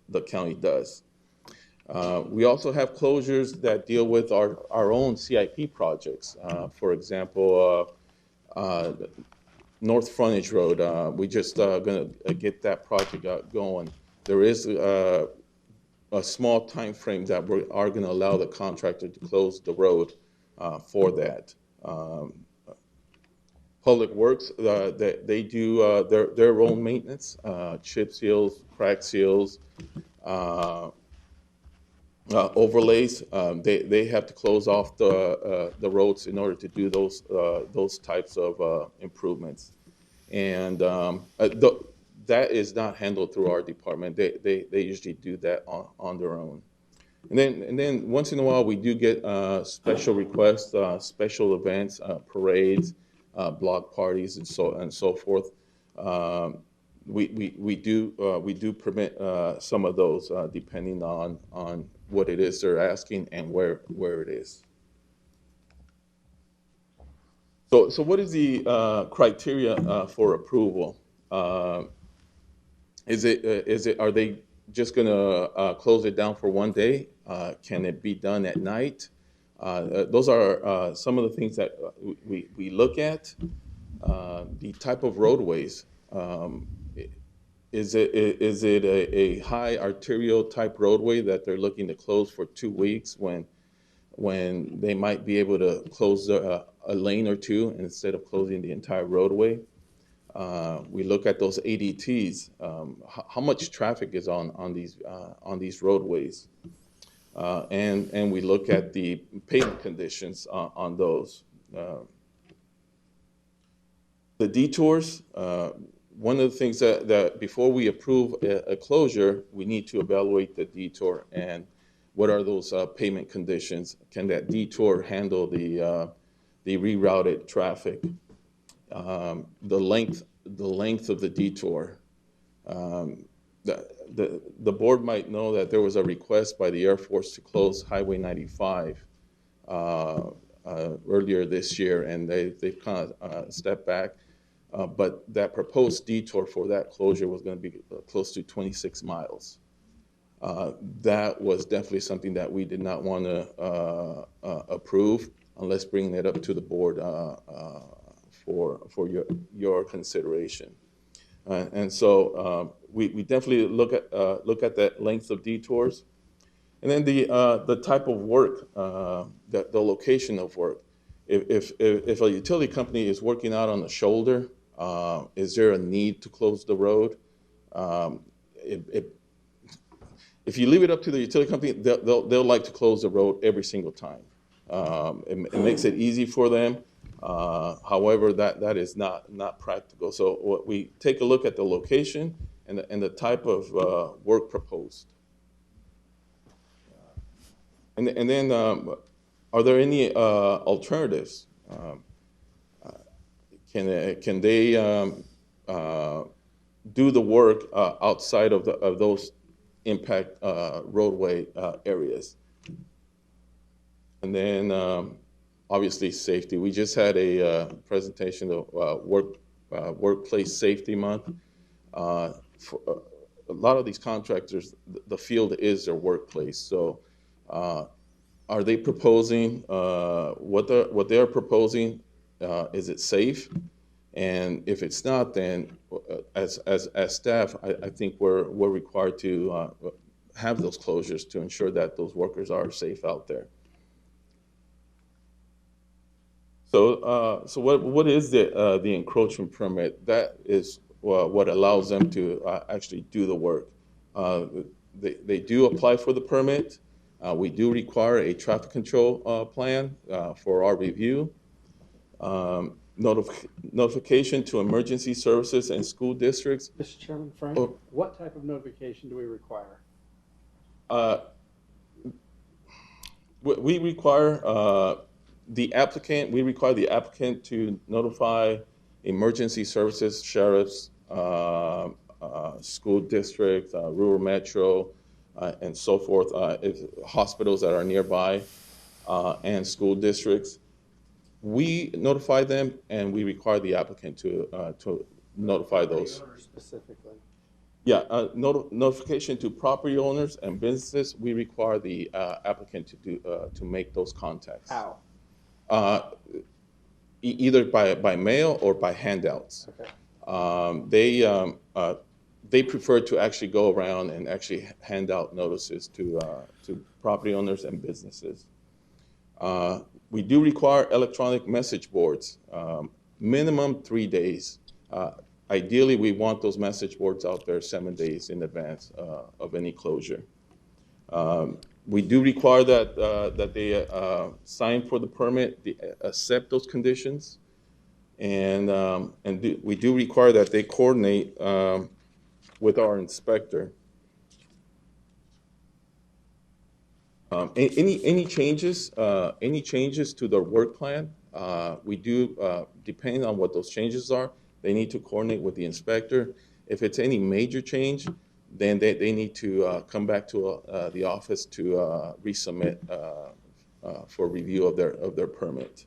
the county does. We also have closures that deal with our own CIP projects. For example, North Frontage Road, we just going to get that project going. There is a small time frame that we are going to allow the contractor to close the road for that. Public Works, they do their own maintenance, chip seals, crack seals, overlays. They have to close off the roads in order to do those types of improvements, and that is not handled through our department. They usually do that on their own. And then once in a while we do get special requests, special events, parades, block parties, and so forth. We do permit some of those depending on what it is they're asking and where it is. So what is the criteria for approval? Are they just going to close it down for one day? Can it be done at night? Those are some of the things that we look at. The type of roadways. Is it a high arterial type roadway that they're looking to close for 2 weeks when they might be able to close a lane or two instead of closing the entire roadway? We look at those ADTs. How much traffic is on these roadways? And we look at the pavement conditions on those. The detours, one of the things that before we approve a closure, we need to evaluate the detour and what are those pavement conditions. Can that detour handle the rerouted traffic? The length of the detour. The board might know that there was a request by the Air Force to close Highway 95 earlier this year, and they've kind of stepped back. But that proposed detour for that closure was going to be close to 26 miles. That was definitely something that we did not want to approve unless bringing it up to the board for your consideration. And so we definitely look at that length of detours, and then the type of work, the location of work. If a utility company is working out on the shoulder, is there a need to close the road? if you leave it up to the utility company, they'll like to close the road every single time. It makes it easy for them. However, that is not practical. So what we take a look at the location and the type of work proposed. And then, are there any alternatives? Can they do the work outside of those impact roadway areas? And then, obviously, safety. We just had a presentation of Workplace Safety Month. For a lot of these contractors, the field is their workplace. So, are they proposing what they're proposing? Is it safe? And if it's not, then as staff, I think we're required to have those closures to ensure that those workers are safe out there. So, what is the encroachment permit? That is what allows them to actually do the work. They do apply for the permit. We do require a traffic control plan for our review. Notification to emergency services and school districts. Mr. Chairman, Frank, what type of notification do we require? We require the applicant to notify emergency services, sheriffs, school districts, rural metro, and so forth, if hospitals that are nearby, and school districts. We notify them, and we require the applicant to notify those. Specifically. Yeah, notification to property owners and businesses. We require the applicant to make those contacts. How? Either by mail or by handouts. Okay. They prefer to actually go around and actually hand out notices to property owners and businesses. We do require electronic message boards, minimum 3 days. Ideally, we want those message boards out there 7 days in advance of any closure. We do require that they sign for the permit, accept those conditions, and we do require that they coordinate with our inspector. Any changes to their work plan? We do, depending on what those changes are, they need to coordinate with the inspector. If it's any major change, then they need to come back to the office to resubmit for review of their permit.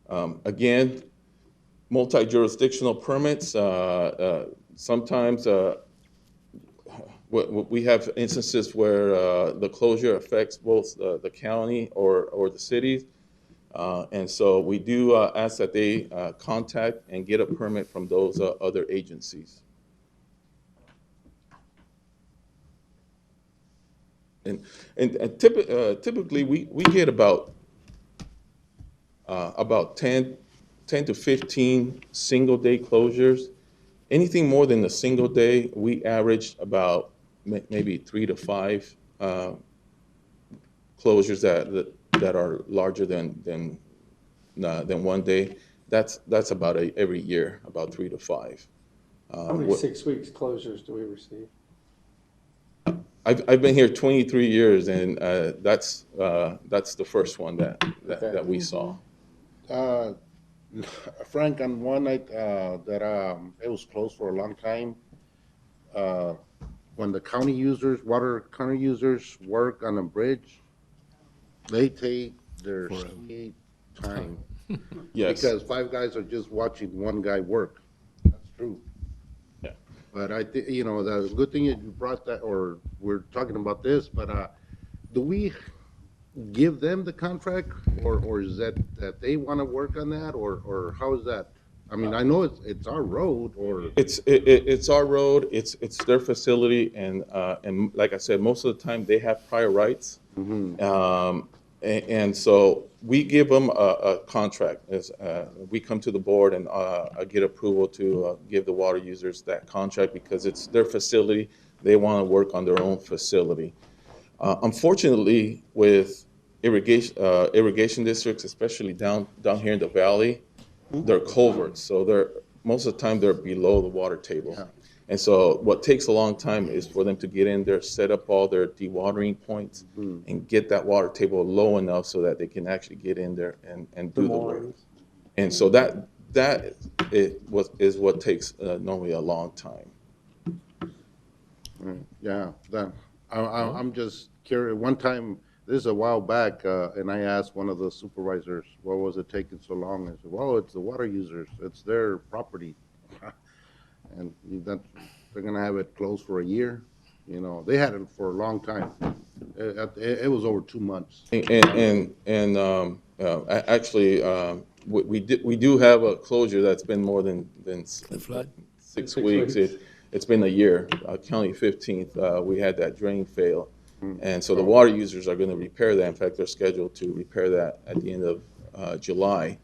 Again, multi-jurisdictional permits. Sometimes we have instances where the closure affects both the county or the cities. And so we do ask that they contact and get a permit from those other agencies. And typically we get about 10 to 15 single day closures. Anything more than a single day, we average about maybe 3 to 5 closures that are larger than 1 day. That's about every year, about 3 to 5. How many 6 weeks closures do we receive? I've been here 23 years, and that's the first one that we saw. Frank, on one night that it was closed for a long time, when the water county users work on a bridge, they take their sweet time. Yes. Because 5 guys are just watching one guy work. That's true. Yeah. But I think, the good thing is you brought that, or we're talking about this, but do we give them the contract, or is that they want to work on that, or how is that? I mean, I know it's our road, or it's our road. It's their facility, and like I said, most of the time they have prior rights, and so we give them a contract. We come to the board and get approval to give the water users that contract because it's their facility. they want to work on their own facility. Unfortunately, with irrigation districts, especially down here in the valley, they're culverts, so most of the time they're below the water table. And so what takes a long time is for them to get in there, set up all their dewatering points, and get that water table low enough so that they can actually get in there and do the work. And so that is what takes normally a long time. Yeah, I'm just curious. One time, this is a while back, and I asked one of the supervisors, "What was it taking so long?" I said, "Well, it's the water users. It's their property, and they're gonna have it closed for a year." You know, they had it for a long time. It was over 2 months. Actually, we do have a closure that's been more than The flood? 6 weeks. It's been a year. County 15th, we had that drain fail. And so the water users are going to repair that. In fact, they're scheduled to repair that at the end of July.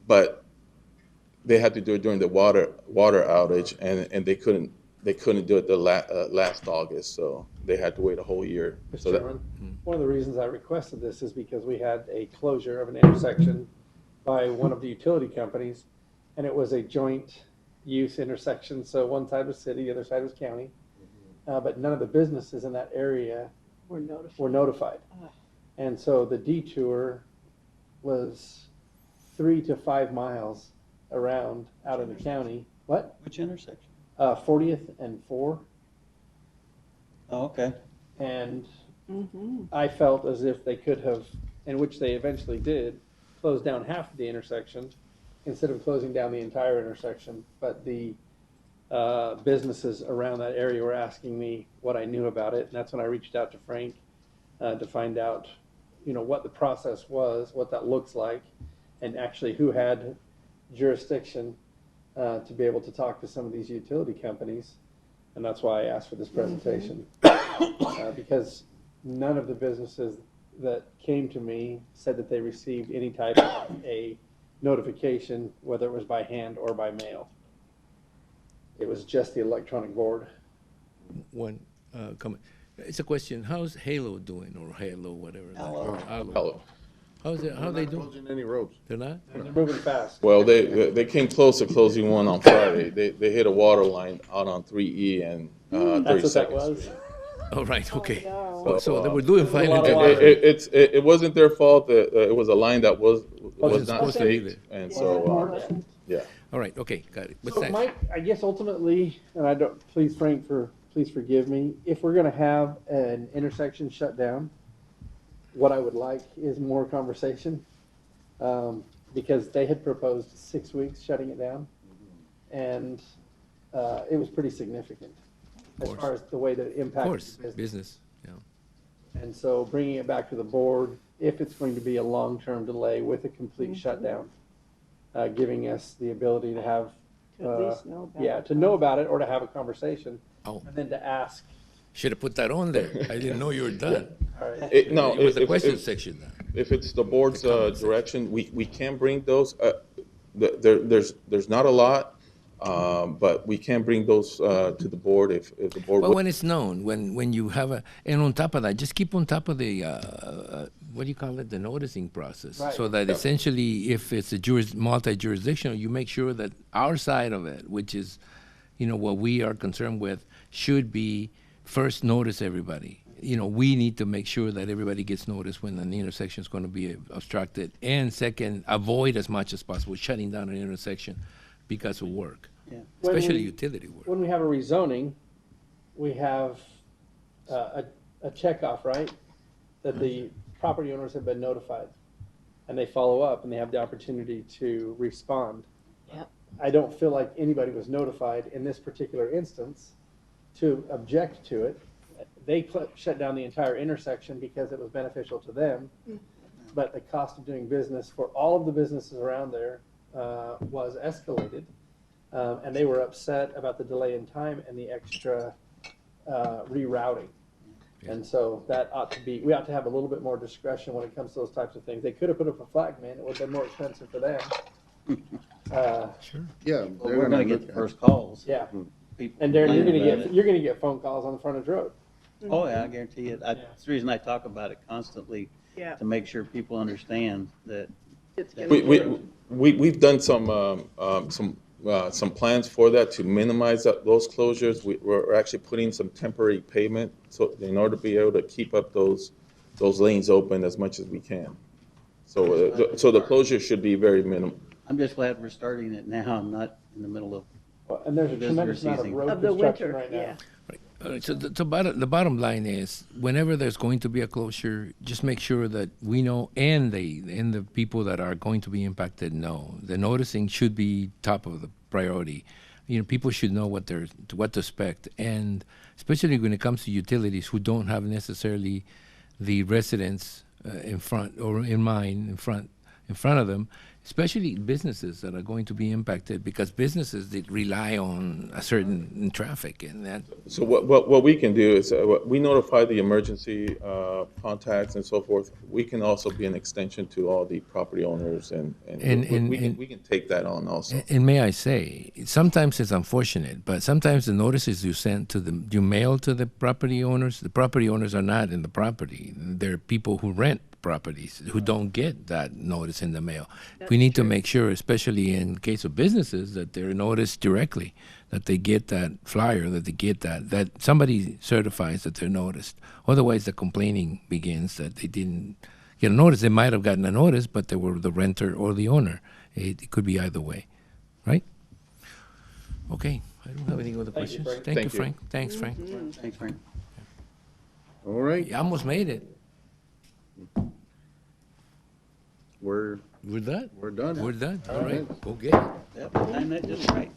But they had to do it during the water outage, and they couldn't do it the last August, so they had to wait a whole year. Mr. Chairman, one of the reasons I requested this is because we had a closure of an intersection by one of the utility companies, and it was a joint use intersection, so one side was city, the other side was county. But none of the businesses in that area were notified. And so the detour was 3 to 5 miles around out in the county. What? Which intersection? 40th and 4. Oh, okay. And I felt as if they could have, and which they eventually did, close down half of the intersection instead of closing down the entire intersection. But the businesses around that area were asking me what I knew about it, and that's when I reached out to Frank to find out, what the process was, what that looks like, and actually who had jurisdiction to be able to talk to some of these utility companies. And that's why I asked for this presentation, because none of the businesses that came to me said that they received any type of a notification, whether it was by hand or by mail. It was just the electronic board. One comment. It's a question. How's Halo doing, or Halo, whatever? Hello. How's it? How they doing? Closing any roads. They're not. They're moving fast. Well, they came close to closing one on Friday. They hit a water line out on 3E and 32nd Street. Oh, right. Okay. So, So they were doing fine. It wasn't their fault. It was a line that was not supposed to be safe, and so yeah. All right. Okay. Got it. What's So that? Mike, I guess ultimately, and please Frank, please forgive me, if we're gonna have an intersection shut down, what I would like is more conversation, because they had proposed 6 weeks shutting it down, and it was pretty significant as far as the way that it Of impacted course, business. Yeah. And so bringing it back to the board, if it's going to be a long-term delay with a complete shutdown, giving us the ability to have, To at least know about it. to know about it or to have a conversation, Oh. and then to ask. Should have put that on there. I didn't know you were done. All right. It was the question section. If it's the board's direction, we can bring those. There's not a lot, but we can bring those to the board if the board. But when it's known, when you have and on top of that, just keep on top of the, what do you call it, the noticing process. Right. So that essentially, if it's a multi-jurisdictional, you make sure that our side of it, which is, what we are concerned with, should be first notice everybody. We need to make sure that everybody gets noticed when an intersection is going to be obstructed. And second, avoid as much as possible shutting down an intersection because of work. Yeah. Especially utility work. When we have a rezoning, we have a checkoff, right? That the property owners have been notified, and they follow up, and they have the opportunity to respond. Yep. I don't feel like anybody was notified in this particular instance to object to it. They shut down the entire intersection because it was beneficial to them, but the cost of doing business for all of the businesses around there was escalated. And they were upset about the delay in time and the extra rerouting. And so that we ought to have a little bit more discretion when it comes to those types of things. They could have put up a flag man, it would have been more expensive for them. Sure. Yeah. We're gonna get the first calls. Yeah. people. And Darren, complain about it. you're gonna get phone calls on the frontage road. Oh, yeah, I guarantee it. That's the reason I talk about it constantly, Yeah. to make sure people understand that. We've done some plans for that to minimize those closures. We're actually putting some temporary pavement so in order to be able to keep up those lanes open as much as we can. So the closure should be very minimal. I'm just glad we're starting it now, and not in the middle of. And there's a visitor tremendous amount of season. road Of the construction winter, right now. yeah. So the bottom line is, whenever there's going to be a closure, just make sure that we know and the people that are going to be impacted know. The noticing should be top of the priority. You know, people should know what to expect, and especially when it comes to utilities who don't have necessarily the residents in front or in mind in front of them. Especially businesses that are going to be impacted, because businesses that rely on a certain traffic and that. So what we can do is we notify the emergency contacts and so forth. We can also be an extension to all the property owners, and we can take that on also. And may I say, sometimes it's unfortunate, but sometimes the notices you send you mail to the property owners are not in the property. They're people who rent properties who don't get that notice in the mail. We need to make sure, especially in case of businesses, that they're noticed directly, that they get that flyer, that they get that somebody certifies that they're noticed. Otherwise, the complaining begins that they didn't get a notice. They might have gotten a notice, but they were the renter or the owner. It could be either way, right? Okay, I don't have any other questions. Thank you, Frank. Thanks, Frank. Thanks, Frank. All right. You almost made it. We're done. We're done. We're done. All All right. right. Go get it. Yep, timed that just right.